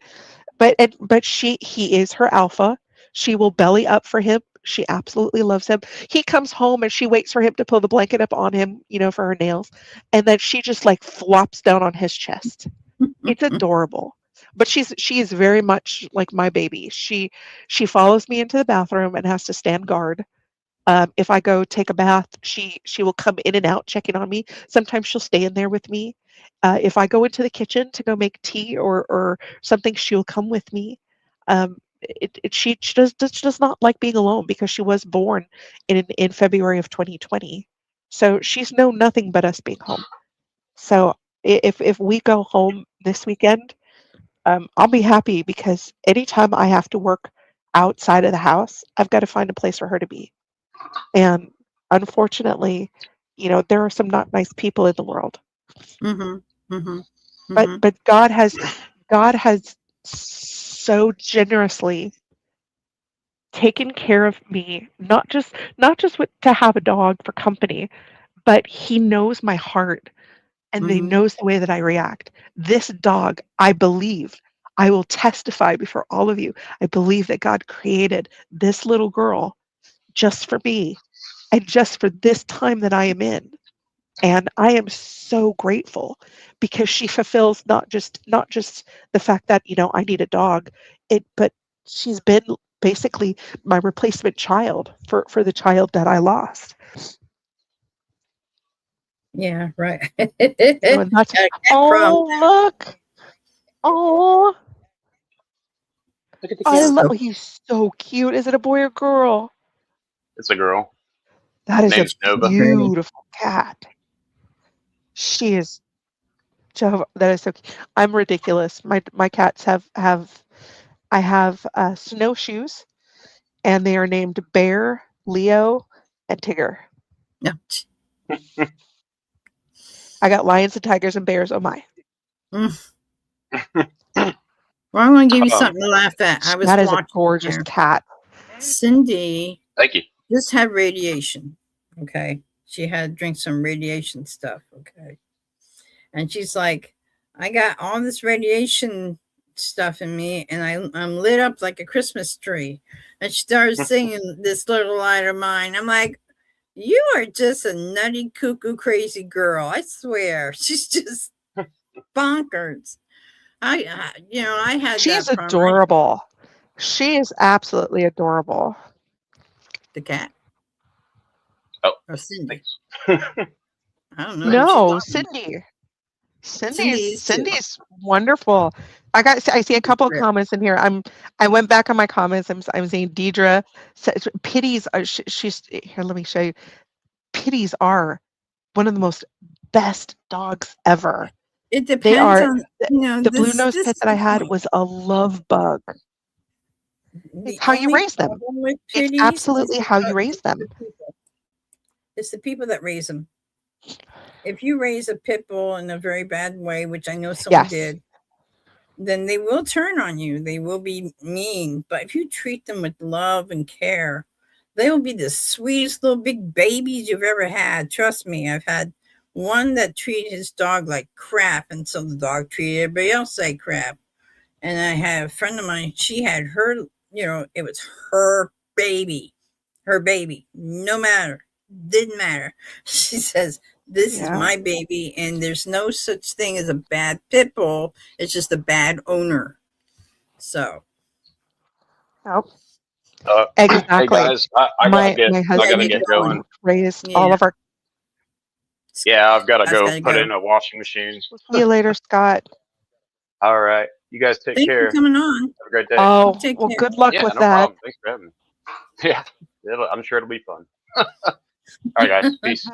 [SPEAKER 3] But he is her alpha. She will belly up for him. She absolutely loves him. He comes home and she waits for him to pull the blanket up on him, for her nails, and then she just like flops down on his chest. It's adorable. But she is very much like my baby. She follows me into the bathroom and has to stand guard. If I go take a bath, she will come in and out checking on me. Sometimes she'll stay in there with me. If I go into the kitchen to go make tea or something, she'll come with me. She does not like being alone because she was born in February of 2020. So she's known nothing but us being home. So if we go home this weekend, I'll be happy because anytime I have to work outside of the house, I've got to find a place for her to be. And unfortunately, there are some not nice people in the world.
[SPEAKER 1] Mhm, mhm,
[SPEAKER 3] But
[SPEAKER 1] mhm,
[SPEAKER 3] but God has so generously taken care of me, not just with to have a dog for company, but he knows my heart. and they
[SPEAKER 1] Mm-hmm.
[SPEAKER 3] knows the way that I react. This dog, I believe, I will testify before all of you. I believe that God created this little girl just for me and just for this time that I am in. And I am so grateful because she fulfills not just the fact that, I need a dog, but she's been basically my replacement child for the child that I lost.
[SPEAKER 1] Yeah, right.
[SPEAKER 3] And that's
[SPEAKER 1] Got a cat problem.
[SPEAKER 3] oh look. Oh,
[SPEAKER 2] Look at the
[SPEAKER 3] I
[SPEAKER 2] cat.
[SPEAKER 3] love he's so cute. Is it a boy or girl?
[SPEAKER 2] It's a girl.
[SPEAKER 3] That is a
[SPEAKER 2] Name's Nova.
[SPEAKER 1] Pretty.
[SPEAKER 3] beautiful cat. She is Jehovah. That is so cute. I'm ridiculous. My cats have I have snowshoes, and they are named Bear, Leo, and Tigger.
[SPEAKER 1] No.
[SPEAKER 3] I got lions and tigers and bears. Oh my!
[SPEAKER 1] Mm. Well, I'm going to give you
[SPEAKER 2] Um,
[SPEAKER 1] something to laugh at. I was
[SPEAKER 3] That is a
[SPEAKER 1] watching
[SPEAKER 3] gorgeous
[SPEAKER 1] here.
[SPEAKER 3] cat.
[SPEAKER 1] Cindy
[SPEAKER 2] thank you.
[SPEAKER 1] just had radiation. Okay. She had to drink some radiation stuff. Okay. And she's like, I got all this radiation stuff in me, and I'm lit up like a Christmas tree. And she started singing This Little Light of Mine. I'm like, you are just a nutty, cuckoo, crazy girl. I swear. She's just bonkers. I had
[SPEAKER 3] She's
[SPEAKER 1] that problem.
[SPEAKER 3] adorable. She is absolutely adorable.
[SPEAKER 1] The cat
[SPEAKER 2] Oh,
[SPEAKER 1] or Cindy.
[SPEAKER 2] thanks.
[SPEAKER 1] I don't know who she's
[SPEAKER 3] No,
[SPEAKER 1] talking about.
[SPEAKER 3] Cindy.
[SPEAKER 1] Cindy is too.
[SPEAKER 3] Cindy's wonderful. I see a couple of comments in here. I went back on my comments. I'm seeing Deidre says pitties are she's here. Let me show you. Pitties are one of the most best dogs ever.
[SPEAKER 1] It
[SPEAKER 3] They
[SPEAKER 1] depends
[SPEAKER 3] are
[SPEAKER 1] on
[SPEAKER 3] the blue
[SPEAKER 1] this.
[SPEAKER 3] nose
[SPEAKER 1] This
[SPEAKER 3] pit
[SPEAKER 1] is
[SPEAKER 3] that I
[SPEAKER 1] the
[SPEAKER 3] had
[SPEAKER 1] thing.
[SPEAKER 3] was a love bug.
[SPEAKER 1] The
[SPEAKER 3] It's how you
[SPEAKER 1] only
[SPEAKER 3] raise them.
[SPEAKER 1] problem with
[SPEAKER 3] It's
[SPEAKER 1] pitties is
[SPEAKER 3] absolutely how you raise them.
[SPEAKER 1] the people. It's the people that raise them. If you raise a pit bull in a very bad way, which I know someone
[SPEAKER 3] Yes.
[SPEAKER 1] did, then they will turn on you. They will be mean. But if you treat them with love and care, they will be the sweetest little big babies you've ever had. Trust me, I've had one that treated his dog like crap, and so the dog treated everybody else like crap. And I had a friend of mine, she had her, it was her baby, no matter, didn't matter. She says, this is
[SPEAKER 3] Yeah.
[SPEAKER 1] my baby, and there's no such thing as a bad pit bull. It's just a bad owner. So,
[SPEAKER 3] Oh,
[SPEAKER 2] Hey
[SPEAKER 3] exactly.
[SPEAKER 2] guys, I gotta get,
[SPEAKER 3] My
[SPEAKER 2] I
[SPEAKER 1] yeah,
[SPEAKER 2] gotta
[SPEAKER 3] husband
[SPEAKER 1] you
[SPEAKER 2] get
[SPEAKER 1] going.
[SPEAKER 2] going.
[SPEAKER 3] raised all
[SPEAKER 1] Yeah,
[SPEAKER 3] of our.
[SPEAKER 2] Yeah, I've got to
[SPEAKER 1] Scott's
[SPEAKER 2] go
[SPEAKER 1] got to
[SPEAKER 2] put
[SPEAKER 1] go.
[SPEAKER 2] in a washing machine.
[SPEAKER 3] We'll see you later, Scott.
[SPEAKER 2] All right, you guys take
[SPEAKER 1] Thanks for
[SPEAKER 2] care.
[SPEAKER 1] coming on.
[SPEAKER 2] Have a great day.
[SPEAKER 3] Oh,
[SPEAKER 1] Take
[SPEAKER 3] well,
[SPEAKER 1] care.
[SPEAKER 3] good luck
[SPEAKER 2] Yeah,
[SPEAKER 3] with
[SPEAKER 2] no
[SPEAKER 3] that.
[SPEAKER 2] problem. Thanks for having me. Yeah, I'm sure it'll be fun. All right, guys. Peace.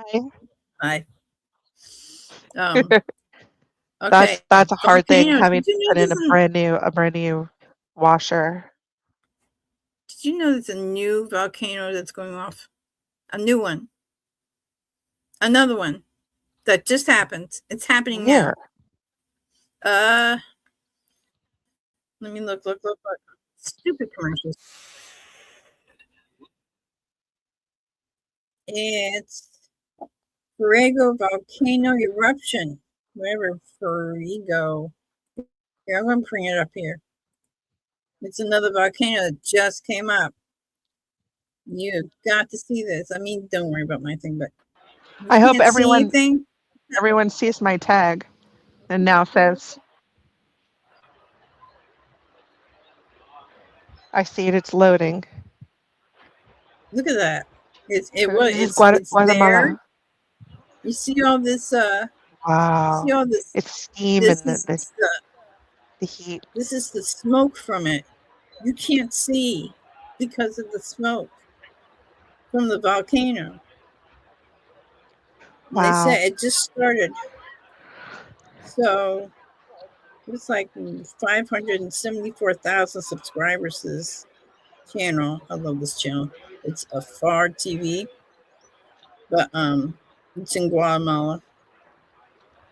[SPEAKER 1] Bye. Um, okay.
[SPEAKER 3] That's a hard thing
[SPEAKER 1] Volcanoes.
[SPEAKER 3] having to put in a brand new washer.
[SPEAKER 1] Did you know there's a new volcano that's going off? A new one. Another one that just happened. It's happening now.
[SPEAKER 3] Where?
[SPEAKER 1] Let me look. Stupid commercials. It's Fuego volcano eruption. Whatever, Fuego. Here, I'm going to bring it up here. It's another volcano that just came up. You've got to see this. I mean, don't worry about my thing, but
[SPEAKER 3] I hope
[SPEAKER 1] can't see anything.
[SPEAKER 3] everyone sees my tag and now says, I see it. It's loading.
[SPEAKER 1] Look at that.
[SPEAKER 3] This is
[SPEAKER 1] It's there.
[SPEAKER 3] Guatemala.
[SPEAKER 1] You see all this
[SPEAKER 3] Wow.
[SPEAKER 1] see all this
[SPEAKER 3] It's steam
[SPEAKER 1] this
[SPEAKER 3] and
[SPEAKER 1] is
[SPEAKER 3] the heat.
[SPEAKER 1] this is the smoke from it. You can't see because of the smoke from the volcano. And they
[SPEAKER 3] Wow.
[SPEAKER 1] said it just started. So it's like 574,000 subscribers to this channel. I love this channel. It's a far TV, but it's in Guatemala.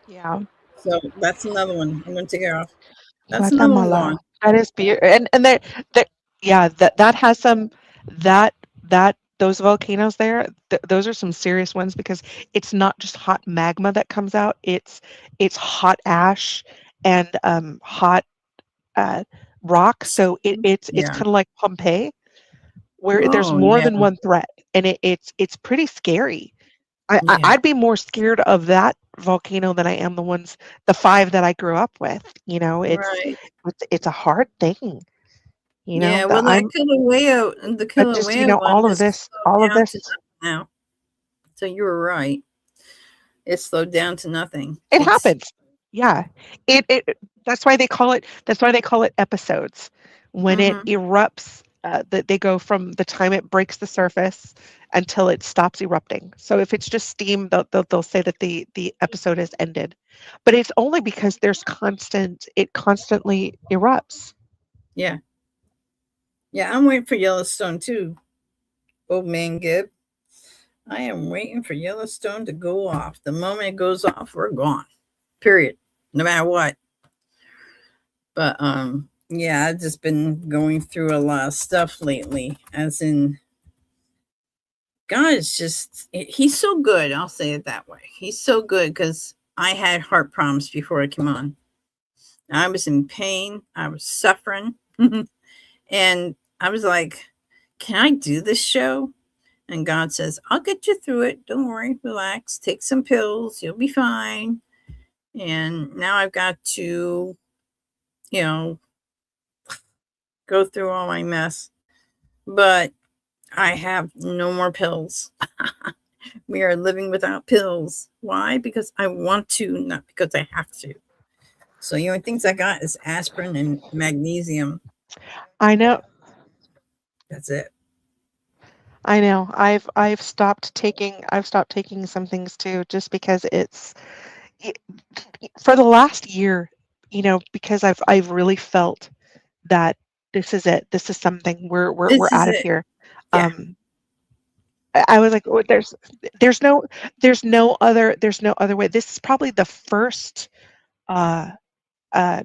[SPEAKER 3] Yeah.
[SPEAKER 1] So that's another one. I'm gonna take it off. That's another one
[SPEAKER 3] Guatemala.
[SPEAKER 1] gone.
[SPEAKER 3] That is beautiful. And yeah, that has some that those volcanoes there, those are some serious ones because it's not just hot magma that comes out. It's hot ash and hot uh, rock. So it's
[SPEAKER 1] Yeah.
[SPEAKER 3] kind of like Pompeii, where there's
[SPEAKER 1] Oh,
[SPEAKER 3] more
[SPEAKER 1] yeah.
[SPEAKER 3] than one threat, and it's pretty scary.
[SPEAKER 1] Yeah.
[SPEAKER 3] I'd be more scared of that volcano than I am the five that I grew up with.
[SPEAKER 1] Right.
[SPEAKER 3] It's a hard thing.
[SPEAKER 1] Yeah.
[SPEAKER 3] That
[SPEAKER 1] Well,
[SPEAKER 3] I'm,
[SPEAKER 1] the
[SPEAKER 3] but just
[SPEAKER 1] Kilauea one has
[SPEAKER 3] all
[SPEAKER 1] slowed
[SPEAKER 3] of
[SPEAKER 1] down to
[SPEAKER 3] this,
[SPEAKER 1] nothing now. So you were right. It's slowed down to nothing.
[SPEAKER 3] it
[SPEAKER 1] It's
[SPEAKER 3] happens. Yeah, that's why they call it episodes. When it
[SPEAKER 1] hmm
[SPEAKER 3] erupts, that they go from the time it breaks the surface until it stops erupting. So if it's just steam, they'll say that the episode has ended, but it's only because it constantly erupts.
[SPEAKER 1] yeah. Yeah, I'm waiting for Yellowstone too, old man Gib. I am waiting for Yellowstone to go off. The moment it goes off, we're gone. Period. No matter what. But yeah, I've just been going through a lot of stuff lately. As in God is just he's so good, I'll say it that way. He's so good because I had heart problems before I came on. I was in pain, I was suffering, and I was like, can I do this show? And God says, I'll get you through it. Don't worry, relax, take some pills, you'll be fine. And now I've got to, you know, go through all my mess. But I have no more pills. We are living without pills. Why? Because I want to, not because I have to. So the only things I got is aspirin and magnesium.
[SPEAKER 3] I know,
[SPEAKER 1] That's it.
[SPEAKER 3] I know. I've stopped taking some things too, just because it, for the last year, because I've really felt that this is it. This is something we're
[SPEAKER 1] This is
[SPEAKER 3] out of
[SPEAKER 1] it.
[SPEAKER 3] here.
[SPEAKER 1] Yeah.
[SPEAKER 3] I was like, "Oh, there's no there's no other way." This is probably the first uh uh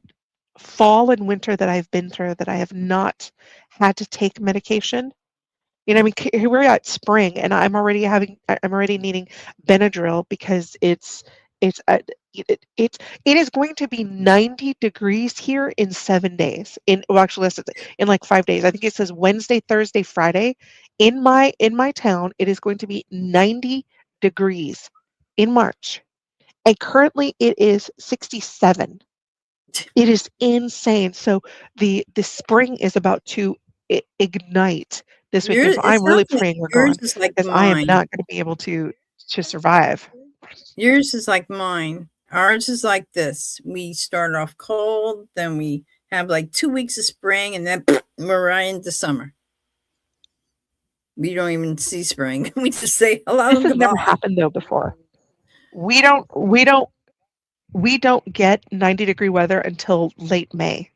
[SPEAKER 3] fall and winter that I've been through that I have not had to take medication. I mean, here we're at spring, and I'm already needing Benadryl because it's it is going to be 90 degrees here in 7 days. Well, actually, in like 5 days. I think it says Wednesday, Thursday, Friday. In my town, it is going to be 90 degrees in March, and currently it is 67. It is insane. So the spring is about to ignite this weekend.
[SPEAKER 1] Yours,
[SPEAKER 3] So
[SPEAKER 1] it
[SPEAKER 3] I'm really
[SPEAKER 1] sounds like
[SPEAKER 3] praying we're
[SPEAKER 1] yours
[SPEAKER 3] gone
[SPEAKER 1] is like
[SPEAKER 3] because I am
[SPEAKER 1] mine.
[SPEAKER 3] not going to be able to survive.
[SPEAKER 1] Yours is like mine. Ours is like this. We start off cold, then we have like 2 weeks of spring, and then we're right into summer. We don't even see spring. We just say hello
[SPEAKER 3] This
[SPEAKER 1] and
[SPEAKER 3] has never
[SPEAKER 1] goodbye.
[SPEAKER 3] happened though before. We don't we don't we don't get 90-degree weather until late May.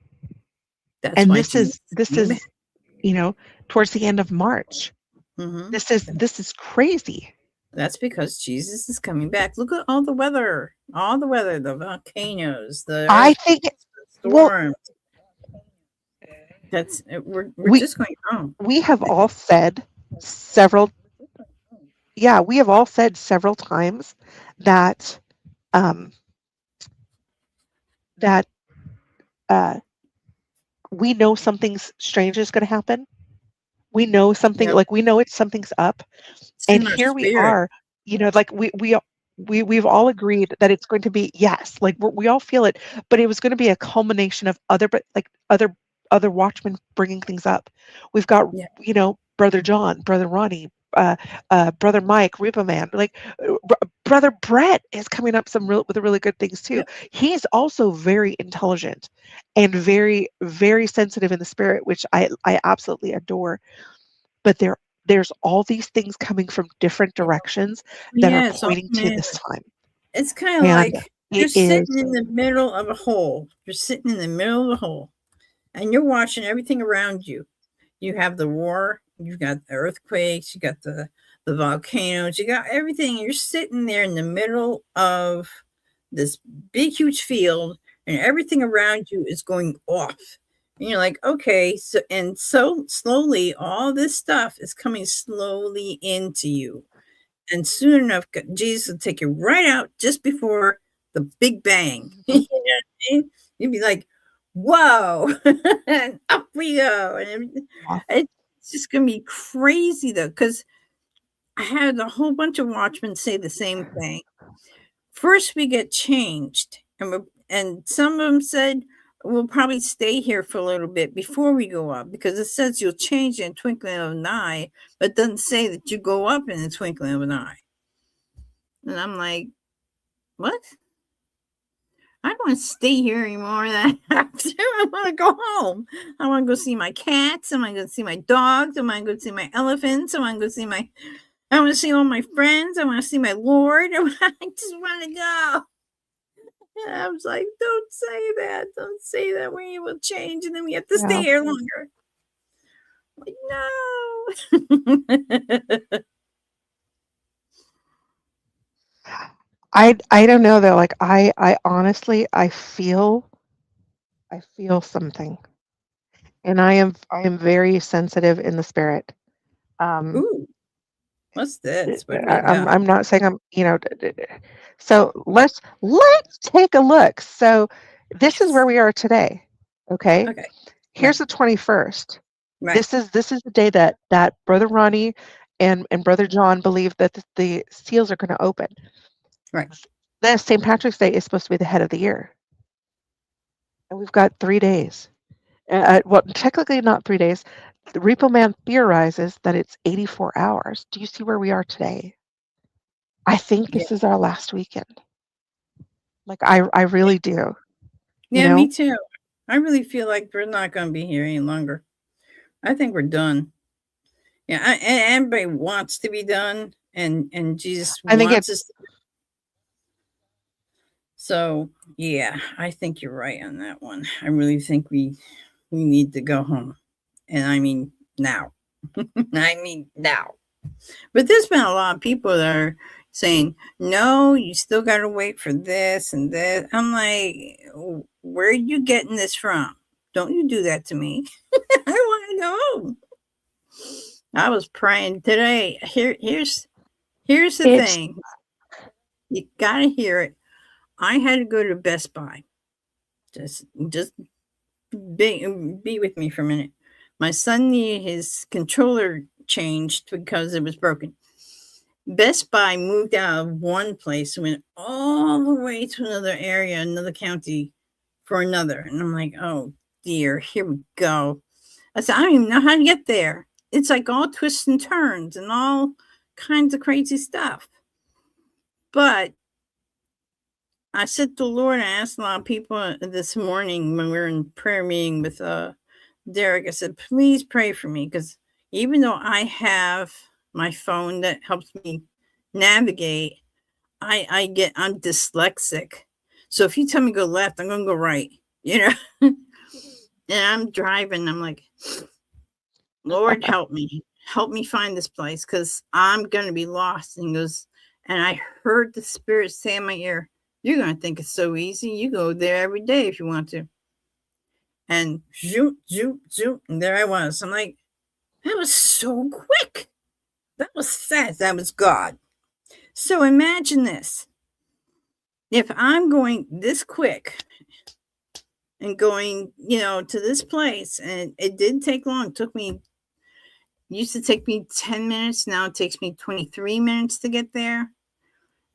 [SPEAKER 1] That's
[SPEAKER 3] And
[SPEAKER 1] why
[SPEAKER 3] this
[SPEAKER 1] Jesus
[SPEAKER 3] is
[SPEAKER 1] is
[SPEAKER 3] this
[SPEAKER 1] coming back.
[SPEAKER 3] is, towards the end of March.
[SPEAKER 1] Hmm.
[SPEAKER 3] This is crazy.
[SPEAKER 1] That's because Jesus is coming back. Look at all the weather, the volcanoes, the
[SPEAKER 3] I
[SPEAKER 1] earthquakes,
[SPEAKER 3] think
[SPEAKER 1] the
[SPEAKER 3] well
[SPEAKER 1] storms. We're
[SPEAKER 3] we
[SPEAKER 1] just going home.
[SPEAKER 3] we have all said several yeah, we have all said several times that um that uh we know something's strange is going to happen.
[SPEAKER 1] Yeah,
[SPEAKER 3] We know something's up.
[SPEAKER 1] it's
[SPEAKER 3] And
[SPEAKER 1] in our
[SPEAKER 3] here we
[SPEAKER 1] spirit.
[SPEAKER 3] are, like we've all agreed that it's going to be yes, like we all feel it, but it was going to be a culmination of other watchmen bringing things up. We've got,
[SPEAKER 1] Yeah,
[SPEAKER 3] brother John, brother Ronnie, brother Mike, Repo Man, like brother Brett is coming up with really good things too.
[SPEAKER 1] yeah,
[SPEAKER 3] He's also very intelligent and very very sensitive in the spirit, which I absolutely adore. But there's all these things coming from different directions that are
[SPEAKER 1] yeah. It's all
[SPEAKER 3] pointing to
[SPEAKER 1] commanded.
[SPEAKER 3] this time,
[SPEAKER 1] It's kind of
[SPEAKER 3] and
[SPEAKER 1] like you're
[SPEAKER 3] it
[SPEAKER 1] sitting
[SPEAKER 3] is
[SPEAKER 1] in the middle of a hole. You're sitting in the middle of a hole, and you're watching everything around you. You have the war, you've got the earthquakes, you got the volcanoes, you got everything. You're sitting there in the middle of this big huge field, and everything around you is going off. And you're like, okay, so slowly, all this stuff is coming slowly into you. And soon enough, Jesus will take you right out just before the big bang. You know
[SPEAKER 3] Mhm.
[SPEAKER 1] what I mean? You'd be like, whoa, and up we go. And
[SPEAKER 3] Yeah.
[SPEAKER 1] it's just going to be crazy, though, because I had a whole bunch of watchmen say the same thing. First, we get changed, and some of them said, we'll probably stay here for a little bit before we go up, because it says you'll change in a twinkling of an eye, but it doesn't say that you go up in a twinkling of an eye. And I'm like, what? I don't want to stay here anymore than I have to. I want to go home. I want to go see my cats. I want to go see my dogs. I want to go see my elephants. I want to go see my. I want to see all my friends. I want to see my Lord. I just want to go. And I was like, don't say that. Don't say that. We will change and then we have to stay
[SPEAKER 3] Yeah.
[SPEAKER 1] here longer. Like, no.
[SPEAKER 3] I don't know though. Like I honestly I feel something, and I am very sensitive in the spirit. Um,
[SPEAKER 1] Ooh, what's this? What do we
[SPEAKER 3] I'm
[SPEAKER 1] got?
[SPEAKER 3] not saying I'm, you know, so let's take a look. So this is
[SPEAKER 1] Yes.
[SPEAKER 3] where we are today. Okay.
[SPEAKER 1] Okay.
[SPEAKER 3] Here's
[SPEAKER 1] Right.
[SPEAKER 3] the 21st.
[SPEAKER 1] Right.
[SPEAKER 3] This is the day that Brother Ronnie and Brother John believe that the seals are going to open.
[SPEAKER 1] Right.
[SPEAKER 3] Then St. Patrick's Day is supposed to be the head of the year, and we've got 3 days. Well, technically not 3 days. The Repo Man theorizes that it's 84 hours. Do you see where we are today? I think
[SPEAKER 1] Yeah.
[SPEAKER 3] this is our last weekend. Like I really do. You
[SPEAKER 1] Yeah, me
[SPEAKER 3] know,
[SPEAKER 1] too. I really feel like we're not going to be here any longer. I think we're done. Yeah, and everybody wants to be done, and Jesus
[SPEAKER 3] I think
[SPEAKER 1] wants
[SPEAKER 3] it's
[SPEAKER 1] us. So yeah, I think you're right on that one. I really think we need to go home, and I mean now. I mean now. But there's been a lot of people that are saying, no, you still got to wait for this and this. I'm like, where are you getting this from? Don't you do that to me. I want to go home. I was praying today. Here's the
[SPEAKER 3] it's
[SPEAKER 1] thing. You got to hear it. I had to go to Best Buy. Just be with me for a minute. My son needed his controller changed because it was broken. Best Buy moved out of one place and went all the way to another area, another county for another. And I'm like, oh dear, here we go. I said, I don't even know how to get there. It's like all twists and turns and all kinds of crazy stuff. But I said to the Lord, I asked a lot of people this morning when we were in prayer meeting with Derek, I said, please pray for me because even though I have my phone that helps me navigate, I'm dyslexic. So if you tell me go left, I'm gonna go right, you know. And I'm driving, I'm like, Lord help me find this place because I'm gonna be lost. And he goes, and I heard the Spirit say in my ear, you're gonna think it's so easy. You go there every day if you want to. And zoom, zoom, zoom, and there I was. I'm like, that was so quick. That was fast. That was God. So imagine this. If I'm going this quick and going, to this place, and it didn't take long. It used to take me 10 minutes. Now it takes me 23 minutes to get there.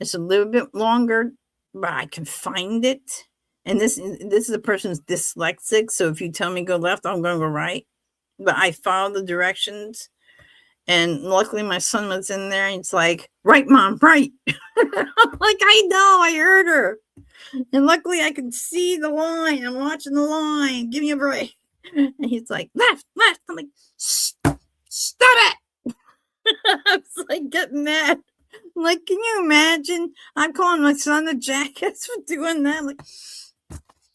[SPEAKER 1] It's a little bit longer, but I can find it. And this is a person's dyslexic. So if you tell me go left, I'm going to go right. But I follow the directions. And luckily, my son was in there. And it's like, right, mom, right. I'm like, I know, I heard her. And luckily, I could see the line. I'm watching the line. Give me a break. And he's like, left, left. I'm like, stop it. I was like, getting mad. I'm like, can you imagine? I'm calling my son a jackass for doing that. I'm like,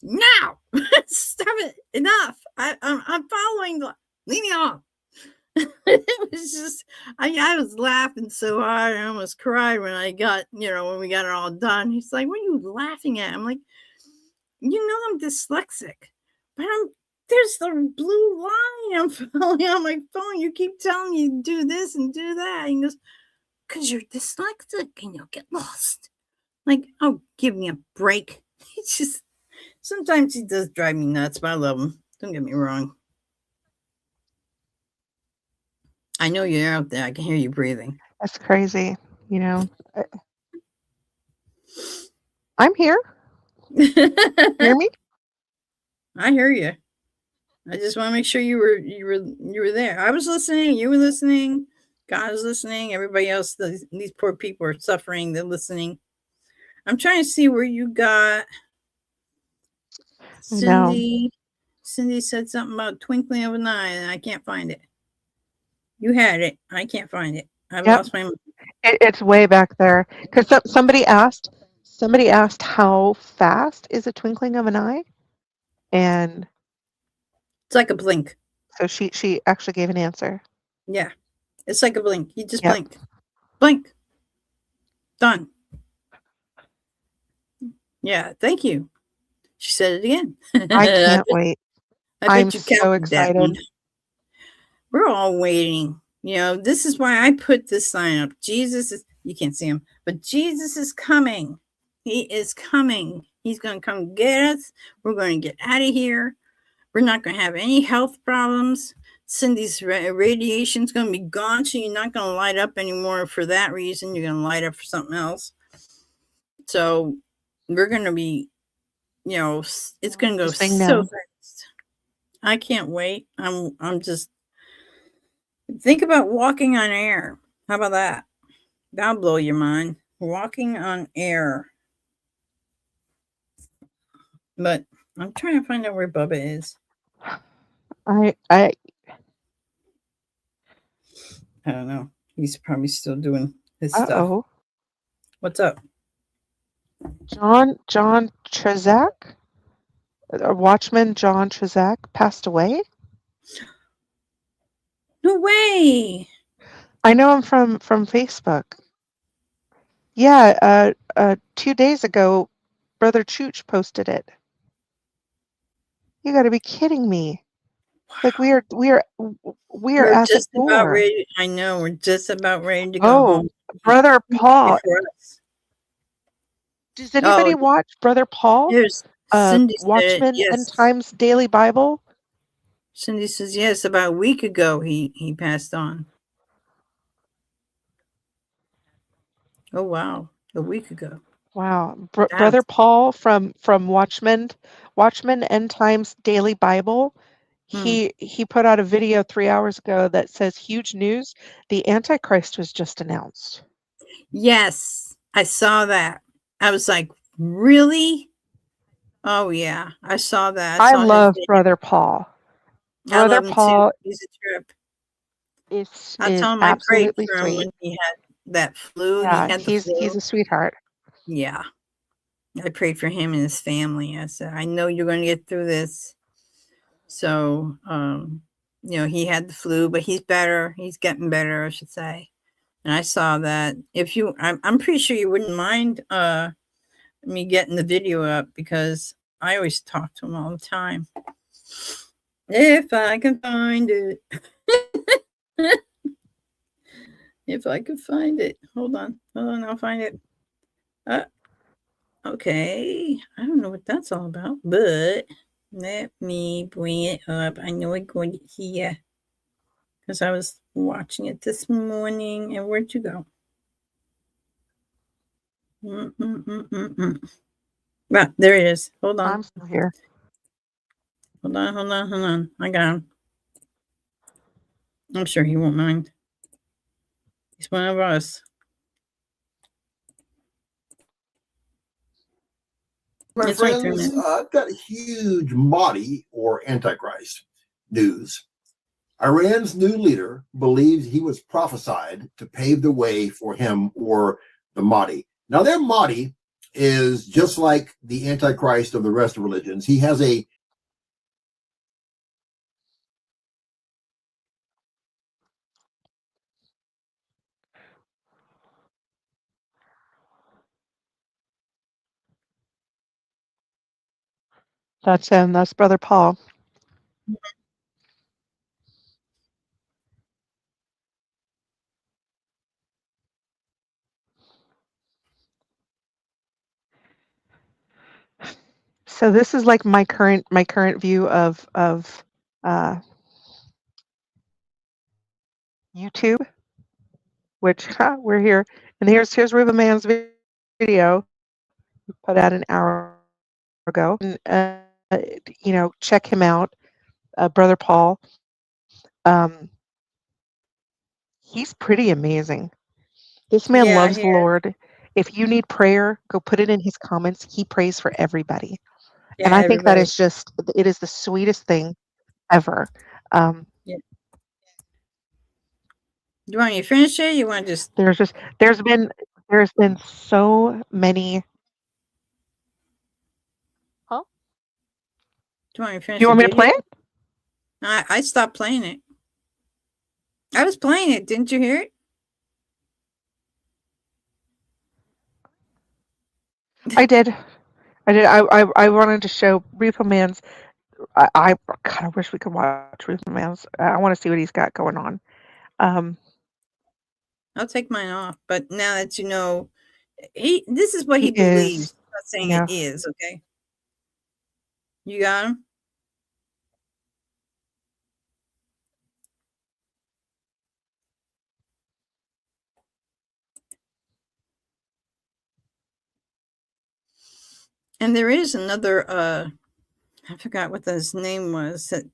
[SPEAKER 1] now, stop it. Enough. I'm following. Leave me alone. It was just, I was laughing so hard. I almost cried when when we got it all done. He's like, what are you laughing at? I'm like, I'm dyslexic, but I'm there's the blue line I'm following on my phone. You keep telling me to do this and do that. And he goes, because you're dyslexic and you'll get lost. Like, oh, give me a break. He's just, sometimes he does drive me nuts, but I love him. Don't get me wrong. I know you're out there. I can hear you breathing.
[SPEAKER 3] That's crazy. You know, I'm here. Hear me?
[SPEAKER 1] I hear you. I just want to make sure you were there. I was listening. You were listening. God is listening. Everybody else, these poor people are suffering. They're listening. I'm trying to see where you got
[SPEAKER 3] No.
[SPEAKER 1] Cindy. Cindy said something about twinkling of an eye, and I can't find it. You had it. I can't find it. I've
[SPEAKER 3] Yep.
[SPEAKER 1] lost my.
[SPEAKER 3] It's way back there. Because somebody asked how fast is a twinkling of an eye, and
[SPEAKER 1] It's like a blink.
[SPEAKER 3] so she actually gave an answer.
[SPEAKER 1] Yeah, it's like a blink. You just
[SPEAKER 3] Yep.
[SPEAKER 1] blink, blink, done. Yeah, thank you. She said it again.
[SPEAKER 3] I can't wait.
[SPEAKER 1] I
[SPEAKER 3] I'm
[SPEAKER 1] bet you
[SPEAKER 3] so
[SPEAKER 1] counted that one.
[SPEAKER 3] excited.
[SPEAKER 1] We're all waiting. You know, this is why I put this sign up. Jesus is, you can't see him, but Jesus is coming. He is coming. He's going to come get us. We're going to get out of here. We're not going to have any health problems. Cindy's radiation is going to be gone, so you're not going to light up anymore for that reason. You're going to light up for something else. So we're going to be, you know, it's going to go so fast. I can't wait. I'm just, think about walking on air. How about that? That'll blow your mind. Walking on air. But I'm trying to find out where Bubba is.
[SPEAKER 3] I
[SPEAKER 1] I don't know. He's probably still doing his stuff.
[SPEAKER 3] Uh-oh.
[SPEAKER 1] What's up?
[SPEAKER 3] John Trezak, Watchman John Trezak passed away.
[SPEAKER 1] No way.
[SPEAKER 3] I know him from Facebook. Yeah, 2 days ago, Brother Chooch posted it. You got to be kidding me! Like we are
[SPEAKER 1] We're
[SPEAKER 3] at the
[SPEAKER 1] just about
[SPEAKER 3] door.
[SPEAKER 1] ready. I know. We're just about ready to go
[SPEAKER 3] Oh,
[SPEAKER 1] home.
[SPEAKER 3] Brother Paul.
[SPEAKER 1] For us.
[SPEAKER 3] Does anybody watch Brother Paul?
[SPEAKER 1] Here's Cindy said
[SPEAKER 3] Watchman
[SPEAKER 1] yes.
[SPEAKER 3] End Times Daily Bible.
[SPEAKER 1] Cindy says yes. About a week ago, he passed on. Oh wow, a week ago.
[SPEAKER 3] Wow, Brother Paul from Watchman End Times Daily Bible. He put out a video 3 hours ago that says, "Huge news: the Antichrist was just announced."
[SPEAKER 1] Yes, I saw that. I was like, really? Oh yeah, I saw that.
[SPEAKER 3] I love Brother Paul. Brother Paul,
[SPEAKER 1] he's a trip.
[SPEAKER 3] is
[SPEAKER 1] I prayed
[SPEAKER 3] absolutely
[SPEAKER 1] for him
[SPEAKER 3] sweet.
[SPEAKER 1] when he had that flu.
[SPEAKER 3] Yeah,
[SPEAKER 1] He had the flu.
[SPEAKER 3] he's a sweetheart.
[SPEAKER 1] Yeah, I prayed for him and his family. I said, I know you're going to get through this. So, you know, he had the flu, but he's better. He's getting better, I should say. And I saw that. If you, I'm pretty sure you wouldn't mind me getting the video up, because I always talk to him all the time. If I can find it. If I could find it. Hold on, I'll find it. Okay, I don't know what that's all about, but let me bring it up. I know it going here because I was watching it this morning. And where'd you go? Right, there it is. Hold on.
[SPEAKER 3] I'm still here.
[SPEAKER 1] Hold on. I got him. I'm sure he won't mind. He's one of us.
[SPEAKER 4] My friends, I've got a huge Mahdi or Antichrist news. Iran's new leader believes he was prophesied to pave the way for him or the Mahdi. Now, their Mahdi is just like the Antichrist of the rest of religions. He has a
[SPEAKER 3] That's him. That's Brother Paul. So this is like my current view of uh, YouTube, which we're here, and here's Ruben Man's video put out an hour ago, and check him out, Brother Paul. Um, he's pretty amazing. This man
[SPEAKER 1] Yeah,
[SPEAKER 3] loves the
[SPEAKER 1] here.
[SPEAKER 3] Lord. If you need prayer, go put it in his comments. He prays for everybody.
[SPEAKER 1] Yeah,
[SPEAKER 3] And I think that
[SPEAKER 1] everybody.
[SPEAKER 3] is just, it is the sweetest thing ever. Um,
[SPEAKER 1] Yeah. You want me to finish it? You want to just?
[SPEAKER 3] there's just, there's been so many. Huh?
[SPEAKER 1] Do you want me to
[SPEAKER 3] Do
[SPEAKER 1] finish
[SPEAKER 3] you
[SPEAKER 1] the
[SPEAKER 3] want me to play
[SPEAKER 1] video?
[SPEAKER 3] it?
[SPEAKER 1] I stopped playing it. I was playing it. Didn't you hear it?
[SPEAKER 3] I did. I did. I wanted to show Repo Man's. God, I wish we could watch Repo Man's. I want to see what he's got going on. Um,
[SPEAKER 1] I'll take mine off. But now that you know, this is what
[SPEAKER 3] he
[SPEAKER 1] he
[SPEAKER 3] is,
[SPEAKER 1] believes. I'm not saying it
[SPEAKER 3] yeah.
[SPEAKER 1] is. Okay, you got him. And there is another. I forgot what his name was. That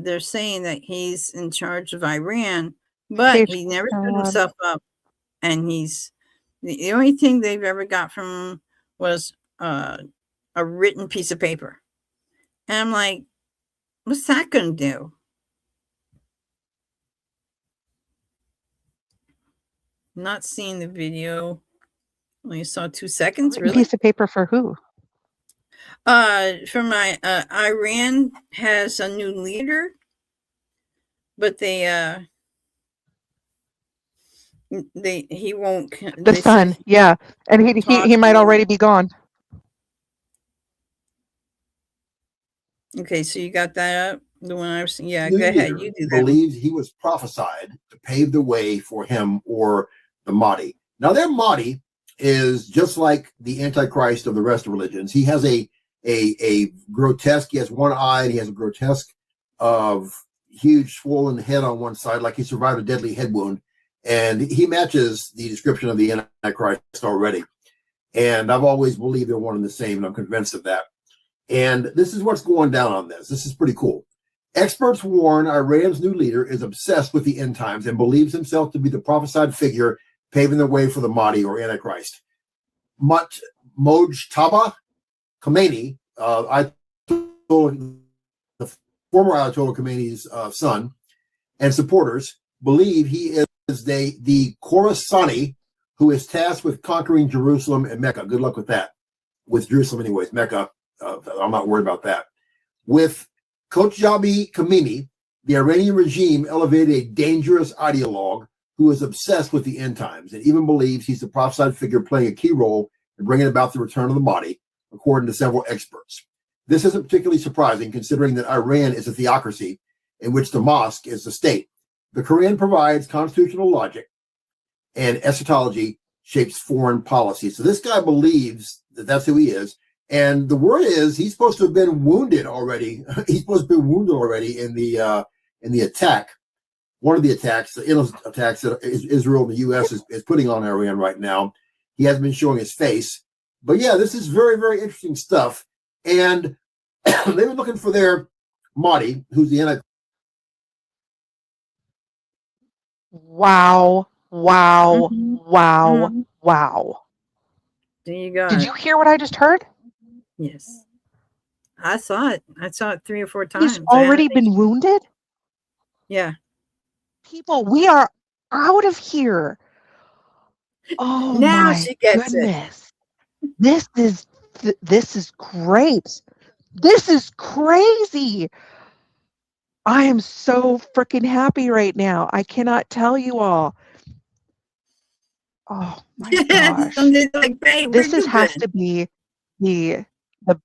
[SPEAKER 1] they're saying that he's in charge of Iran, but
[SPEAKER 3] Page
[SPEAKER 1] he never stood
[SPEAKER 3] one.
[SPEAKER 1] himself up. And he's the only thing they've ever got from him was a written piece of paper. And I'm like, what's that going to do? Not seeing the video. Only saw 2
[SPEAKER 3] A
[SPEAKER 1] seconds,
[SPEAKER 3] written
[SPEAKER 1] really?
[SPEAKER 3] piece of paper for who?
[SPEAKER 1] For my Iran has a new leader, but he won't.
[SPEAKER 3] The
[SPEAKER 1] They said
[SPEAKER 3] son,
[SPEAKER 1] he
[SPEAKER 3] yeah, and he he
[SPEAKER 1] talk
[SPEAKER 3] he might
[SPEAKER 1] or
[SPEAKER 3] already be gone.
[SPEAKER 1] okay. So you got that up. The one I was. Yeah,
[SPEAKER 4] New
[SPEAKER 1] go ahead.
[SPEAKER 4] leader
[SPEAKER 1] You do that one.
[SPEAKER 4] believes he was prophesied to pave the way for him or the Mahdi. Now, their Mahdi is just like the Antichrist of the rest of religions. He has a grotesque. He has one eye, and he has a grotesque of huge swollen head on one side, like he survived a deadly head wound, and he matches the description of the Antichrist already. And I've always believed they're one and the same, and I'm convinced of that. And this is what's going down on this. This is pretty cool. Experts warn Iran's new leader is obsessed with the end times and believes himself to be the prophesied figure paving the way for the Mahdi or Antichrist. Mojtaba Khomeini, the former Ayatollah Khomeini's son, and supporters believe he is the Khorasani who is tasked with conquering Jerusalem and Mecca. Good luck with that. With Jerusalem, anyways. Mecca, I'm not worried about that. With Khojabi Khomeini, the Iranian regime elevated a dangerous ideologue who is obsessed with the end times and even believes he's the prophesied figure playing a key role in bringing about the return of the Mahdi, according to several experts. This isn't particularly surprising considering that Iran is a theocracy in which the mosque is the state. The Quran provides constitutional logic, and eschatology shapes foreign policy. So this guy believes that that's who he is. And the word is he's supposed to have been wounded already. He's supposed to be wounded already in the attack. One of the attacks, the endless attacks that Israel and the U.S. is putting on Iran right now. He hasn't been showing his face. But yeah, this is very, very interesting stuff. And they've been looking for their Mahdi, who's the Antichrist.
[SPEAKER 3] Wow! Wow!
[SPEAKER 1] Mm-hmm.
[SPEAKER 3] Wow!
[SPEAKER 1] Mm-hmm.
[SPEAKER 3] Wow!
[SPEAKER 1] There you go.
[SPEAKER 3] Did you hear what I just heard?
[SPEAKER 1] Yes. I saw it. I saw it 3 or 4
[SPEAKER 3] He's
[SPEAKER 1] times.
[SPEAKER 3] already been wounded?
[SPEAKER 1] Yeah.
[SPEAKER 3] People, we are out of here. Oh
[SPEAKER 1] Now
[SPEAKER 3] my
[SPEAKER 1] she gets it.
[SPEAKER 3] goodness. This is great. This is crazy. I am so freaking happy right now. I cannot tell you all. Oh my gosh.
[SPEAKER 1] Something's like, babe, where
[SPEAKER 3] This
[SPEAKER 1] you
[SPEAKER 3] has
[SPEAKER 1] been?
[SPEAKER 3] to be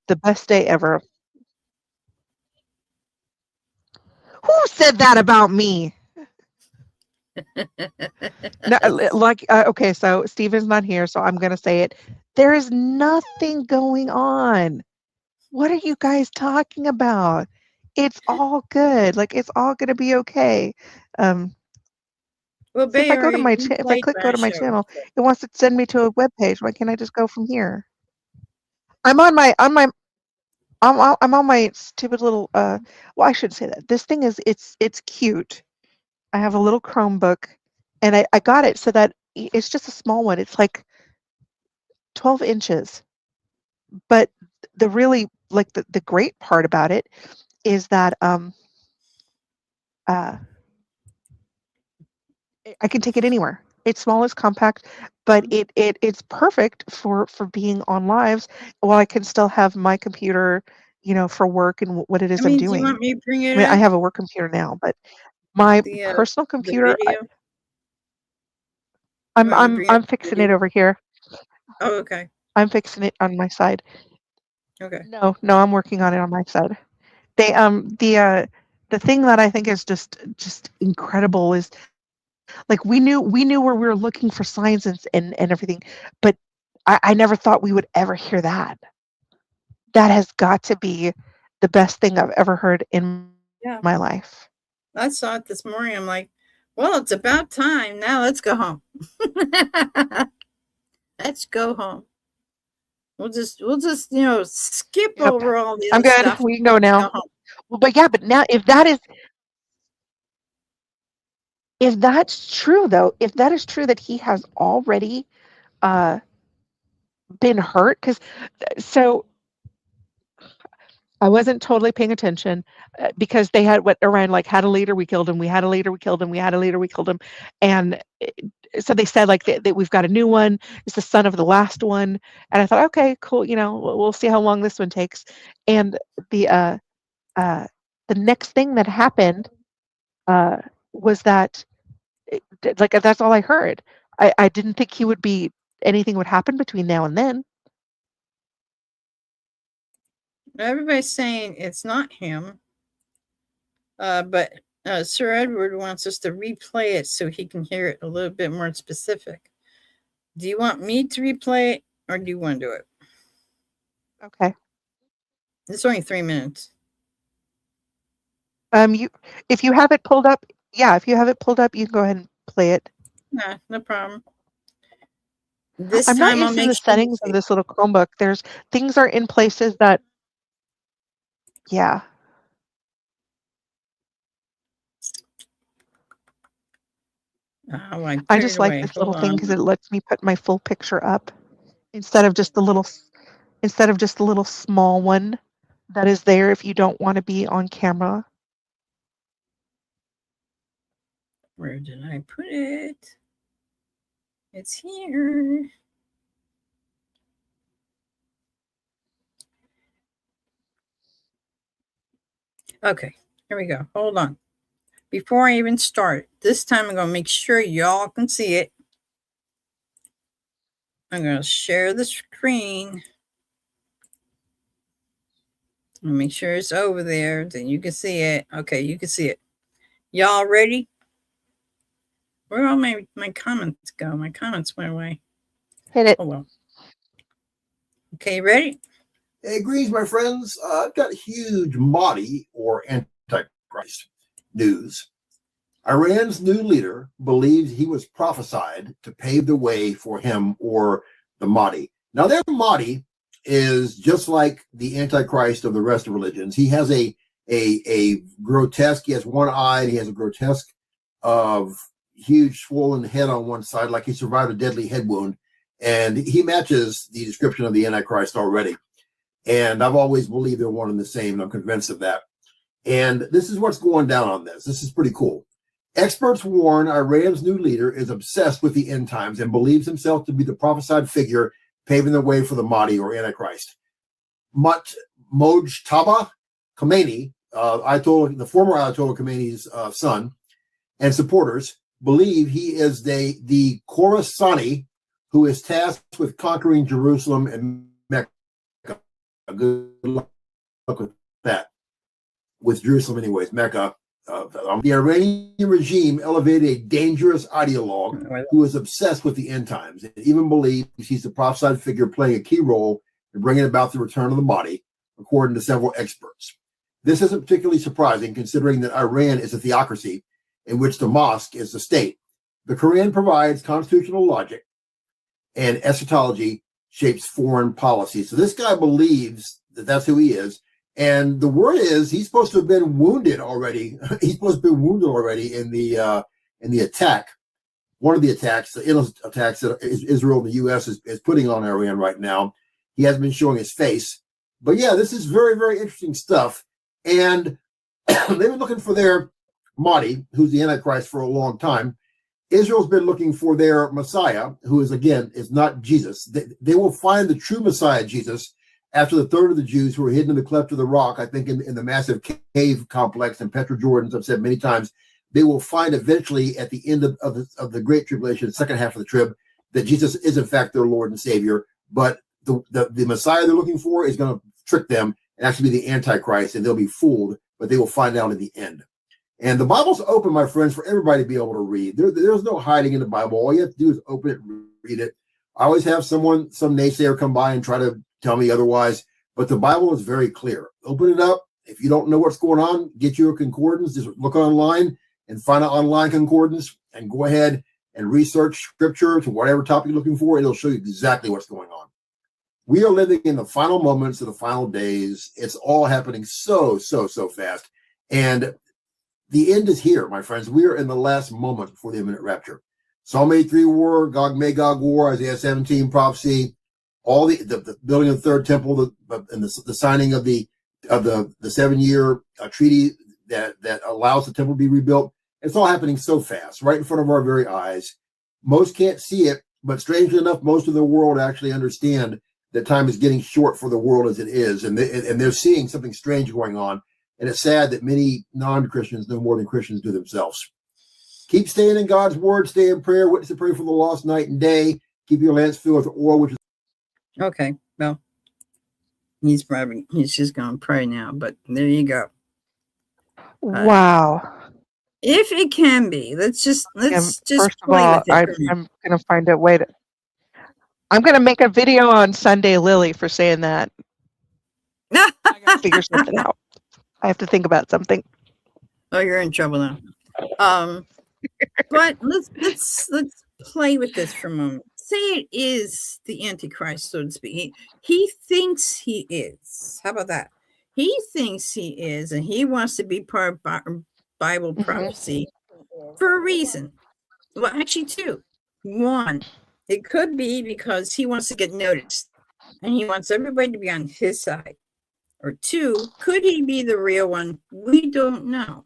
[SPEAKER 3] the best day ever. Who said that about me? No, like okay, so Steven's not here, so I'm gonna say it. There is nothing going on. What are you guys talking about? It's all good. Like it's all gonna be okay. Um,
[SPEAKER 1] Well,
[SPEAKER 3] see if I go to
[SPEAKER 1] Barry,
[SPEAKER 3] my
[SPEAKER 1] you
[SPEAKER 3] if I
[SPEAKER 1] played
[SPEAKER 3] click go to
[SPEAKER 1] last
[SPEAKER 3] my
[SPEAKER 1] show.
[SPEAKER 3] channel, it wants to send me to a web page. Why can't I just go from here? I'm I'm on my stupid little well, I shouldn't say that. This thing is it's cute. I have a little Chromebook and I got it so that it's just a small one. It's like 12 inches. But the really like the great part about it is that uh I can take it anywhere. It's small, it's compact, but it's perfect for being on lives while I can still have my computer, for work and what it
[SPEAKER 1] I
[SPEAKER 3] is I'm
[SPEAKER 1] mean, do you
[SPEAKER 3] doing.
[SPEAKER 1] want me to bring
[SPEAKER 3] I
[SPEAKER 1] it
[SPEAKER 3] mean, I
[SPEAKER 1] up?
[SPEAKER 3] have a work computer now, but my
[SPEAKER 1] The uh,
[SPEAKER 3] personal
[SPEAKER 1] the
[SPEAKER 3] computer,
[SPEAKER 1] video. You
[SPEAKER 3] I'm
[SPEAKER 1] want me to
[SPEAKER 3] I'm
[SPEAKER 1] bring up
[SPEAKER 3] I'm
[SPEAKER 1] the
[SPEAKER 3] fixing it
[SPEAKER 1] video?
[SPEAKER 3] over here.
[SPEAKER 1] Oh, okay,
[SPEAKER 3] I'm fixing it on my side.
[SPEAKER 1] okay.
[SPEAKER 3] No, no, I'm working on it on my side. They the thing that I think is just incredible is like we knew where we were looking for signs and everything, but I never thought we would ever hear that. That has got to be the best thing I've ever heard in
[SPEAKER 1] Yeah,
[SPEAKER 3] my life.
[SPEAKER 1] I saw it this morning. I'm like, well, it's about time now. Let's go home. Let's go home. We'll just skip
[SPEAKER 3] Yep.
[SPEAKER 1] over all the
[SPEAKER 3] I'm
[SPEAKER 1] other
[SPEAKER 3] good.
[SPEAKER 1] stuff.
[SPEAKER 3] We can go
[SPEAKER 1] Go
[SPEAKER 3] now.
[SPEAKER 1] home.
[SPEAKER 3] Well, but yeah, but now if that's true though, if that is true that he has already uh been hurt cuz so I wasn't totally paying attention because they had what around like had a leader, we killed him. We had a leader, we killed him. We had a leader, we killed him. And so they said like that we've got a new one. It's the son of the last one. And I thought, okay, cool. We'll see how long this one takes. And the uh, the next thing that happened uh, was that like that's all I heard. I didn't think he would be anything would happen between now and then.
[SPEAKER 1] Everybody's saying it's not him, but Sir Edward wants us to replay it so he can hear it a little bit more specific. Do you want me to replay it, or do you want to do it?
[SPEAKER 3] Okay.
[SPEAKER 1] It's only 3 minutes.
[SPEAKER 3] You if you have it pulled up, yeah, if you have it pulled up, you can go ahead and play it.
[SPEAKER 1] Nah, no problem. This
[SPEAKER 3] I'm not
[SPEAKER 1] time I'll
[SPEAKER 3] used to
[SPEAKER 1] make
[SPEAKER 3] the
[SPEAKER 1] sure you
[SPEAKER 3] settings of
[SPEAKER 1] see.
[SPEAKER 3] this little Chromebook. There's things are in places that, yeah.
[SPEAKER 1] Oh, I
[SPEAKER 3] I
[SPEAKER 1] put it
[SPEAKER 3] just like
[SPEAKER 1] away.
[SPEAKER 3] this little
[SPEAKER 1] Hold
[SPEAKER 3] thing
[SPEAKER 1] on.
[SPEAKER 3] because it lets me put my full picture up instead of just the little instead of just the little small one that is there if you don't want to be on camera.
[SPEAKER 1] Where did I put it? It's here. Okay, here we go. Hold on. Before I even start, this time I'm going to make sure y'all can see it. I'm going to share the screen and make sure it's over there. Then you can see it. Okay, you can see it. Y'all ready? Where all my comments go? My comments went away.
[SPEAKER 3] Hit it.
[SPEAKER 1] Oh, well. Okay, ready?
[SPEAKER 4] Hey, greetings, my friends. I've got huge Mahdi or Antichrist news. Iran's new leader believes he was prophesied to pave the way for him or the Mahdi. Now, their Mahdi is just like the Antichrist of the rest of religions. He has a grotesque. He has one eye. He has a grotesque of huge swollen head on one side, like he survived a deadly head wound, and he matches the description of the Antichrist already. And I've always believed they're one and the same, and I'm convinced of that. And this is what's going down on this. This is pretty cool. Experts warn Iran's new leader is obsessed with the end times and believes himself to be the prophesied figure paving the way for the Mahdi or Antichrist. Mojtaba Khomeini, the former Ayatollah Khomeini's son, and supporters believe he is the Khorasani who is tasked with conquering Jerusalem and Mecca. Good luck with that. With Jerusalem, anyways, Mecca. The Iranian regime elevated a dangerous ideologue who is obsessed with the end times and even believes he's the prophesied figure playing a key role in bringing about the return of the Mahdi, according to several experts. This isn't particularly surprising considering that Iran is a theocracy in which the mosque is the state. The Quran provides constitutional logic, and eschatology shapes foreign policy. So this guy believes that that's who he is. And the word is he's supposed to have been wounded already. He's supposed to be wounded already in the attack. One of the attacks, the endless attacks that Israel and the U.S. is putting on Iran right now. He hasn't been showing his face. But yeah, this is very, very interesting stuff. And they've been looking for their Mahdi, who's the Antichrist, for a long time. Israel's been looking for their Messiah, who is, again, is not Jesus. They will find the true Messiah, Jesus, after the third of the Jews who are hidden in the cleft of the rock, I think in the massive cave complex in Petrojordan, I've said many times, they will find eventually at the end of the Great Tribulation, the second half of the trib, that Jesus is in fact their Lord and Savior. But the Messiah they're looking for is going to trick them and actually be the Antichrist, and they'll be fooled, but they will find out in the end. And the Bible's open, my friends, for everybody to be able to read. There's no hiding in the Bible. All you have to do is open it and read it. I always have some naysayer come by and try to tell me otherwise, but the Bible is very clear. Open it up. If you don't know what's going on, get you a concordance. Just look online and find an online concordance and go ahead and research scripture to whatever topic you're looking for. It'll show you exactly what's going on. We are living in the final moments of the final days. It's all happening so fast. And the end is here, my friends. We are in the last moment before the imminent rapture. Psalm 83 war, Gog Magog war, Isaiah 17 prophecy, all the building of the third temple, and the signing of the 7-year treaty that allows the temple to be rebuilt. It's all happening so fast, right in front of our very eyes. Most can't see it, but strangely enough, most of the world actually understand that time is getting short for the world as it is, and they're seeing something strange going on. And it's sad that many non-Christians know more than Christians do themselves. Keep staying in God's word, stay in prayer, witness and pray for the lost night and day. Keep your lamps filled with oil, which is
[SPEAKER 1] okay. Well, he's just going to pray now, but there you go.
[SPEAKER 3] Wow.
[SPEAKER 1] If it can be, let's just
[SPEAKER 3] first of all, I'm going to find a way to. I'm going to make a video on Sunday Lily for saying that. I got to figure something out. I have to think about something.
[SPEAKER 1] Oh, you're in trouble now. But let's play with this for a moment. Say it is the Antichrist, so to speak. He thinks he is. How about that? He thinks he is, and he wants to be part of Bible prophecy for a reason. Well, actually, two. One, it could be because he wants to get noticed, and he wants everybody to be on his side. Or two, could he be the real one? We don't know.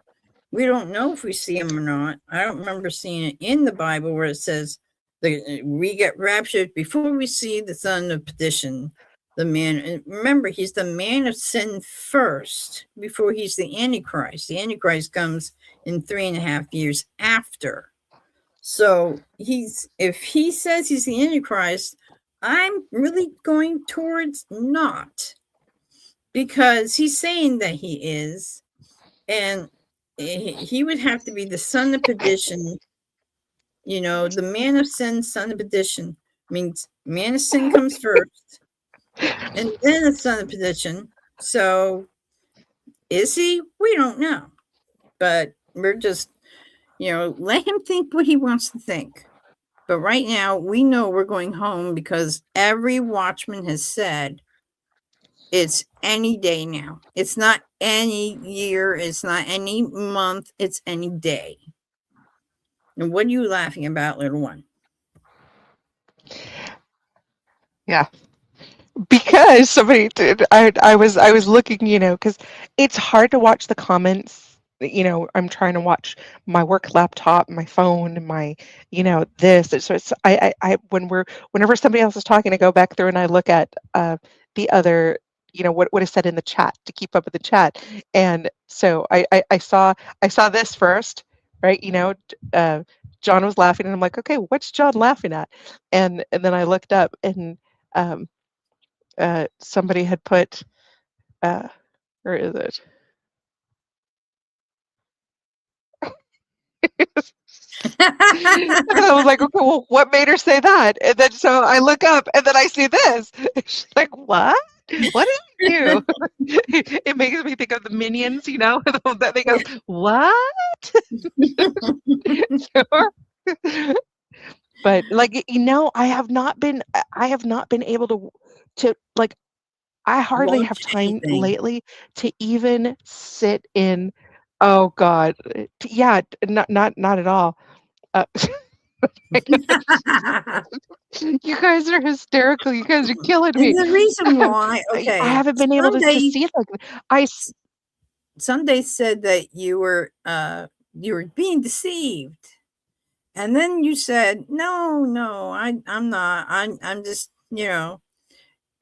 [SPEAKER 1] We don't know if we see him or not. I don't remember seeing it in the Bible where it says we get raptured before we see the son of perdition, the man. And remember, he's the man of sin first before he's the Antichrist. The Antichrist comes in 3.5 years after. So if he says he's the Antichrist, I'm really going towards not. Because he's saying that he is, and he would have to be the son of perdition, the man of sin, son of perdition. Means man of sin comes first, and then the son of perdition. So, is he? We don't know. But we're just, let him think what he wants to think. But right now, we know we're going home because every watchman has said, it's any day now. It's not any year. It's not any month. It's any day. And what are you laughing about, little one?
[SPEAKER 3] Yeah. Because somebody did. I was looking, because it's hard to watch the comments. I'm trying to watch my work laptop, my phone, and my, this. So it's whenever somebody else is talking, I go back through and I look at the other, what is said in the chat to keep up with the chat. And so I saw this first, right? John was laughing, and I'm like, okay, what's John laughing at? And then I looked up, and somebody had put, where is it? And I was like, okay, well, what made her say that? And then so I look up and then I see this. She's like, what? What did you do? It makes me think of the Minions, that they go, what? But like, I have not been able to like, I hardly have
[SPEAKER 1] Launch
[SPEAKER 3] time
[SPEAKER 1] anything.
[SPEAKER 3] lately to even sit in. Oh God, yeah, not at all. You guys are hysterical. You guys are killing me.
[SPEAKER 1] And the reason why,
[SPEAKER 3] I
[SPEAKER 1] okay,
[SPEAKER 3] haven't been able to see it like I.
[SPEAKER 1] Sunday said that you were being deceived, and then you said, no, I'm not. I'm just,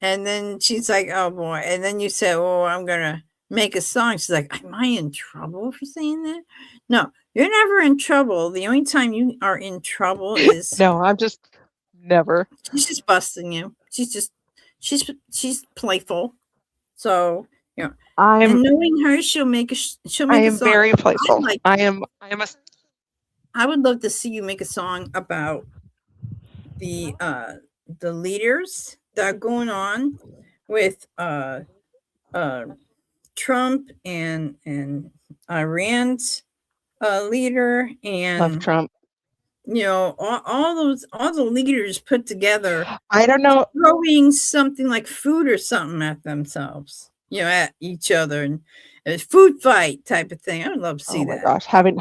[SPEAKER 1] And then she's like, oh boy. And then you said, oh, I'm gonna make a song. She's like, am I in trouble for saying that? No, you're never in trouble. The only time you are in trouble is
[SPEAKER 3] No, I'm just never.
[SPEAKER 1] she's just busting you. She's playful. So, and knowing her, she'll make a song.
[SPEAKER 3] I am very playful.
[SPEAKER 1] I would love to see you make a song about the leaders that are going on with Trump and Iran's leader, and
[SPEAKER 3] Love Trump.
[SPEAKER 1] all the leaders put together.
[SPEAKER 3] I don't know,
[SPEAKER 1] throwing something like food or something at themselves, at each other, and a food fight type of thing. I would love to see that.
[SPEAKER 3] Oh my gosh, having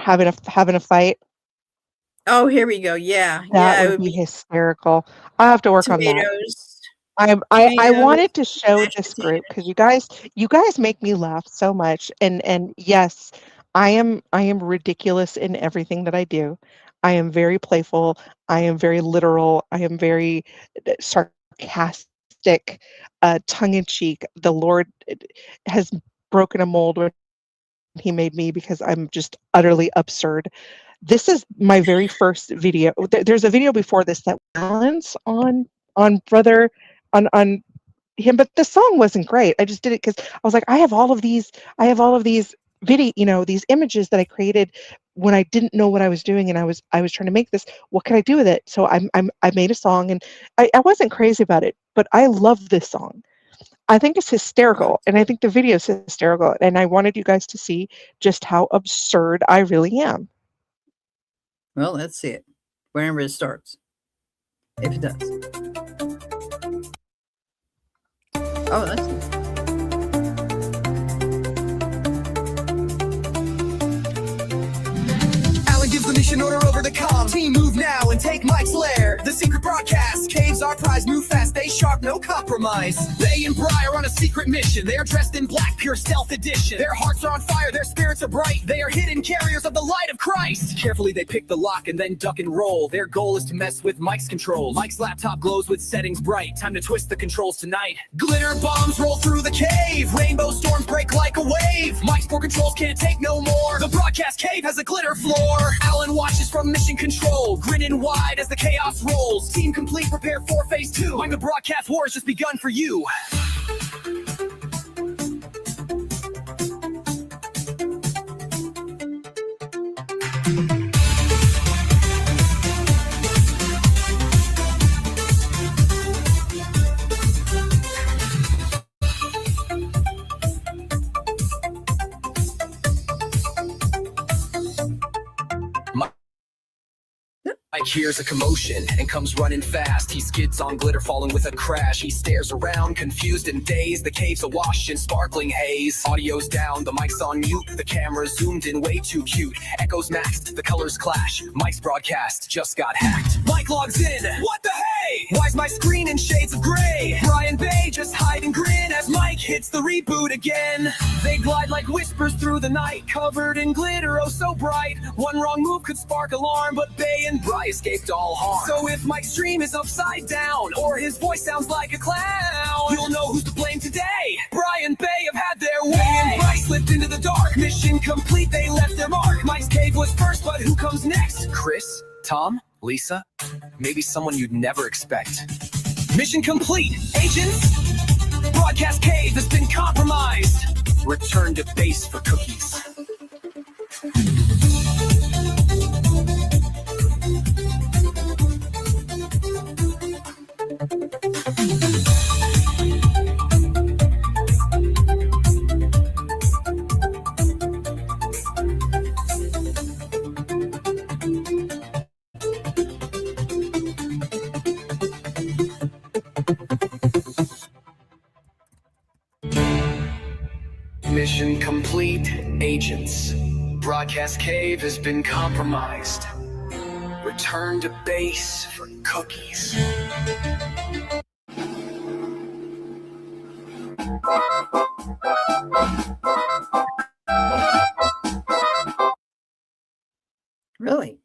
[SPEAKER 3] a fight.
[SPEAKER 1] Oh, here we go. Yeah,
[SPEAKER 3] that would be hysterical. I'll have to work on that. I wanted to show this group because you guys make me laugh so much, and yes, I am ridiculous in everything that I do. I am very playful. I am very literal. I am very sarcastic, tongue-in-cheek. The Lord has broken a mold when He made me because I'm just utterly absurd. This is my very first video. There's a video before this that balance on brother on him, but the song wasn't great. I just did it because I was like, I have all of these video, these images that I created when I didn't know what I was doing, and I was trying to make this. What can I do with it? So I made a song, and I wasn't crazy about it, but I love this song. I think it's hysterical, and I think the video is hysterical, and I wanted you guys to see just how absurd I really am.
[SPEAKER 1] Well, let's see it. Whenever it starts. If it does. Oh, that's it.
[SPEAKER 5] Gives the mission order over the comm. Team, move now and take Mike's lair. The secret broadcast. Caves our prize. Move fast, stay sharp, no compromise. They and Bri are on a secret mission. They are dressed in black, pure stealth edition. Their hearts are on fire, their spirits are bright. They are hidden carriers of the light of Christ. Carefully they pick the lock and then duck and roll. Their goal is to mess with Mike's controls. Mike's laptop glows with settings bright. Time to twist the controls tonight. Glitter bombs roll through the cave. Rainbow storms break like a wave. Mike's poor controls can't take no more. The broadcast cave has a glitter floor. Alan watches from mission control, grinning wide as the chaos rolls. Team complete, prepare for phase 2. When the broadcast war has just begun for you. Mike hears a commotion and comes running fast. He skids on glitter, falling with a crash. He stares around, confused and dazed. The cave's awash in sparkling haze. Audio's down, the mic's on mute. The camera's zoomed in way too cute. Echoes maxed, the colors clash. Mike's broadcast just got hacked. Mike logs in. What the hey? Why's my screen in shades of gray? Brian Bay just hide and grin as Mike hits the reboot again. They glide like whispers through the night, covered in glitter, oh so bright. One wrong move could spark alarm, but Bay and Brian escaped all harm. So if Mike's stream is upside down, or his voice sounds like a clown, you'll know who's to blame today. Brian Bay have had their way, and Bryce slipped into the dark. Mission complete, they left their mark. Mike's cave was first, but who comes next? Chris? Tom? Lisa? Maybe someone you'd never expect. Mission complete, agents. Broadcast cave has been compromised. Return to base for cookies. Mission complete, agents. Broadcast cave has been compromised. Return to base for cookies.
[SPEAKER 1] Really?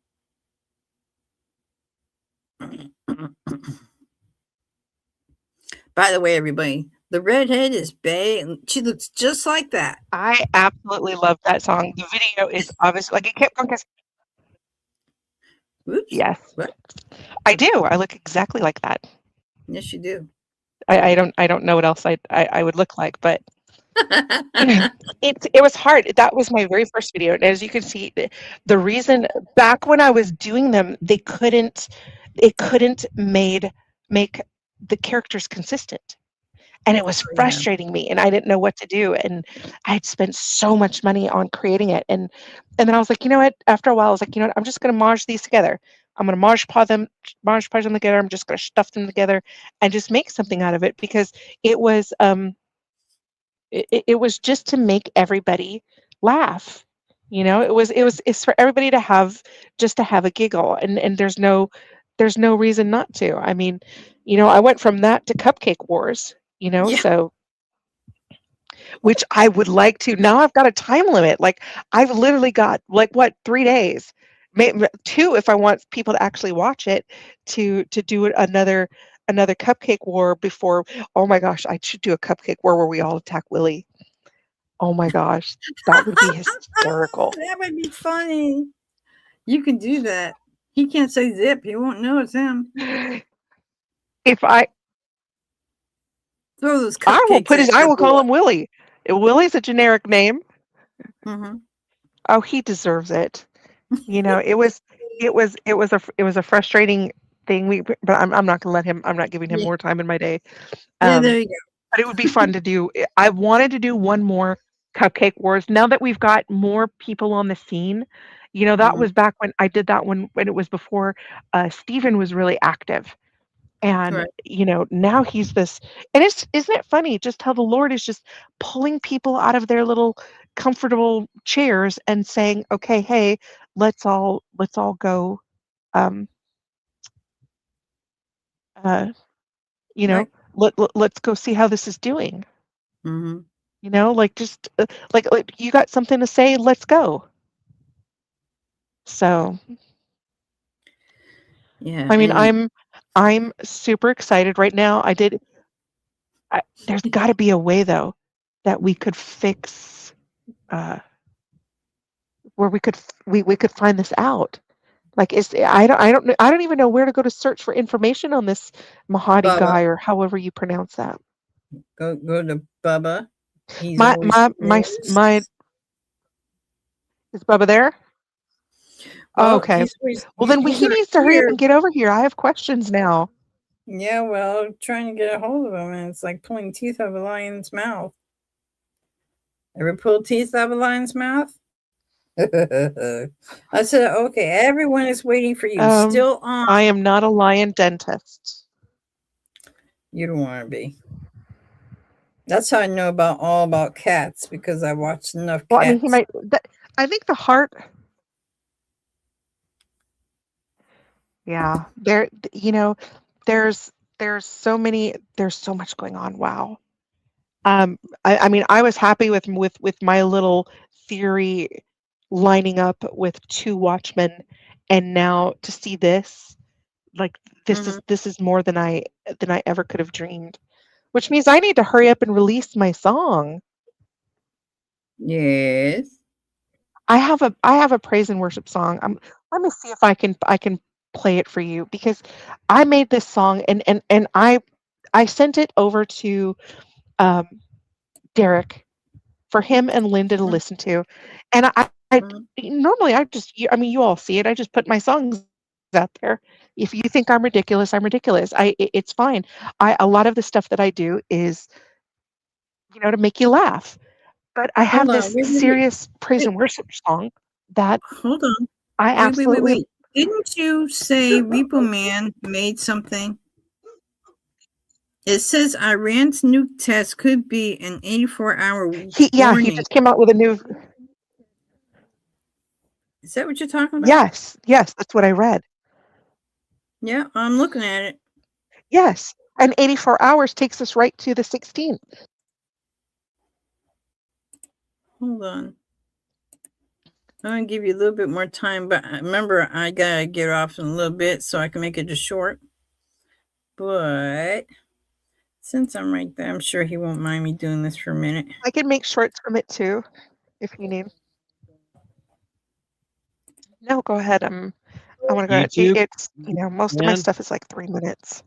[SPEAKER 1] By the way, everybody, the redhead is Bay, and she looks just like that.
[SPEAKER 3] I absolutely love that song. The video is obviously like it kept going.
[SPEAKER 1] Oops.
[SPEAKER 3] Yes,
[SPEAKER 1] What?
[SPEAKER 3] I do. I look exactly like that.
[SPEAKER 1] Yes, you do.
[SPEAKER 3] I don't know what else I would look like, but it was hard. That was my very first video, and as you can see, the reason back when I was doing them, they couldn't make the characters consistent. And it was
[SPEAKER 1] Yeah.
[SPEAKER 3] frustrating me, and I didn't know what to do, and I had spent so much money on creating it, and then I was like, "You know what?" After a while, I was like, "You know what? I'm just gonna mosh these together. I'm gonna mosh podge them together. I'm just gonna stuff them together and just make something out of it," because it was, it was just to make everybody laugh, you know? It's for everybody to have just to have a giggle, and there's no reason not to. I mean, you know, I went from that to Cupcake Wars, you know,
[SPEAKER 1] Yeah.
[SPEAKER 3] so which I would like to. Now I've got a time limit. Like I've literally got like what 3 days, maybe 2 if I want people to actually watch it to do another Cupcake War before. Oh my gosh, I should do a Cupcake War where we all attack Willie. Oh my gosh, that would be hysterical.
[SPEAKER 1] That would be funny. You can do that. He can't say zip. He won't know it's him.
[SPEAKER 3] If I
[SPEAKER 1] Throw those
[SPEAKER 3] I will
[SPEAKER 1] cupcakes
[SPEAKER 3] put his
[SPEAKER 1] at
[SPEAKER 3] I
[SPEAKER 1] your
[SPEAKER 3] will call
[SPEAKER 1] boy.
[SPEAKER 3] him Willie. Willie's a generic name.
[SPEAKER 1] Mhm.
[SPEAKER 3] Oh, he deserves it. You know, it was a frustrating thing. But I'm not gonna let him. I'm not giving him
[SPEAKER 1] Yeah.
[SPEAKER 3] more time in my day.
[SPEAKER 1] Yeah,
[SPEAKER 3] Um,
[SPEAKER 1] there you go.
[SPEAKER 3] but it would be fun to do. I wanted to do one more Cupcake Wars. Now that we've got more people on the scene, you know, that
[SPEAKER 1] Mhm.
[SPEAKER 3] was back when I did that when it was before Steven was really active. And,
[SPEAKER 1] Correct.
[SPEAKER 3] you know, now he's this and it's isn't it funny just how the Lord is just pulling people out of their little comfortable chairs and saying, "Okay, hey, let's all go, um, uh, you know,
[SPEAKER 1] Right.
[SPEAKER 3] let's go see how this is doing."
[SPEAKER 1] Mhm.
[SPEAKER 3] You know, like just like you got something to say, let's go. So,
[SPEAKER 1] Yeah,
[SPEAKER 3] I mean,
[SPEAKER 1] and
[SPEAKER 3] I'm super excited right now. There's got to be a way though that we could fix uh where we could find this out. Like is I don't even know where to go to search for information on this Mahadi
[SPEAKER 1] Bubba,
[SPEAKER 3] guy or however you pronounce that.
[SPEAKER 1] go to Bubba. He's
[SPEAKER 3] My
[SPEAKER 1] always
[SPEAKER 3] my my s- my
[SPEAKER 1] posts.
[SPEAKER 3] is Bubba there? Oh,
[SPEAKER 1] Well,
[SPEAKER 3] okay. Well, then
[SPEAKER 1] he's
[SPEAKER 3] he
[SPEAKER 1] not
[SPEAKER 3] needs to hurry up
[SPEAKER 1] here.
[SPEAKER 3] and get over here. I have questions now.
[SPEAKER 1] Yeah, well, trying to get a hold of him, and it's like pulling teeth out of a lion's mouth. Ever pull teeth out of a lion's mouth? I said, okay, everyone is waiting for you.
[SPEAKER 3] Um,
[SPEAKER 1] Still on.
[SPEAKER 3] I am not a lion dentist.
[SPEAKER 1] You don't want to be. That's how I know about all about cats because I watched enough
[SPEAKER 3] Well, I mean, he
[SPEAKER 1] cats.
[SPEAKER 3] might. I think the heart. Yeah, you know, there's there's so much going on. Wow. I mean, I was happy with my little theory lining up with 2 Watchmen, and now to see this, like
[SPEAKER 1] Mhm.
[SPEAKER 3] this is more than I ever could have dreamed. Which means I need to hurry up and release my song.
[SPEAKER 1] Yes.
[SPEAKER 3] I have a praise and worship song. Let me see if I can play it for you because I made this song and I sent it over to um, Derek for him and Linda to
[SPEAKER 1] Mhm.
[SPEAKER 3] listen to. And I
[SPEAKER 1] Mhm.
[SPEAKER 3] normally I just I mean you all see it. I just put my songs out there. If you think I'm ridiculous, I'm ridiculous. It's fine. I a lot of the stuff that I do is you know to make you laugh. But I
[SPEAKER 1] Hold
[SPEAKER 3] have
[SPEAKER 1] on.
[SPEAKER 3] this
[SPEAKER 1] Wait, wait, wait.
[SPEAKER 3] serious praise
[SPEAKER 1] Wait,
[SPEAKER 3] and worship song that
[SPEAKER 1] hold on.
[SPEAKER 3] I absolutely
[SPEAKER 1] Wait. Didn't you say Repo Man made something? It says Iran's nuke test could be an 84-hour
[SPEAKER 3] He
[SPEAKER 1] warning.
[SPEAKER 3] just came out with a new.
[SPEAKER 1] Is that what you're talking about?
[SPEAKER 3] Yes, that's what I read.
[SPEAKER 1] Yeah, I'm looking at it.
[SPEAKER 3] Yes, and 84 hours takes us right to the 16th.
[SPEAKER 1] Hold on. I'm going to give you a little bit more time, but remember, I got to get off in a little bit so I can make it just short. But since I'm right there, I'm sure he won't mind me doing this for a minute.
[SPEAKER 3] I can make shorts from it too, if you need. No, go ahead. I want to go ahead. It's, most of my stuff is like 3 minutes.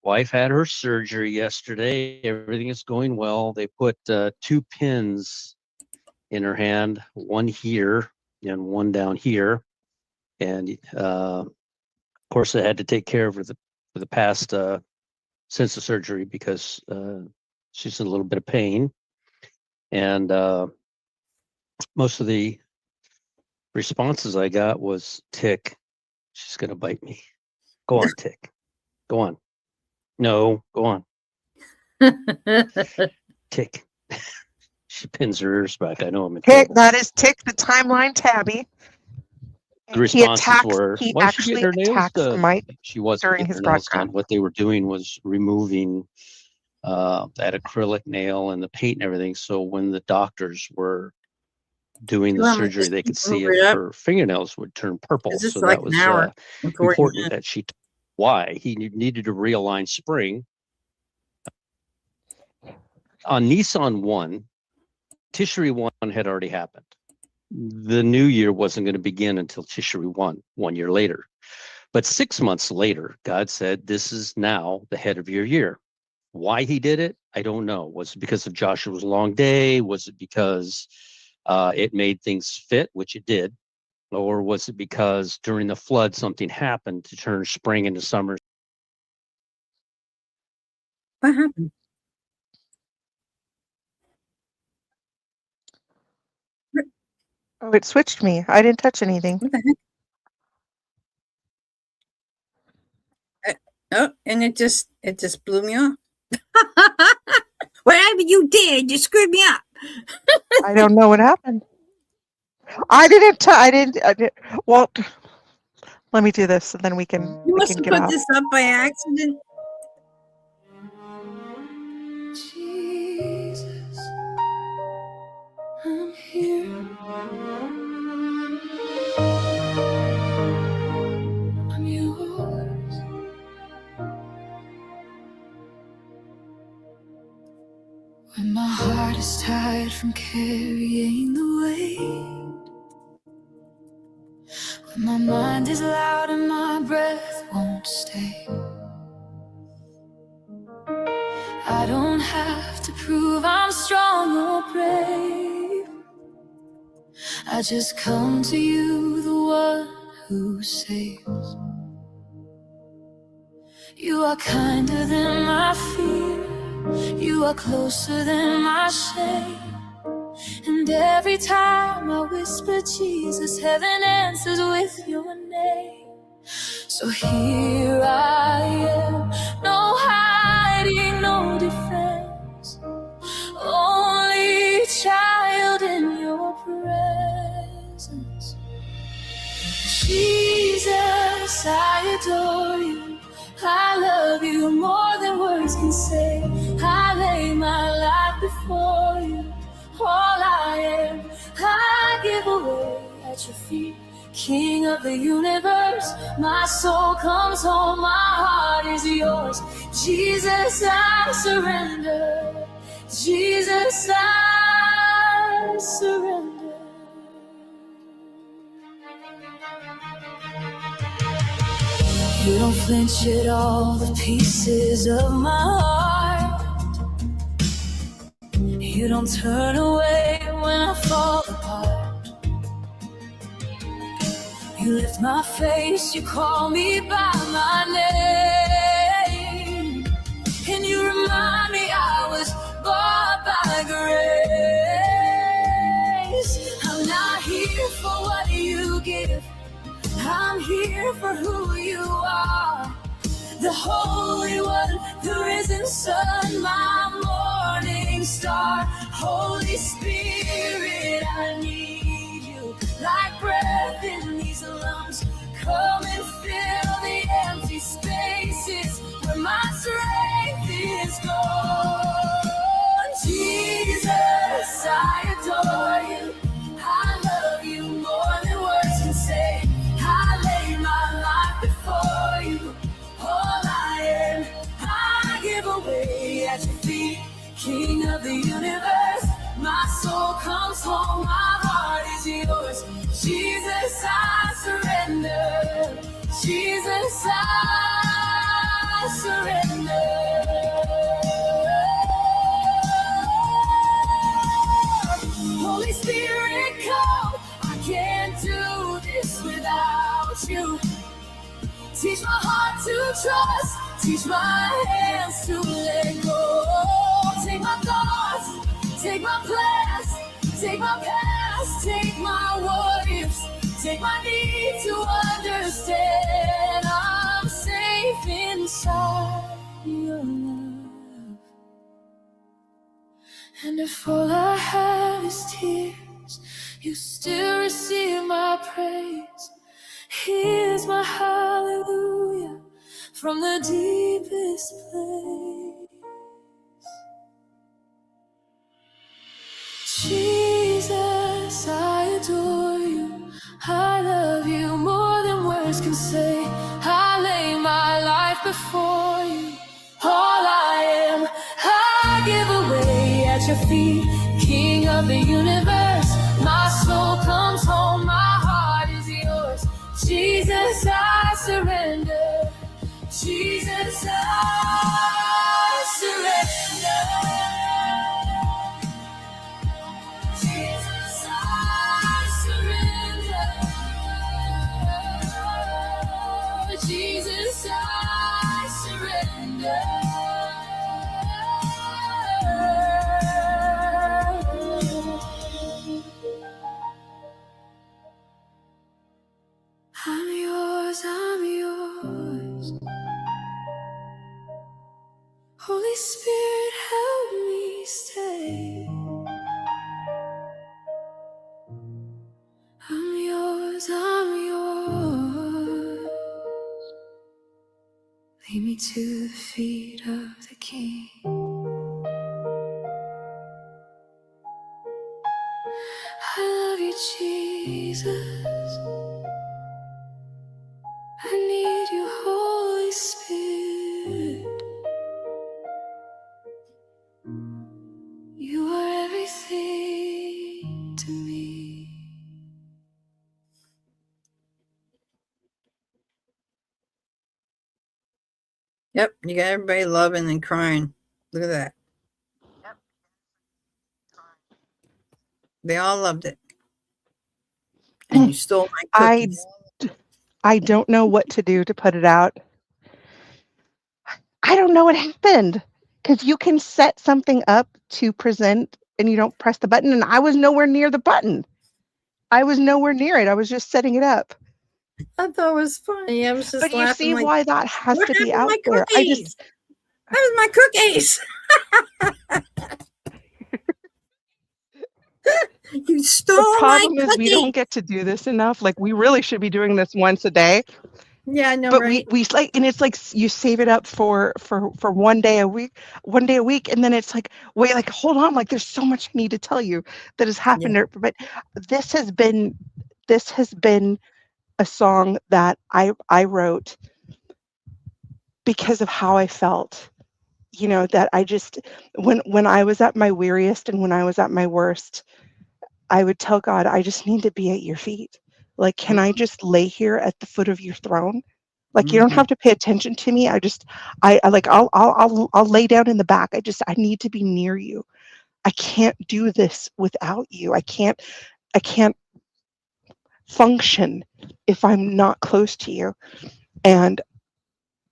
[SPEAKER 6] Wife had her surgery yesterday. Everything is going well. They put 2 pins in her hand, one here and one down here. And of course, I had to take care of her for the past since the surgery because she's in a little bit of pain. And most of the responses I got was, Tick, she's going to bite me. Go on, Tick. Go on. No, go on. Tick. She pins her ears back. I know I'm in
[SPEAKER 3] Tick,
[SPEAKER 6] trouble.
[SPEAKER 3] that is Tick, the timeline tabby.
[SPEAKER 6] The responses were,
[SPEAKER 3] he
[SPEAKER 6] why she
[SPEAKER 3] actually
[SPEAKER 6] get her nails
[SPEAKER 3] attacks
[SPEAKER 6] done?
[SPEAKER 3] Mike
[SPEAKER 6] She wasn't
[SPEAKER 3] during
[SPEAKER 6] getting
[SPEAKER 3] his
[SPEAKER 6] her nails
[SPEAKER 3] broadcast.
[SPEAKER 6] done. What they were doing was removing that acrylic nail and the paint and everything. So when the doctors were doing the surgery, they could see if her fingernails would turn purple. So
[SPEAKER 1] like
[SPEAKER 6] that was
[SPEAKER 1] important
[SPEAKER 6] that she why he needed to realign spring. On Nissan 1, Tishri 1 had already happened. The new year wasn't going to begin until Tishri 1 year later. But 6 months later, God said, this is now the head of your year. Why he did it, I don't know. Was it because of Joshua's long day? Was it because it made things fit, which it did? Or was it because during the flood something happened to turn spring into summer?
[SPEAKER 1] What happened?
[SPEAKER 3] Oh, it switched me. I didn't touch anything.
[SPEAKER 1] What the heck? Oh, and it just blew me off. Whatever you did, you screwed me up.
[SPEAKER 3] I don't know what happened. I didn't. Well, let me do this, and then we can.
[SPEAKER 1] You must have
[SPEAKER 3] get
[SPEAKER 1] put
[SPEAKER 3] off.
[SPEAKER 1] this up by accident.
[SPEAKER 5] Jesus, I'm here. I'm yours. When my heart is tired from carrying the weight, when my mind is loud and my breath won't stay, I don't have to prove I'm strong or brave. I just come to you, the one who saves. You are kinder than my fear. You are closer than my shame. And every time I whisper Jesus, heaven answers with your name. So here I am, no hiding, no defense, only child in your presence. Jesus, I adore you. I love you more than words can say. I lay my life before you. All I am, I give away at your feet. King of the universe, my soul comes home, my heart is yours. Jesus, I surrender. Jesus, I surrender. You don't flinch at all the pieces of my heart. You don't turn away when I fall apart. You lift my face, you call me by my name, and you remind me I was bought by grace. I'm not here for what you give, I'm here for who you are. the Holy One, the risen Son, my morning star. Holy Spirit, I need you like breath in these lungs. Come and fill the empty spaces where my strength is gone. Jesus, I adore you. I love you more than words can say. I lay my life before you. All I am, I give away at your feet. King of the universe, my soul comes home, my heart is yours. Jesus, I surrender. Jesus, I surrender. Holy Spirit, come. I can't do this without you. Teach my heart to trust. Teach my hands to let go. Take my thoughts, take my plans, take my past, take my worries, take my need to understand. I'm safe inside your love. And if all I have is tears, you still receive my praise. Here's my hallelujah from the deepest place. Jesus, I adore you. I love you more than words can say. I lay my life before you. All I am, I give away at your feet. King of the universe, my soul comes home, my heart is yours. Jesus, I surrender. Jesus, I surrender. Jesus, I surrender. Jesus, I surrender. I'm yours, I'm yours. Holy Spirit, help me stay. I'm yours, I'm yours. Lead me to the feet of the King. I love you, Jesus. I need you, Holy Spirit. You are everything to me.
[SPEAKER 1] Yep, you got everybody loving and crying. Look at that. They all loved it. And you stole my cookies.
[SPEAKER 3] I don't know what to do to put it out. I don't know what happened, because you can set something up to present and you don't press the button, and I was nowhere near the button. I was nowhere near it. I was just setting it up.
[SPEAKER 1] I thought it was funny. I was just
[SPEAKER 3] But you
[SPEAKER 1] laughing
[SPEAKER 3] see
[SPEAKER 1] like,
[SPEAKER 3] why that has
[SPEAKER 1] what
[SPEAKER 3] to
[SPEAKER 1] happened
[SPEAKER 3] be
[SPEAKER 1] to
[SPEAKER 3] out
[SPEAKER 1] my
[SPEAKER 3] there.
[SPEAKER 1] cookies? That was my cookies. You stole
[SPEAKER 3] The
[SPEAKER 1] my
[SPEAKER 3] problem is we don't
[SPEAKER 1] cookie.
[SPEAKER 3] get to do this enough. Like, we really should be doing this once a day.
[SPEAKER 1] Yeah, I know,
[SPEAKER 3] But
[SPEAKER 1] right?
[SPEAKER 3] we like, and it's like you save it up for 1 day a week, and then it's like, wait, like, hold on, like, there's so much I need to tell you that has happened.
[SPEAKER 1] Yeah.
[SPEAKER 3] But this has been a song that I wrote because of how I felt. That I just, when I was at my weariest and when I was at my worst, I would tell God, I just need to be at your feet. Like, can I just lay here at the foot of your throne? Like, you don't
[SPEAKER 1] Mm-hmm.
[SPEAKER 3] have to pay attention to me. I like, I'll lay down in the back. I need to be near you. I can't do this without you. I can't function if I'm not close to you. And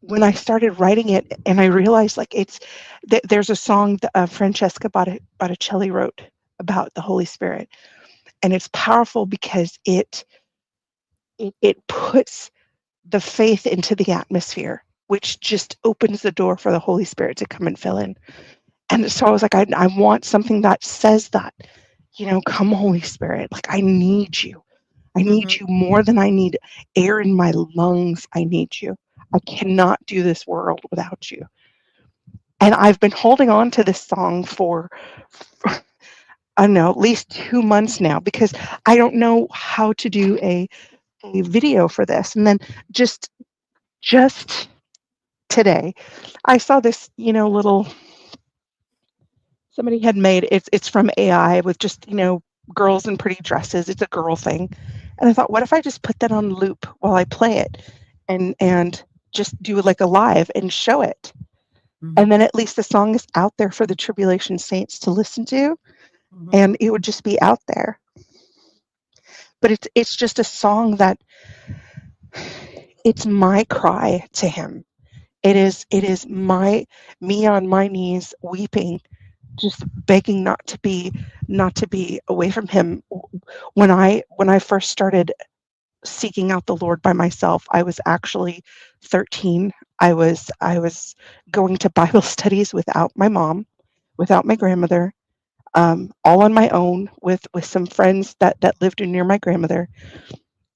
[SPEAKER 3] when I started writing it, and I realized, like, there's a song that Francesca Botticelli wrote about the Holy Spirit, and it's powerful because it puts the faith into the atmosphere. which just opens the door for the Holy Spirit to come and fill in. And so I was like, I want something that says that, come Holy Spirit, like I need you. I need you more than I need air in my lungs. I need you. I cannot do this world without you. And I've been holding on to this song for I don't know, at least 2 months now, because I don't know how to do a video for this. And then just today, I saw this, little somebody had made it's from AI with just, girls in pretty dresses. It's a girl thing. And I thought, what if I just put that on loop while I play it and just do like a live and show it? And then at least the song is out there for the tribulation saints to listen to, and it would just be out there. But it's just a song that it's my cry to him. It is me on my knees weeping, just begging not to be away from him. When I first started seeking out the Lord by myself, I was actually 13. I was going to Bible studies without my mom, without my grandmother, all on my own with some friends that lived near my grandmother.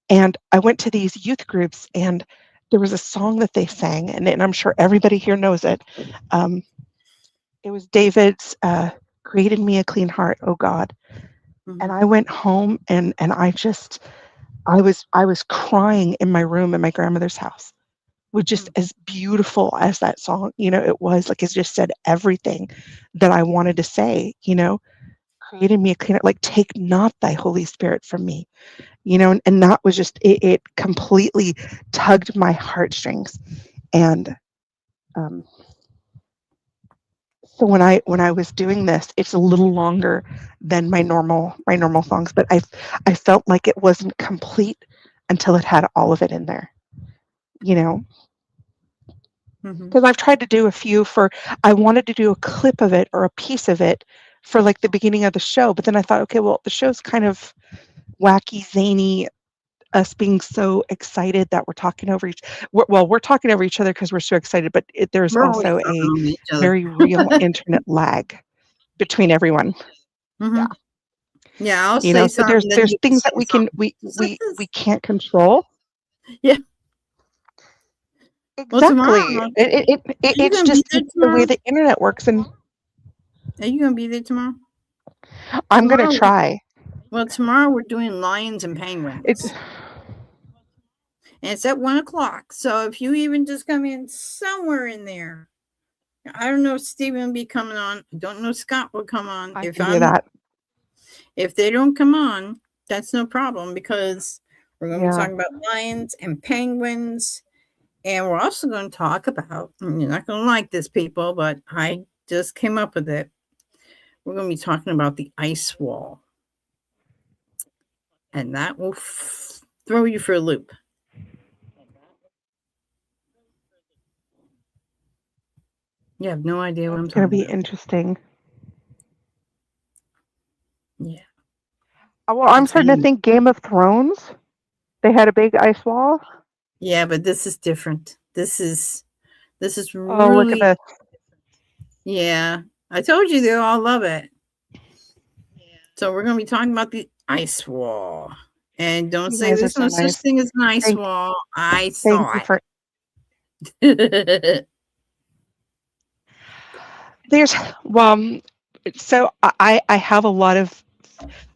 [SPEAKER 3] And I went to these youth groups, and there was a song that they sang, and I'm sure everybody here knows it. It was David's "Create in Me a Clean Heart, O God." And I went home, and I was crying in my room in my grandmother's house. Was just as beautiful as that song, it was like it just said everything that I wanted to say, create in me a clean heart, like take not thy Holy Spirit from me, and that was just it completely tugged my heartstrings. And so when I was doing this, it's a little longer than my normal songs, but I felt like it wasn't complete until it had all of it in there, because I've tried to do a few I wanted to do a clip of it or a piece of it for like the beginning of the show, but then I thought, okay, well, the show's kind of wacky, zany, us being so excited that we're talking over we're talking over each other because we're so excited, but there's
[SPEAKER 1] We're always
[SPEAKER 3] also
[SPEAKER 1] talking
[SPEAKER 3] a
[SPEAKER 1] over each other.
[SPEAKER 3] very real internet lag between everyone. Yeah.
[SPEAKER 1] Yeah, I'll say
[SPEAKER 3] So
[SPEAKER 1] something.
[SPEAKER 3] there's things that we can't control.
[SPEAKER 1] Yeah.
[SPEAKER 3] Exactly.
[SPEAKER 1] Well,
[SPEAKER 3] It's
[SPEAKER 1] gonna
[SPEAKER 3] just
[SPEAKER 1] be there
[SPEAKER 3] the way
[SPEAKER 1] tomorrow?
[SPEAKER 3] the internet works, and
[SPEAKER 1] Are you gonna be there tomorrow?
[SPEAKER 3] I'm gonna try.
[SPEAKER 1] Well, tomorrow we're doing lions and penguins. And it's at 1:00. So if you even just come in somewhere in there, I don't know if Stephen will be coming on. I don't know if Scott will come on.
[SPEAKER 3] I can do that.
[SPEAKER 1] If they don't come on, that's no problem, because we're going to be
[SPEAKER 3] Yeah.
[SPEAKER 1] talking about lions and penguins. And we're also going to talk about, you're not going to like this, people, but I just came up with it. We're going to be talking about the ice wall. And that will throw you for a loop. You have no idea what I'm talking about.
[SPEAKER 3] It's going to be interesting.
[SPEAKER 1] Yeah.
[SPEAKER 3] Well, I'm starting to think Game of Thrones. They had a big ice wall.
[SPEAKER 1] Yeah, but this is different. This is really.
[SPEAKER 3] Oh, look at this.
[SPEAKER 1] Yeah, I told you they'll all love it. So we're going to be talking about the ice wall. And don't say there's no such thing as an ice wall. I saw it.
[SPEAKER 3] So I have a lot of,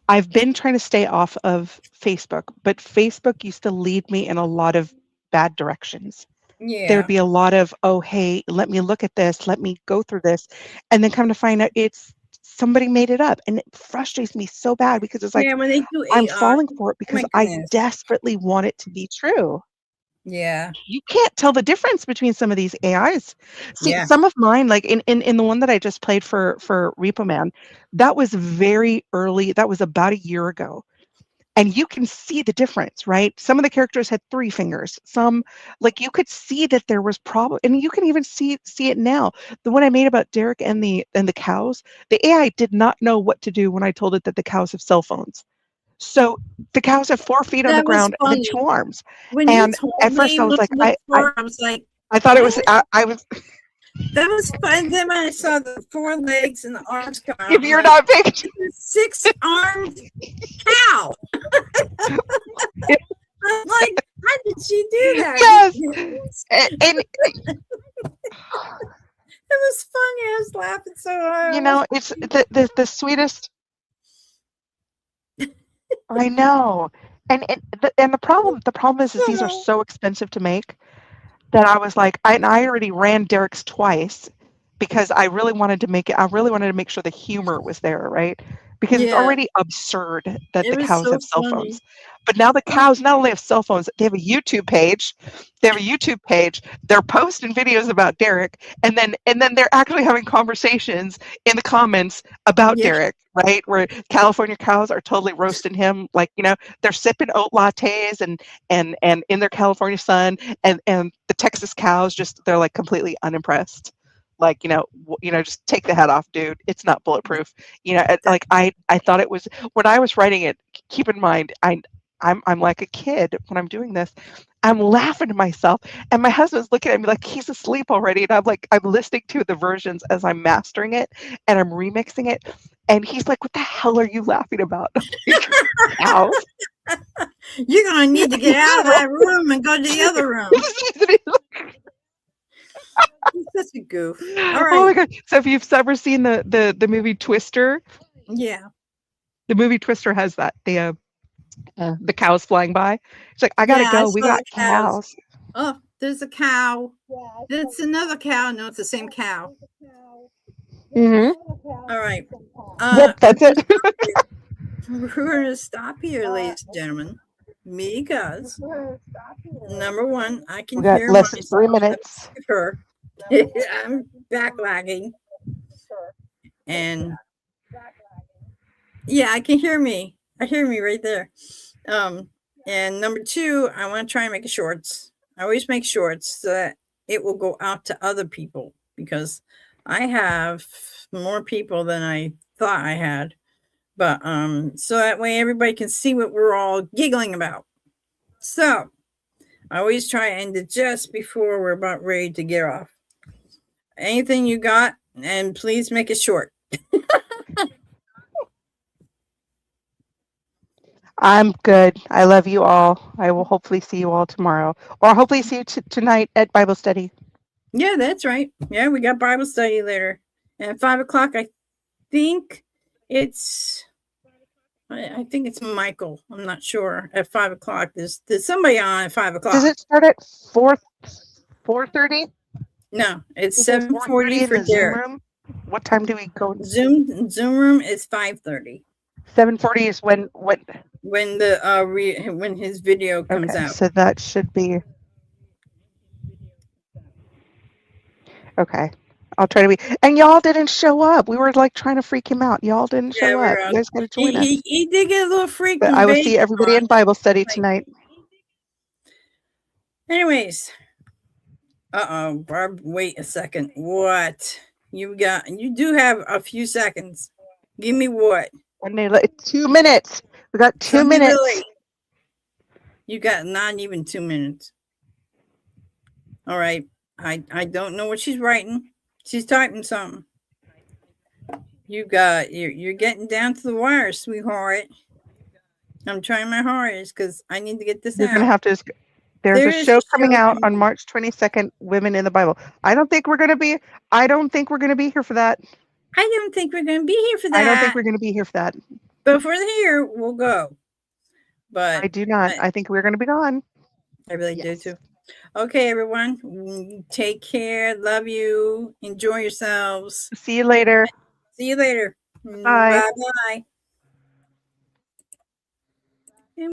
[SPEAKER 3] I've been trying to stay off of Facebook, but Facebook used to lead me in a lot of bad directions.
[SPEAKER 1] Yeah.
[SPEAKER 3] There'd be a lot of, oh, hey, let me look at this, let me go through this. And then come to find out it's somebody made it up. And it frustrates me so bad because it's like,
[SPEAKER 1] when they do
[SPEAKER 3] I'm falling for it because I desperately want it to be true.
[SPEAKER 1] Yeah.
[SPEAKER 3] You can't tell the difference between some of these AIs. See, some of mine, like in the one that I just played for Repo Man, that was very early. That was about a year ago. And you can see the difference, right? Some of the characters had 3 fingers. Some, like, you could see that there was problem, and you can even see it now. The one I made about Derek and the cows, the AI did not know what to do when I told it that the cows have cell phones. So the cows have 4 feet on the ground and 2 arms.
[SPEAKER 1] When
[SPEAKER 3] and
[SPEAKER 1] you told
[SPEAKER 3] at first
[SPEAKER 1] me,
[SPEAKER 3] I was like,
[SPEAKER 1] I was like,
[SPEAKER 3] I thought it was. I was.
[SPEAKER 1] That was fun. Then I saw the 4 legs and the arms come out.
[SPEAKER 3] If you're not paying attention,
[SPEAKER 1] 6-armed cow. I'm like, how did she do that?
[SPEAKER 3] yes, and
[SPEAKER 1] It was funny. I was laughing so hard.
[SPEAKER 3] you know, it's the sweetest. I know, and the problem is these are so expensive to make that I was like, I already ran Derek's twice because I really wanted to make it. I really wanted to make sure the humor was there, right? Because it's
[SPEAKER 1] Yeah,
[SPEAKER 3] already absurd that
[SPEAKER 1] it
[SPEAKER 3] the
[SPEAKER 1] was
[SPEAKER 3] cows
[SPEAKER 1] so
[SPEAKER 3] have cell
[SPEAKER 1] funny.
[SPEAKER 3] phones. But now the cows not only have cell phones, they have a YouTube page. They have a YouTube page. They're posting videos about Derek, and then they're actually having conversations in the comments about
[SPEAKER 1] Yeah,
[SPEAKER 3] Derek, right? Where California cows are totally roasting him, like they're sipping oat lattes and in their California sun, and the Texas cows they're like completely unimpressed. Like just take the hat off, dude. It's not bulletproof. Like I thought it was when I was writing it. Keep in mind, I'm like a kid when I'm doing this. I'm laughing to myself, and my husband's looking at me like he's asleep already. And I'm listening to the versions as I'm mastering it and I'm remixing it. And he's like, "What the hell are you laughing about?" Cows.
[SPEAKER 1] you're gonna need to get out of that room and go to the other room. He's such a goof. All
[SPEAKER 3] Oh my
[SPEAKER 1] right.
[SPEAKER 3] god! So if you've ever seen the movie Twister,
[SPEAKER 1] Yeah.
[SPEAKER 3] the movie Twister has that the cows flying by. It's like, I gotta
[SPEAKER 1] Yeah, I
[SPEAKER 3] go. We
[SPEAKER 1] saw
[SPEAKER 3] got
[SPEAKER 1] the cows.
[SPEAKER 3] cows.
[SPEAKER 1] Oh, there's a cow. It's another cow. No, it's the same cow.
[SPEAKER 3] Mm-hmm.
[SPEAKER 1] All right.
[SPEAKER 3] Yep, that's it.
[SPEAKER 1] We're going to stop here, ladies and gentlemen. Because number one, I can
[SPEAKER 3] We got
[SPEAKER 1] hear
[SPEAKER 3] less than
[SPEAKER 1] myself.
[SPEAKER 3] 3 minutes.
[SPEAKER 1] Her. I'm backlagging. And yeah, I can hear me. I hear me right there. And number two, I want to try and make shorts. I always make shorts so that it will go out to other people because I have more people than I thought I had. But so that way everybody can see what we're all giggling about. So I always try and end it just before we're about ready to get off. Anything you got, and please make it short.
[SPEAKER 3] I'm good. I love you all. I will hopefully see you all tomorrow, or hopefully see you tonight at Bible study.
[SPEAKER 1] Yeah, that's right. Yeah, we got Bible study later. And at 5:00, I think it's Michael. I'm not sure. At 5:00. There's somebody on at 5:00.
[SPEAKER 3] Does it start at 4:30?
[SPEAKER 1] No, it's
[SPEAKER 3] Is it
[SPEAKER 1] 7:40
[SPEAKER 3] 4:30 in
[SPEAKER 1] for
[SPEAKER 3] the Zoom
[SPEAKER 1] Derek.
[SPEAKER 3] room? What time do we go?
[SPEAKER 1] Zoom room is 5:30.
[SPEAKER 3] 7:40 is when
[SPEAKER 1] When when his video comes
[SPEAKER 3] okay,
[SPEAKER 1] out.
[SPEAKER 3] so that should be okay. I'll try to be. And y'all didn't show up. We were like trying to freak him out. Y'all didn't
[SPEAKER 1] Yeah,
[SPEAKER 3] show up.
[SPEAKER 1] we're
[SPEAKER 3] You guys got to join us.
[SPEAKER 1] he did get a little freaked
[SPEAKER 3] But
[SPEAKER 1] and
[SPEAKER 3] I will
[SPEAKER 1] begged
[SPEAKER 3] see everybody in
[SPEAKER 1] on.
[SPEAKER 3] Bible study tonight.
[SPEAKER 1] Anyways, Barb, wait a second. What you got? You do have a few seconds. Give me what?
[SPEAKER 3] 2 minutes. We got 2
[SPEAKER 1] Don't be
[SPEAKER 3] minutes.
[SPEAKER 1] late. You got not even 2 minutes. All right. I don't know what she's writing. She's typing something. You're getting down to the wire, sweetheart. I'm trying my hardest because I need to get this
[SPEAKER 3] You're
[SPEAKER 1] out.
[SPEAKER 3] gonna have to. There's a show coming out on March 22nd. Women in the Bible. I don't think we're gonna be here for that.
[SPEAKER 1] I don't think we're going to be here for that.
[SPEAKER 3] I don't think we're gonna be here for that.
[SPEAKER 1] But if we're here, we'll go. But
[SPEAKER 3] I do not. I think we're gonna be gone.
[SPEAKER 1] I really do too. Okay, everyone. Take care. Love you. Enjoy yourselves.
[SPEAKER 3] See you later.
[SPEAKER 1] See you later.
[SPEAKER 3] Bye.
[SPEAKER 1] Bye-bye.